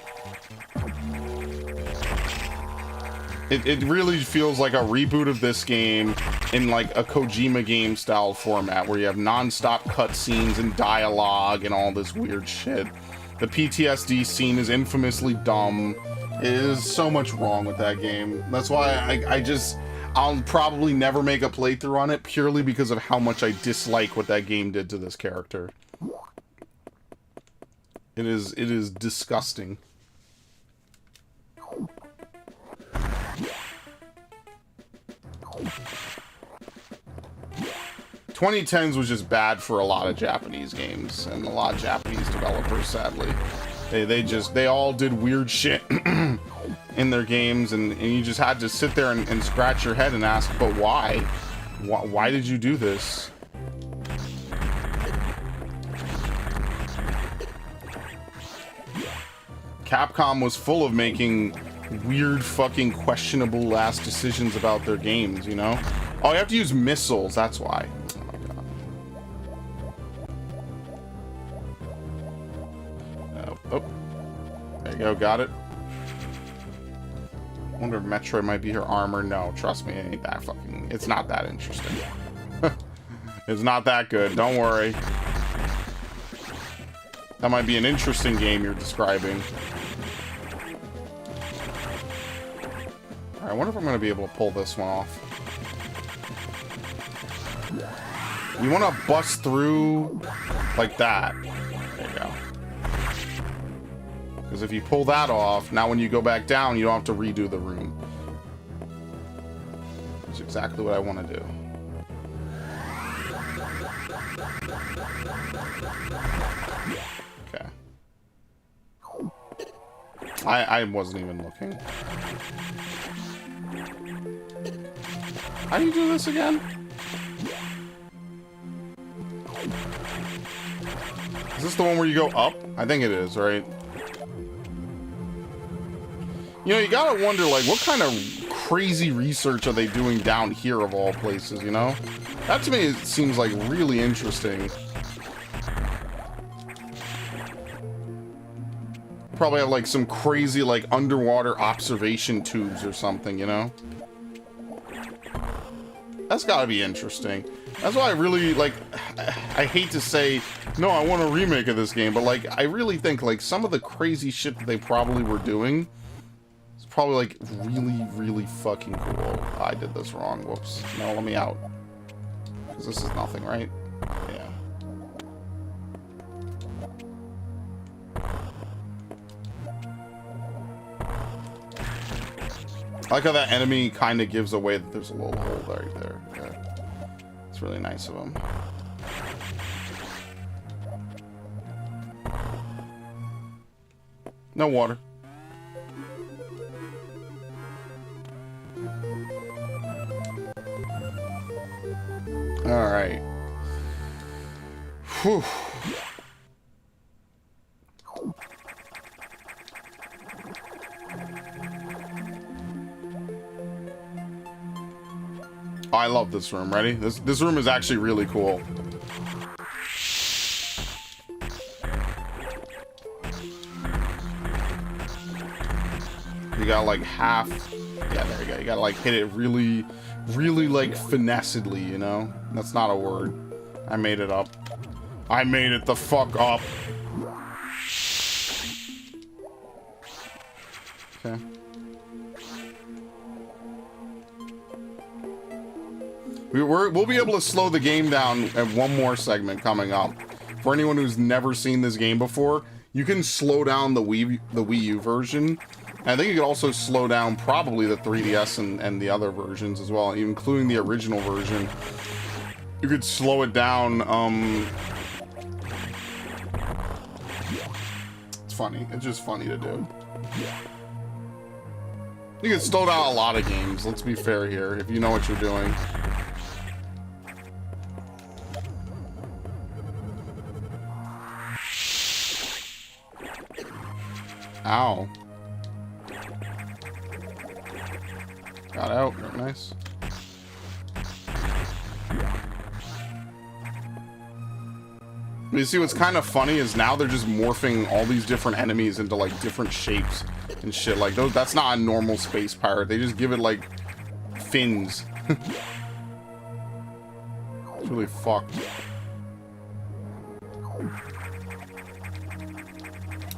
It really feels like a reboot of this game in like a Kojima game style format where you have non-stop cutscenes and dialogue and all this weird shit. The PTSD scene is infamously dumb. It is so much wrong with that game. That's why I'll probably never make a playthrough on it purely because of how much I dislike what that game did to this character. It is disgusting. 2010s was just bad for a lot of Japanese games and a lot of Japanese developers, sadly. They all did weird shit in their games, and you just had to sit there and scratch your head and ask, but why? Why did you do this? Capcom was full of making weird fucking questionable ass decisions about their games, you know? Oh, you have to use missiles, that's why. Oh my god. Oh, there you go, got it. I wonder if Metroid might be her armor. No, trust me, it ain't that fucking... It's not that interesting. It's not that good, don't worry. That might be an interesting game you're describing. Alright, I wonder if I'm going to be able to pull this one off. You want to bust through like that. There you go. Because if you pull that off, now when you go back down, you don't have to redo the room. That's exactly what I want to do. Okay. I wasn't even looking. How do you do this again? Is this the one where you go up? I think it is, right? You know, you gotta wonder, like, what kind of crazy research are they doing down here of all places, you know? That to me it seems like really interesting. Probably have like some crazy like underwater observation tubes or something, you know? That's gotta be interesting. That's why I really like, I hate to say, no, I want a remake of this game, but like, I really think like some of the crazy shit that they probably were doing is probably like really, really fucking cool. I did this wrong, whoops. No, let me out. Because this is nothing, right? Yeah. I like how that enemy kind of gives away that there's a little hole right there. Yeah. It's really nice of him. No water. Alright. Whew. Oh, I love this room. Ready? This room is actually really cool. You got like half. Yeah, there you go. You gotta like hit it really, really like finessedly, you know? That's not a word. I made it up. I made it the fuck up. Okay. We'll be able to slow the game down at one more segment coming up. For anyone who's never seen this game before, you can slow down the Wii U version. And I think you could also slow down probably the 3DS and the other versions as well, including the original version. You could slow it down. It's funny. It's just funny to do. You can slow down a lot of games, let's be fair here, if you know what you're doing. Ow. Got out. Very nice. You see what's kind of funny is now they're just morphing all these different enemies into like different shapes and shit. Like those, that's not a normal space pirate. They just give it like fins. It's really fucked.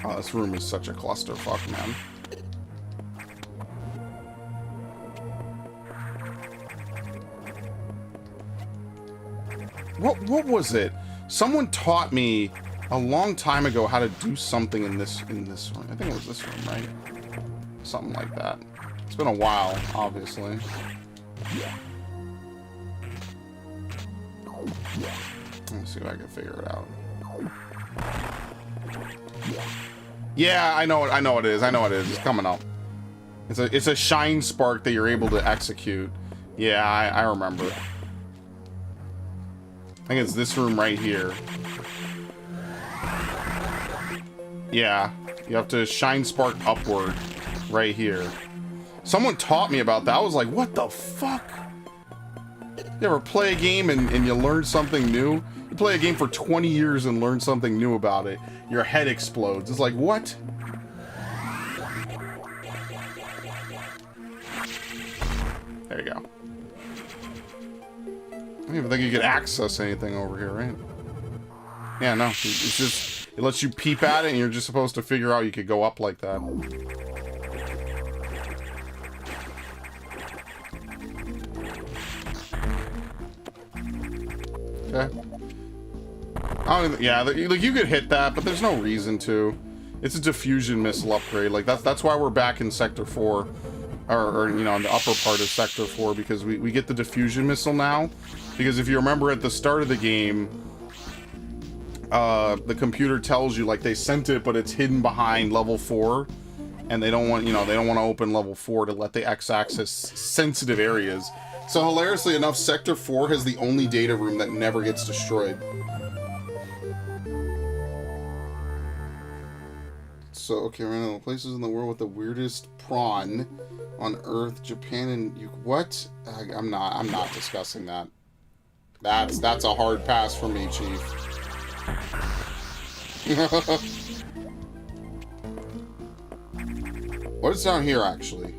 Oh, this room is such a clusterfuck, man. What was it? Someone taught me a long time ago how to do something in this room. I think it was this room, right? Something like that. It's been a while, obviously. Let's see if I can figure it out. Yeah, I know it is. It's coming up. It's a shine spark that you're able to execute. Yeah, I remember. I think it's this room right here. Yeah, you have to shine spark upward right here. Someone taught me about that. I was like, what the fuck? You ever play a game and you learn something new? You play a game for 20 years and learn something new about it. Your head explodes. It's like, what? There you go. I don't even think you could access anything over here, right? Yeah, no. It's just, it lets you peep at it and you're just supposed to figure out you could go up like that. Okay. I don't even, yeah, like you could hit that, but there's no reason to. It's a diffusion missile upgrade. Like that's why we're back in Sector 4, or you know, in the upper part of Sector 4, because we get the diffusion missile now. Because if you remember at the start of the game, the computer tells you like they sent it, but it's hidden behind level 4, and they don't want to open level 4 to let the X-axis sensitive areas. So hilariously enough, Sector 4 has the only data room that never gets destroyed. So, okay, random places in the world with the weirdest prawn on Earth, Japan, and you. What? I'm not discussing that. That's a hard pass for me, Chief. What is down here, actually?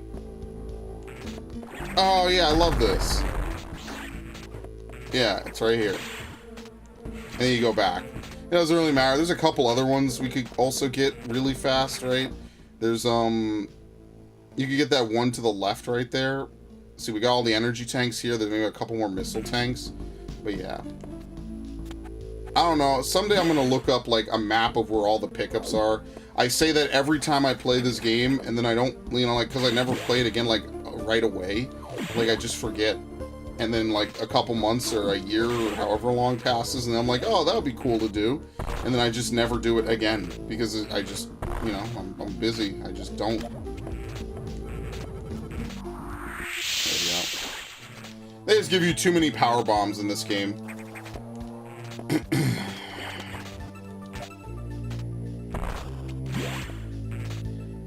Oh, yeah, I love this. Yeah, it's right here. And then you go back. It doesn't really matter. There's a couple other ones we could also get really fast, right? There's, you could get that one to the left right there. See, we got all the energy tanks here. There's maybe a couple more missile tanks. But yeah. I don't know. Someday I'm going to look up, like, a map of where all the pickups are. I say that every time I play this game, and then I don't, you know, like, because I never play it again, like, right away. Like, I just forget. And then, like, a couple months or a year or however long passes, and I'm like, oh, that would be cool to do. And then I just never do it again. Because I just, you know, I'm busy. I just don't. There we go. They just give you too many power bombs in this game.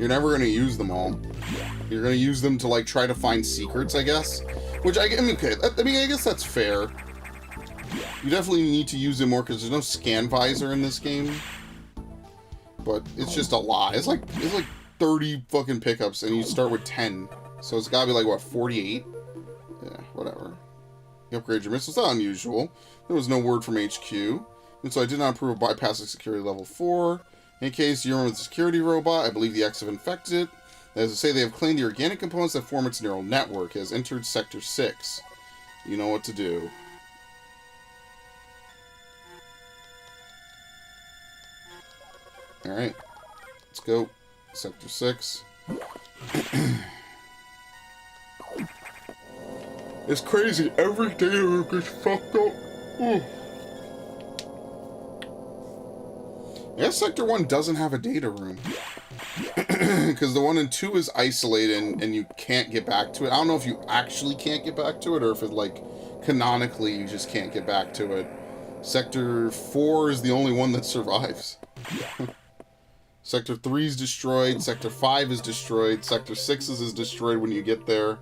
You're never going to use them all. You're going to use them to, like, try to find secrets, I guess. Which, I mean, okay, I guess that's fair. You definitely need to use it more because there's no scan visor in this game. But it's just a lot. It's like 30 fucking pickups and you start with 10. So it's gotta be like, what, 48? Yeah, whatever. You upgrade your missiles. Not unusual. There was no word from HQ. And so I did not approve of bypassing security level 4. In case you're with the security robot, I believe the X have infected it. As I say, they have claimed the organic components that form its neural network. It has entered Sector 6. You know what to do. Alright. Let's go. Sector 6. It's crazy. Every data gets fucked up. Ooh. Yeah, Sector 1 doesn't have a data room. Because the one in 2 is isolated and you can't get back to it. I don't know if you actually can't get back to it or if it, like, canonically you just can't get back to it. Sector 4 is the only one that survives. Sector 3 is destroyed. Sector 5 is destroyed. Sector 6 is destroyed when you get there.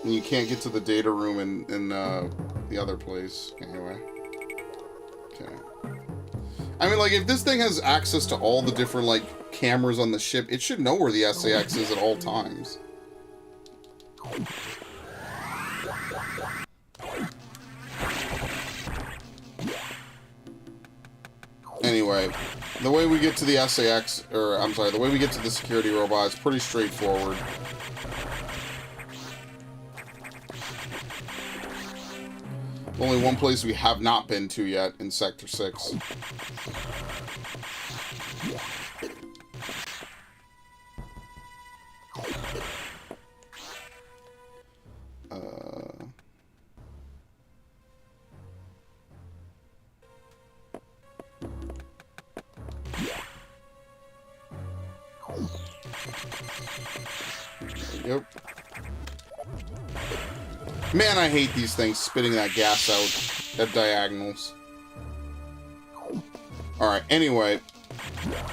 And you can't get to the data room in the other place. Anyway. Okay. I mean, like, if this thing has access to all the different, like, cameras on the ship, it should know where the SAX is at all times. Anyway, the way we get to the SAX, or, I'm sorry, the way we get to the security robot is pretty straightforward. Only one place we have not been to yet in Sector 6. Yep. Man, I hate these things spitting that gas out at diagonals. Alright, anyway.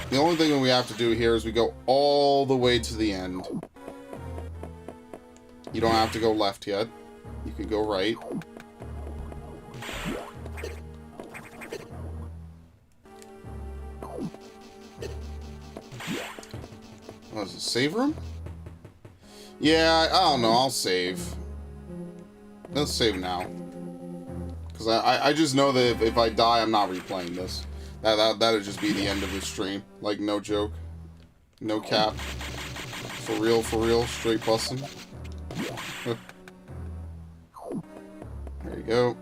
The only thing that we have to do here is we go all the way to the end. You don't have to go left yet. You can go right. What is it, save room? Yeah, I don't know, I'll save. Let's save now. Because I just know that if I die, I'm not replaying this. That'd just be the end of the stream. Like, no joke. No cap. For real, straight bussin'. There you go.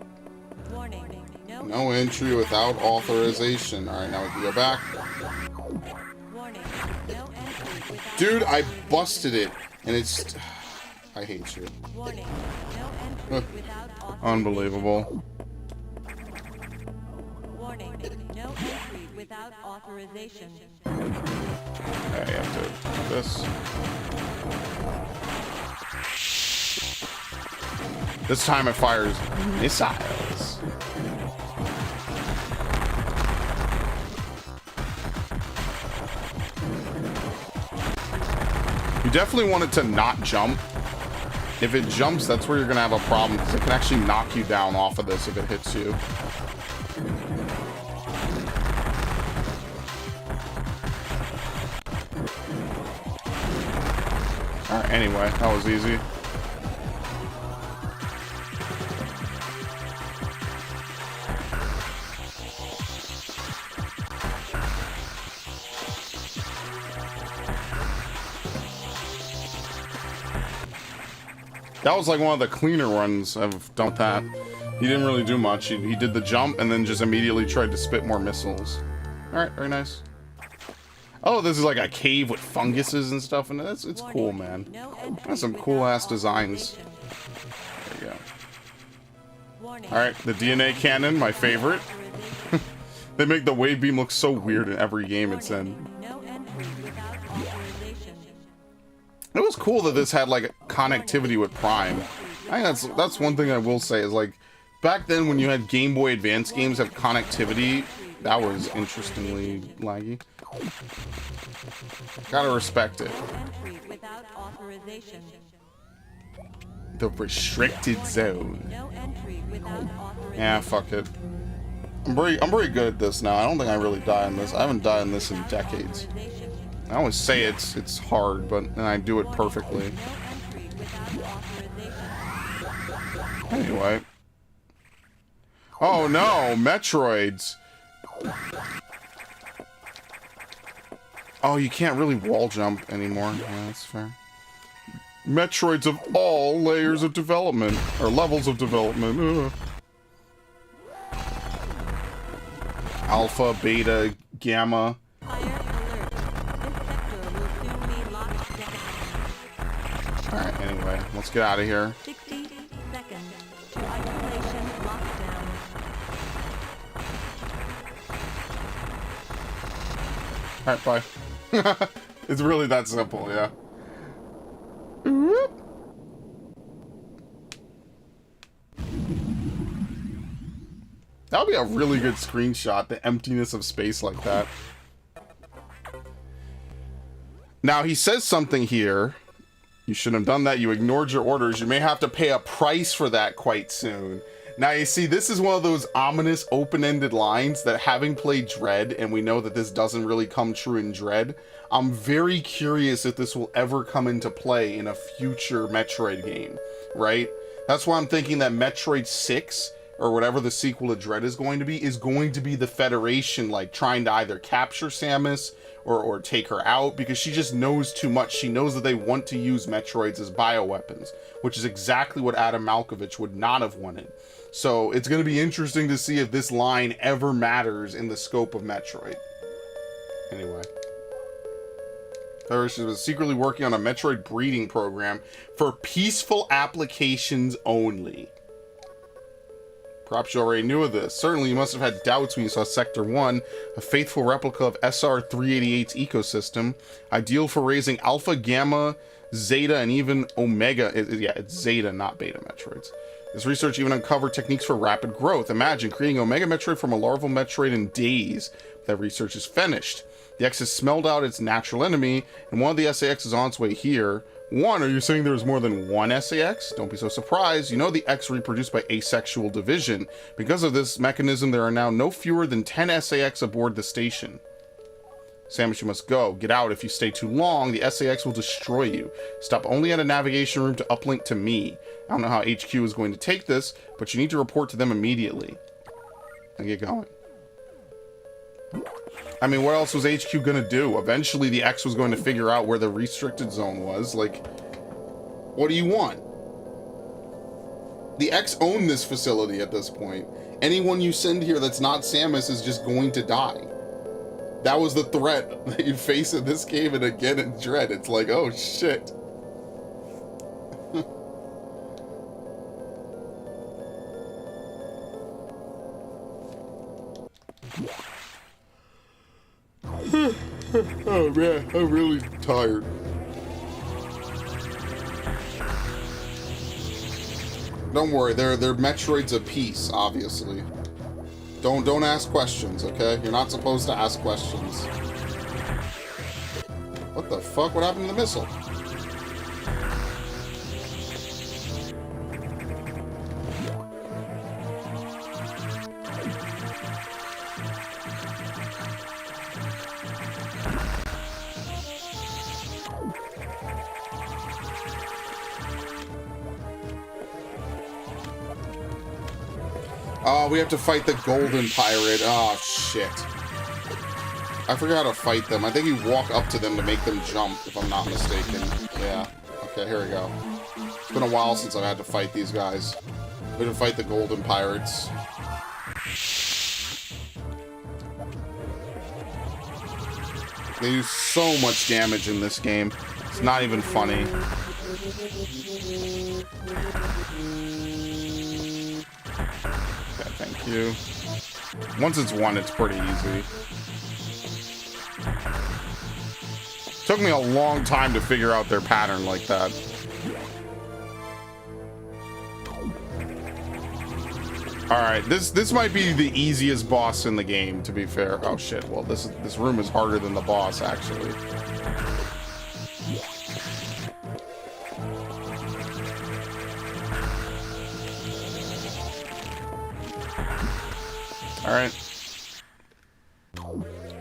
No entry without authorization. Alright, now we can go back. Dude, I busted it. And it's... I hate you. Unbelievable. Warning, no entry without authorization. Okay, I have to do this. This time it fires missiles. You definitely want it to not jump. If it jumps, that's where you're going to have a problem, because it can actually knock you down off of this if it hits you. Alright, anyway, that was easy. That was like one of the cleaner runs I've done that. He didn't really do much. He did the jump and then just immediately tried to spit more missiles. Alright, very nice. Oh, this is like a cave with funguses and stuff, and it's cool, man. That's some cool-ass designs. There you go. Alright, the DNA cannon, my favorite. They make the wave beam look so weird in every game it's in. It was cool that this had like connectivity with Prime. I think that's one thing I will say is, like, back then when you had Game Boy Advance games have connectivity, that was interestingly laggy. Gotta respect it. Entry without authorization. The restricted zone. No entry without authorization. Yeah, fuck it. I'm pretty good at this now. I don't think I really die in this. I haven't died in this in decades. I always say it's hard, but then I do it perfectly. Anyway. Oh no, Metroids. Oh, you can't really wall jump anymore. Yeah, that's fair. Metroids of all layers of development, or levels of development. Alpha, beta, gamma. Alright, anyway, let's get out of here. 60 seconds to isolation lockdown. Alright, bye. It's really that simple, yeah. That would be a really good screenshot, the emptiness of space like that. Now, he says something here. You shouldn't have done that. You ignored your orders. You may have to pay a price for that quite soon. Now, you see, this is one of those ominous open-ended lines that, having played Dread, and we know that this doesn't really come true in Dread, I'm very curious if this will ever come into play in a future Metroid game, right? That's why I'm thinking that Metroid 6, or whatever the sequel to Dread is going to be the Federation, like, trying to either capture Samus or take her out, because she just knows too much. She knows that they want to use Metroids as bioweapons, which is exactly what Adam Malkovich would not have wanted. So it's going to be interesting to see if this line ever matters in the scope of Metroid. Anyway. Federation was secretly working on a Metroid breeding program for peaceful applications only. Perhaps you already knew of this. Certainly you must have had doubts when you saw Sector 1, a faithful replica of SR-388's ecosystem, ideal for raising Alpha, Gamma, Zeta, and even Omega. Yeah, it's Zeta, not Beta Metroids. This research even uncovered techniques for rapid growth. Imagine creating Omega Metroid from a larval Metroid in days. That research is finished. The X has smelled out its natural enemy, and one of the SAX is on its way here. One, are you saying there's more than one SAX? Don't be so surprised. You know the X reproduced by asexual division. Because of this mechanism, there are now no fewer than 10 SAX aboard the station. Samus, you must go. Get out. If you stay too long, the SAX will destroy you. Stop only at a navigation room to uplink to me. I don't know how HQ is going to take this, but you need to report to them immediately. And get going. I mean, what else was HQ gonna do? Eventually, the X was going to figure out where the restricted zone was. Like, what do you want? The X own this facility at this point. Anyone you send here that's not Samus is just going to die. That was the threat that you face in this game and again in Dread. It's like, oh shit. Oh man, I'm really tired. Don't worry, they're Metroids of peace, obviously. Don't ask questions, okay? You're not supposed to ask questions. What the fuck? What happened to the missile? Oh, we have to fight the golden pirate. Oh, shit. I forgot how to fight them. I think you walk up to them to make them jump, if I'm not mistaken. Yeah. Okay, here we go. It's been a while since I've had to fight these guys. We have to fight the golden pirates. They do so much damage in this game. It's not even funny. Okay, thank you. Once it's won, it's pretty easy. Took me a long time to figure out their pattern like that. Alright, this might be the easiest boss in the game, to be fair. Oh shit, well this room is harder than the boss, actually. Alright.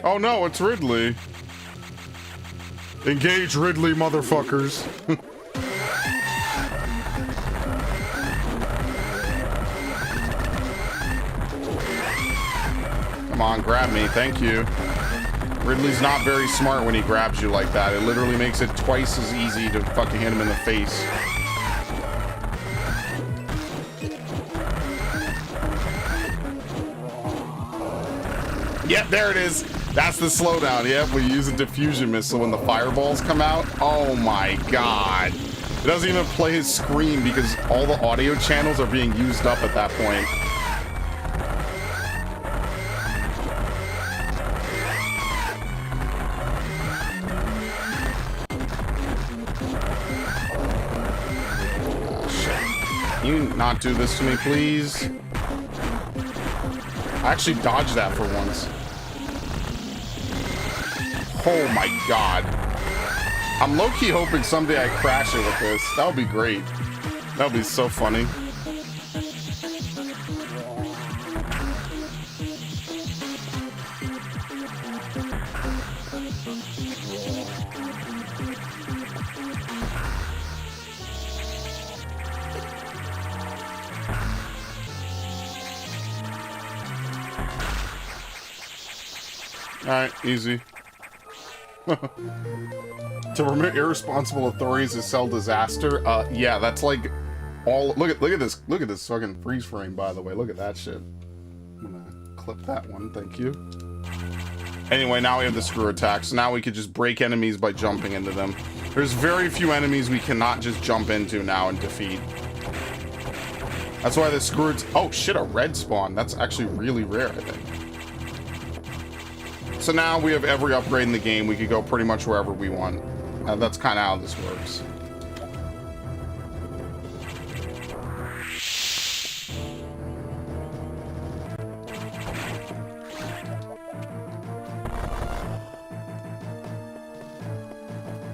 Oh no, it's Ridley. Engage Ridley, motherfuckers. Come on, grab me. Thank you. Ridley's not very smart when he grabs you like that. It literally makes it twice as easy to fucking hit him in the face. Yep, there it is. That's the slowdown. Yep, we use a diffusion missile when the fireballs come out. Oh my god. It doesn't even play his scream because all the audio channels are being used up at that point. Can you not do this to me, please? I actually dodged that for once. Oh my god. I'm low-key hoping someday I crash it with this. That would be great. That would be so funny. Alright, easy. To permit irresponsible authorities to sell disaster. Yeah, that's like all. Look at this fucking freeze frame. By the way, look at that shit. I'm gonna clip that one. Thank you. Anyway, now we have the screw attack, so now we could just break enemies by jumping into them. There's very few enemies we cannot just jump into now and defeat. That's why the screw. Oh shit, a red spawn. That's actually really rare, I think. So now we have every upgrade in the game. We could go pretty much wherever we want. That's kind of how this works.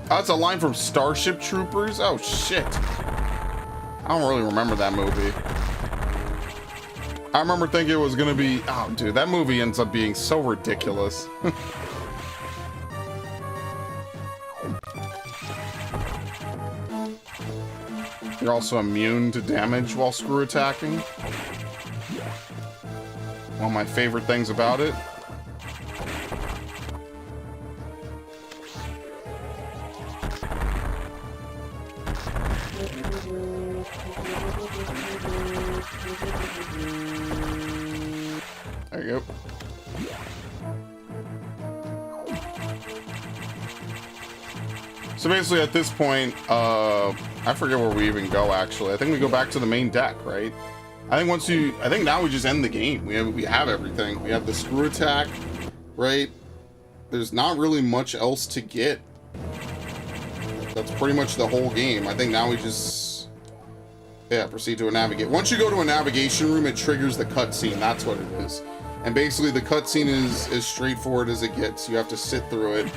Oh, that's a line from Starship Troopers? Oh, shit. I don't really remember that movie. I remember thinking it was gonna be... Oh, dude, that movie ends up being so ridiculous. You're also immune to damage while screw attacking. One of my favorite things about it. There you go. So basically at this point, I forget where we even go actually. I think we go back to the main deck, right? I think now we just end the game. We have everything. We have the screw attack, right? There's not really much else to get. That's pretty much the whole game. I think now we just... Yeah, proceed to a navigate. Once you go to a navigation room, it triggers the cutscene. That's what it is. And basically the cutscene is as straightforward as it gets. You have to sit through it.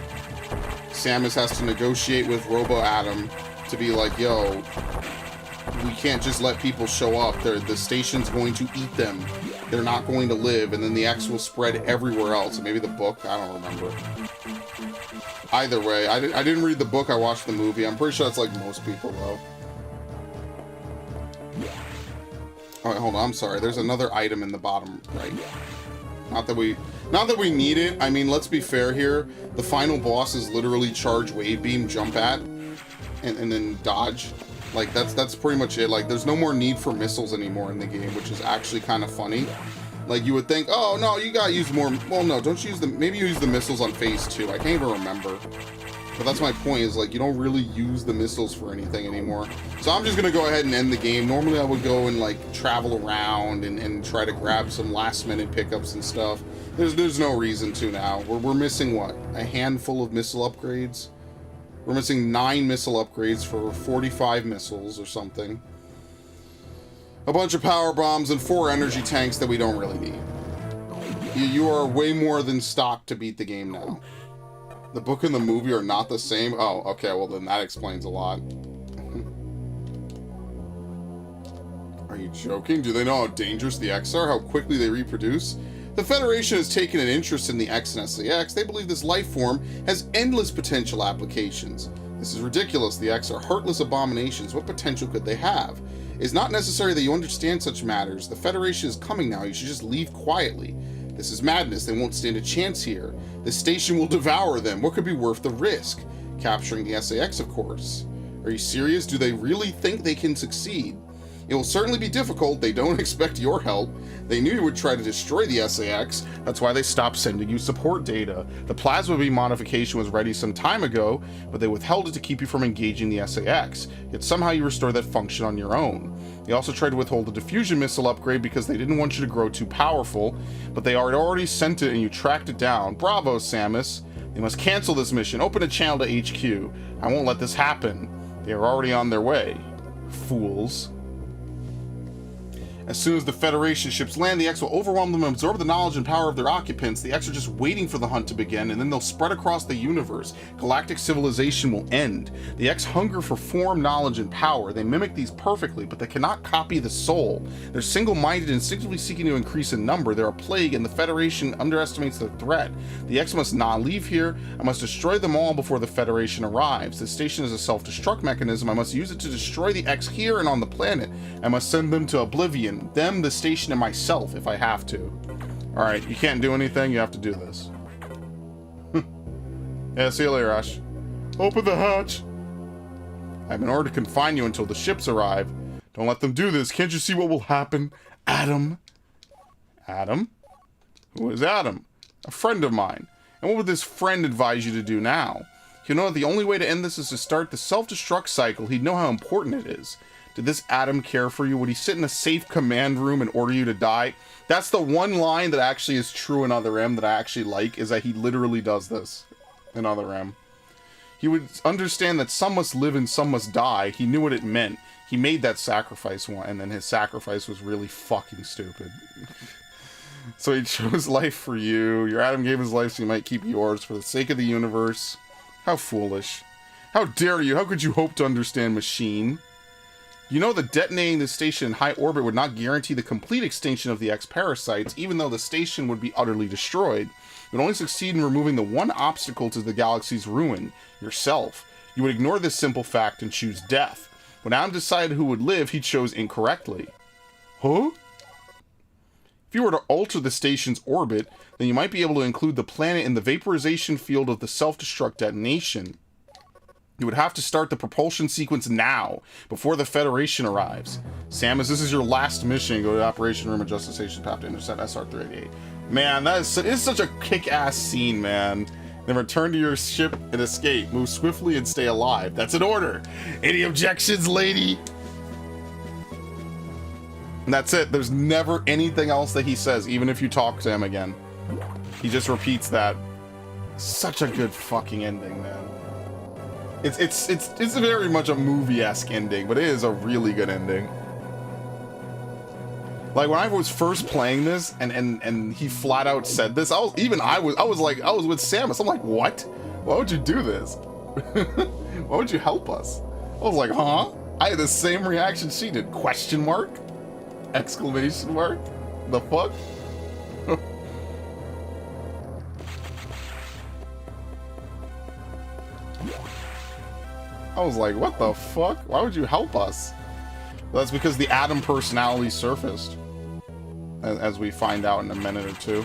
Samus has to negotiate with Robo Adam to be like, yo, we can't just let people show up. The station's going to eat them. They're not going to live. And then the X will spread everywhere else. Maybe the book. I don't remember. Either way, I didn't read the book. I watched the movie. I'm pretty sure that's like most people, though. All right, hold on. I'm sorry. There's another item in the bottom right. Not that we need it. I mean, let's be fair here. The final boss is literally charge, wave beam, jump at, and then dodge. Like that's pretty much it. Like there's no more need for missiles anymore in the game, which is actually kind of funny. Like you would think, oh no, you gotta use more. Well, no, don't use them. Maybe you use the missiles on phase 2. I can't even remember. But that's my point, is like you don't really use the missiles for anything anymore. So I'm just gonna go ahead and end the game. Normally I would go and like travel around and try to grab some last minute pickups and stuff. There's no reason to now. We're missing what? A handful of missile upgrades? We're missing 9 missile upgrades for 45 missiles or something. A bunch of power bombs and 4 energy tanks that we don't really need. You are way more than stocked to beat the game now. The book and the movie are not the same? Oh, okay, well then that explains a lot. Are you you joking? Do they know how dangerous the X are? How quickly they reproduce? The Federation has taken an interest in the X and SA-X. They believe this life form has endless potential applications. This is ridiculous. The X are heartless abominations. What potential could they have? It's not necessary that you understand such matters. The Federation is coming now. You should just leave quietly. This is madness. They won't stand a chance here. The station will devour them. What could be worth the risk? Capturing the SA-X, of course. Are you serious? Do they really think they can succeed? It will certainly be difficult. They don't expect your help. They knew you would try to destroy the SA-X. That's why they stopped sending you support data. The plasma beam modification was ready some time ago, but they withheld it to keep you from engaging the SA-X. Yet somehow you restored that function on your own. They also tried to withhold the diffusion missile upgrade because they didn't want you to grow too powerful, but they had already sent it and you tracked it down. Bravo, Samus. They must cancel this mission. Open a channel to HQ. I won't let this happen. They are already on their way. Fools. As soon as the Federation ships land, the X will overwhelm them and absorb the knowledge and power of their occupants. The X are just waiting for the hunt to begin, and then they'll spread across the universe. Galactic civilization will end. The X hunger for form, knowledge, and power. They mimic these perfectly, but they cannot copy the soul. They're single-minded, instinctively seeking to increase in number. They're a plague, and the Federation underestimates their threat. The X must not leave here. I must destroy them all before the Federation arrives. This station is a self-destruct mechanism. I must use it to destroy the X here and on the planet. I must send them to oblivion. Them, the station, and myself if I have to. Alright, you can't do anything, you have to do this. Yeah, see you later, Ash. Open the hatch! I've been ordered to confine you until the ships arrive. Don't let them do this. Can't you see what will happen? Adam? Adam? Who is Adam? A friend of mine. And what would this friend advise you to do now? You know that the only way to end this is to start the self-destruct cycle. He'd know how important it is. Did this Adam care for you? Would he sit in a safe command room and order you to die? That's the one line that actually is true in Other M that I actually like, is that he literally does this in Other M. He would understand that some must live and some must die. He knew what it meant. He made that sacrifice one, and then his sacrifice was really fucking stupid. So he chose life for you. Your Adam gave his life so he might keep yours for the sake of the universe. How foolish. How dare you? How could you hope to understand machine? You know that detonating the station in high orbit would not guarantee the complete extinction of the X-parasites, even though the station would be utterly destroyed. It would only succeed in removing the one obstacle to the galaxy's ruin, yourself. You would ignore this simple fact and choose death. When Adam decided who would live, he chose incorrectly. Huh? If you were to alter the station's orbit, then you might be able to include the planet in the vaporization field of the self-destruct detonation. You would have to start the propulsion sequence now, before the Federation arrives. Samus, this is your last mission. Go to the Operation Room, adjust the station path to intercept SR-388. Man, it's such a kick-ass scene, man. Then return to your ship and escape. Move swiftly and stay alive. That's an order. Any objections, lady? And that's it. There's never anything else that he says, even if you talk to him again. He just repeats that. Such a good fucking ending, man. It's very much a movie-esque ending, but it is a really good ending. Like when I was first playing this and he flat out said this, I was with Samus. I'm like, what? Why would you do this? Why would you help us? I was like, huh? I had the same reaction she did. Question mark? Exclamation mark? The fuck? I was like, what the fuck? Why would you help us? Well, that's because the Adam personality surfaced. As we find out in a minute or two.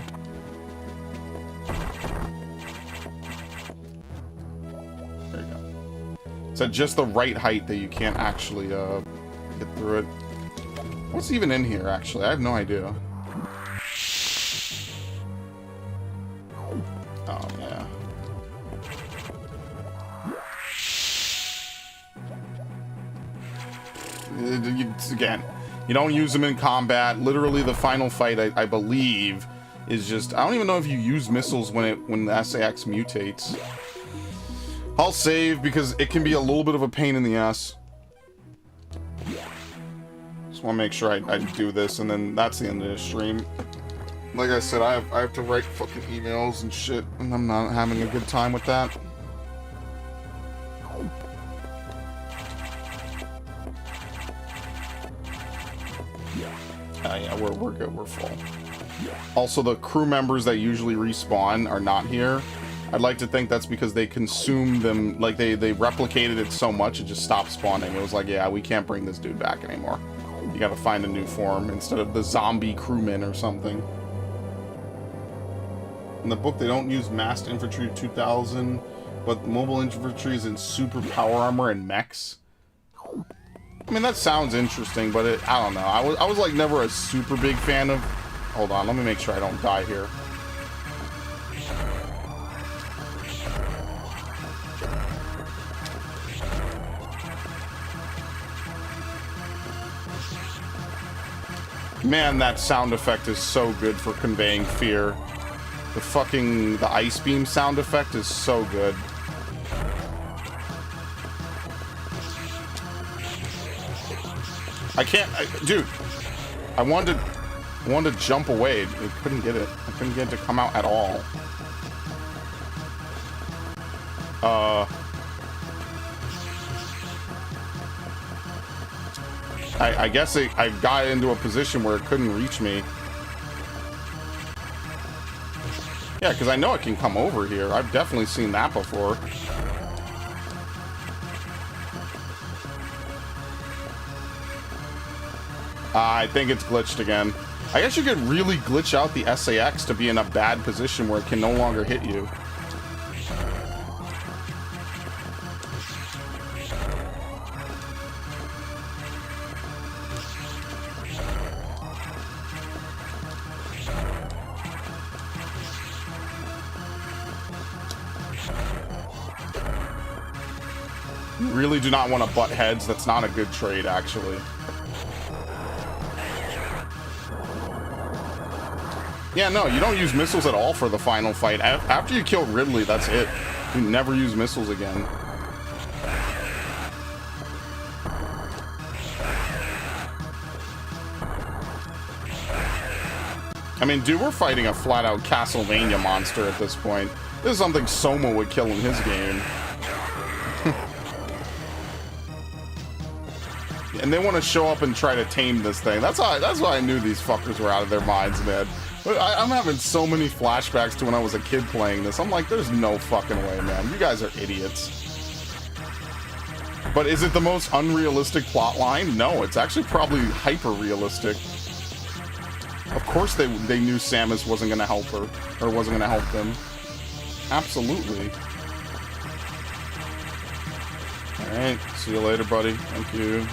There you go. It's at just the right height that you can't actually get through it. What's even in here, actually? I have no idea. Oh, yeah. Again, you don't use them in combat. Literally, the final fight, I believe, is just... I don't even know if you use missiles when the SA-X mutates. I'll save, because it can be a little bit of a pain in the ass. Just want to make sure I do this, and then that's the end of the stream. Like I said, I have to write fucking emails and shit, and I'm not having a good time with that. yeah, we're good, we're full. Also, the crew members that usually respawn are not here. I'd like to think that's because they consumed them, like they replicated it so much it just stopped spawning. It was like, yeah, we can't bring this dude back anymore. You gotta find a new form instead of the zombie crewman or something. In the book, they don't use massed infantry 2000, but mobile infantry is in super power armor and mechs. I mean, that sounds interesting, but I don't know. I was like never a super big fan of... Hold on, let me make sure I don't die here. Man, that sound effect is so good for conveying fear. The ice beam sound effect is so good. Dude, I wanted to jump away. I couldn't get it. I couldn't get it to come out at all. I guess I got into a position where it couldn't reach me. Yeah, because I know it can come over here. I've definitely seen that before. I think it's glitched again. I guess you could really glitch out the SAX to be in a bad position where it can no longer hit you. You really do not want to butt heads. That's not a good trade, actually. Yeah, no, you don't use missiles at all for the final fight. After you kill Ridley, that's it. You never use missiles again. I mean, dude, we're fighting a flat-out Castlevania monster at this point. This is something Soma would kill in his game. And they want to show up and try to tame this thing. That's why I knew these fuckers were out of their minds, man. I'm having so many flashbacks to when I was a kid playing this. I'm like, there's no fucking way, man. You guys are idiots. But is it the most unrealistic plot line? No, it's actually probably hyper-realistic. Of course they knew Samus wasn't going to help her, or wasn't going to help them. Absolutely. Alright, see you later, buddy. Thank you.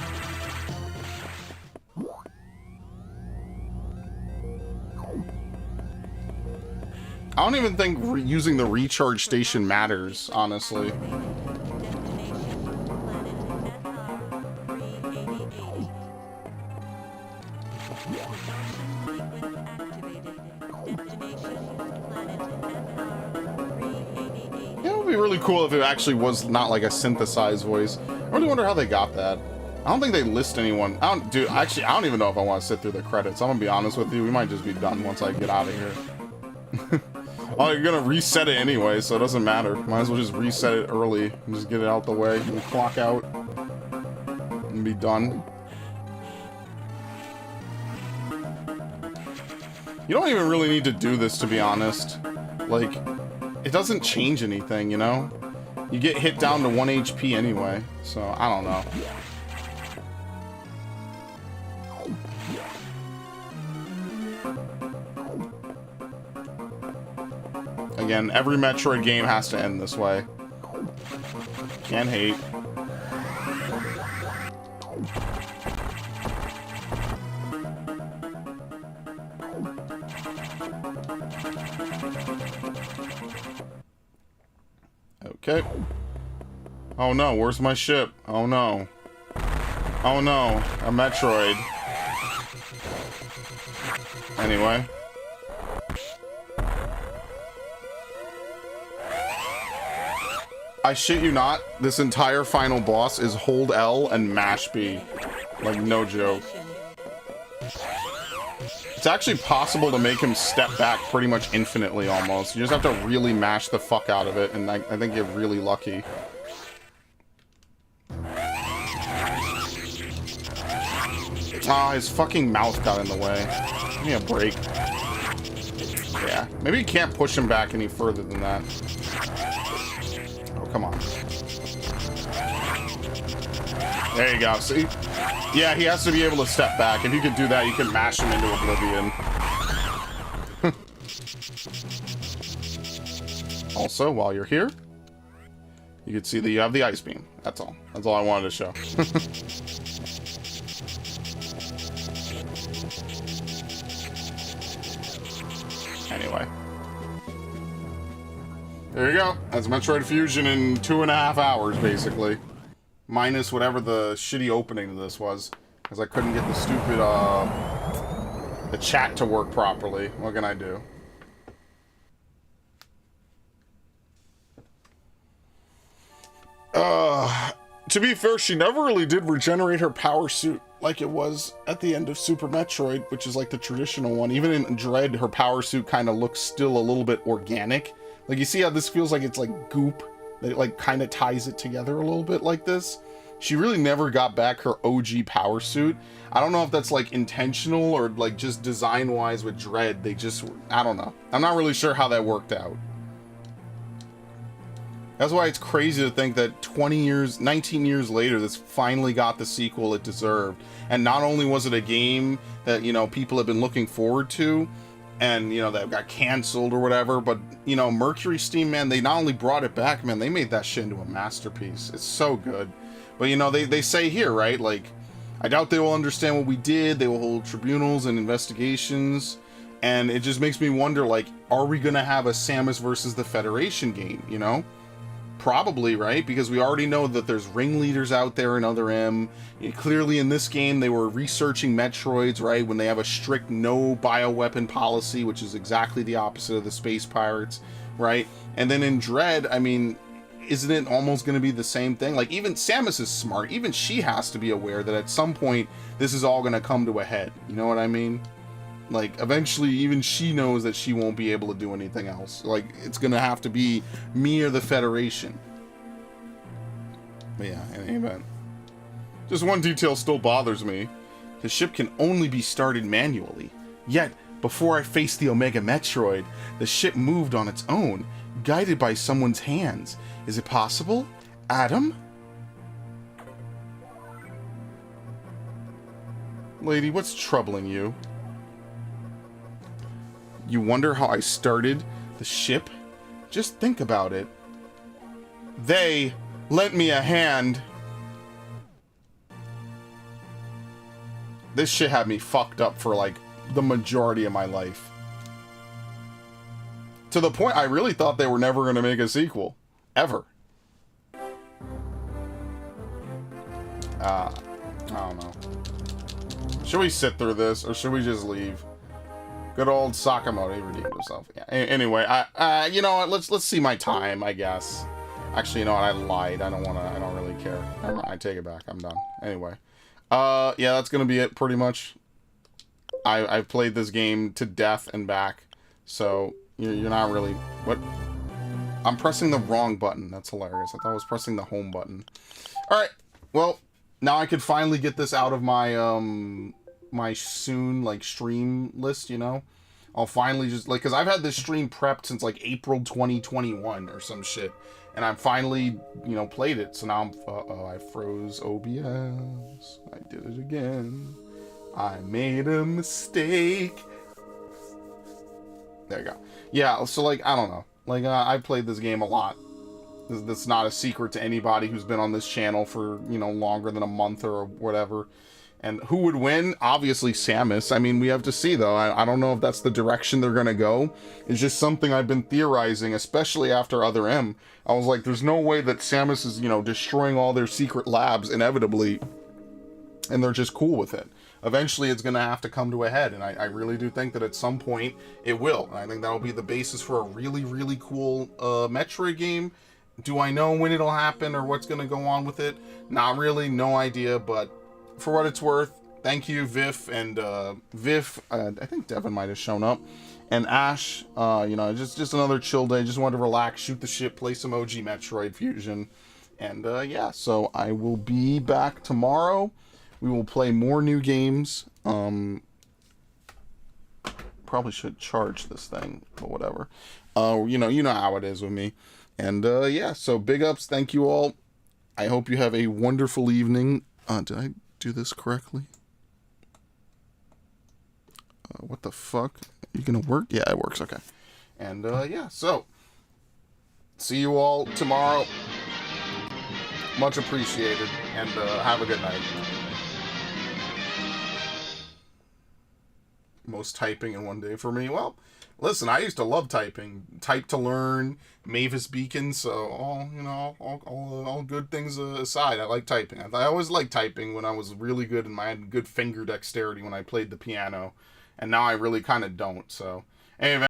I don't even think using the recharge station matters, honestly. It would be really cool if it actually was not like a synthesized voice. I really wonder how they got that. I don't think they list anyone. Dude, actually, I don't even know if I want to sit through the credits. I'm gonna be honest with you. We might just be done once I get out of here. Oh, you're gonna reset it anyway, so it doesn't matter. Might as well just reset it early and just get it out the way and clock out and be done. You don't even really need to do this, to be honest. Like, it doesn't change anything, you know? You get hit down to 1 HP anyway, so I don't know. Again, every Metroid game has to end this way. Can't hate. Okay. Oh no, where's my ship? Oh no. Oh no, a Metroid. Anyway. I shit you not, this entire final boss is hold L and mash B. Like, no joke. It's actually possible to make him step back pretty much infinitely, almost. You just have to really mash the fuck out of it, and I think you're really lucky. Oh, his fucking mouth got in the way. Give me a break. Yeah, maybe you can't push him back any further than that. Oh, come on. There you go. See? Yeah, he has to be able to step back. If you can do that, you can mash him into oblivion. Also, while you're here, you can see that you have the ice beam. That's all. That's all I wanted to show. Anyway. There you go. That's Metroid Fusion in 2.5 hours, basically. Minus whatever the shitty opening to this was. Because I couldn't get the stupid, the chat to work properly. What can I do? To be fair, she never really did regenerate her power suit like it was at the end of Super Metroid, which is like the traditional one. Even in Dread, her power suit kind of looks still a little bit organic. Like, you see how this feels like it's like goop? That like kind of ties it together a little bit like this. She really never got back her OG power suit. I don't know if that's like intentional or like just design-wise with Dread. They just, I don't know. I'm not really sure how that worked out. That's why it's crazy to think that 19 years later, this finally got the sequel it deserved. And not only was it a game that, you know, people have been looking forward to, and, you know, that got canceled or whatever, but, you know, Mercury Steam, man, they not only brought it back, man, they made that shit into a masterpiece. It's so good. But, you know, they say here, right, like, I doubt they will understand what we did. They will hold tribunals and investigations. And it just makes me wonder, like, are we going to have a Samus versus the Federation game, you know? Probably, right? Because we already know that there's ringleaders out there in Other M. Clearly in this game, they were researching Metroids, right? When they have a strict no bioweapon policy, which is exactly the opposite of the Space Pirates, right? And then in Dread, I mean, isn't it almost going to be the same thing? Like, even Samus is smart. Even she has to be aware that at some point, this is all going to come to a head. You know what I mean? Like, eventually, even she knows that she won't be able to do anything else. Like, it's gonna have to be me or the Federation. But yeah, in any event. Just one detail still bothers me. The ship can only be started manually. Yet, before I faced the Omega Metroid, the ship moved on its own, guided by someone's hands. Is it possible? Adam? Lady, what's troubling you? You wonder how I started the ship? Just think about it. They lent me a hand. This shit had me fucked up for like the majority of my life. To the point I really thought they were never going to make a sequel. Ever. I don't know. Should we sit through this or should we just leave? Good old Sakamoto redeemed himself. Yeah. Anyway, you know what? Let's see my time, I guess. Actually, you know what? I lied. I don't really care. I take it back. I'm done. Anyway, yeah, that's gonna be it pretty much. I've played this game to death and back, so you're not really what. I'm pressing the wrong button. That's hilarious. I thought I was pressing the home button. All right. Well, now I could finally get this out of my my soon like stream list, you know. I'll finally just like, because I've had this stream prepped since like April 2021 or some shit, and I finally, you know, played it. So now I froze OBS. I did it again. I made a mistake. There you go. Yeah, so like, I don't know, like I played this game a lot. That's not a secret to anybody who's been on this channel for, you know, longer than a month or whatever. And who would win? Obviously Samus. I mean, we have to see, though. I don't know if that's the direction they're going to go. It's just something I've been theorizing, especially after Other M. I was like, there's no way that Samus is, you know, destroying all their secret labs inevitably, and they're just cool with it. Eventually, it's going to have to come to a head, and I really do think that at some point it will. And I think that'll be the basis for a really, really cool Metroid game. Do I know when it'll happen or what's going to go on with it? Not really, no idea, but for what it's worth, thank you, Viv, and I think Devin might have shown up, and Ash. You know, just another chill day. Just wanted to relax, shoot the shit, play some OG Metroid Fusion, and yeah. So I will be back tomorrow We will play more new games. Probably should charge this thing, but whatever. You know how it is with me. And yeah, so big ups. Thank you all. I hope you have a wonderful evening. Did I do this correctly? What the fuck? Are you gonna work? Yeah, it works. Okay. And yeah, so see you all tomorrow. Much appreciated, and have a good night. Most typing in one day for me. Well, listen, I used to love typing. Type to learn, Mavis Beacon. So all good things aside, I like typing. I always liked typing when I was really good and I had good finger dexterity when I played the piano, and now I really kind of don't. So anyway.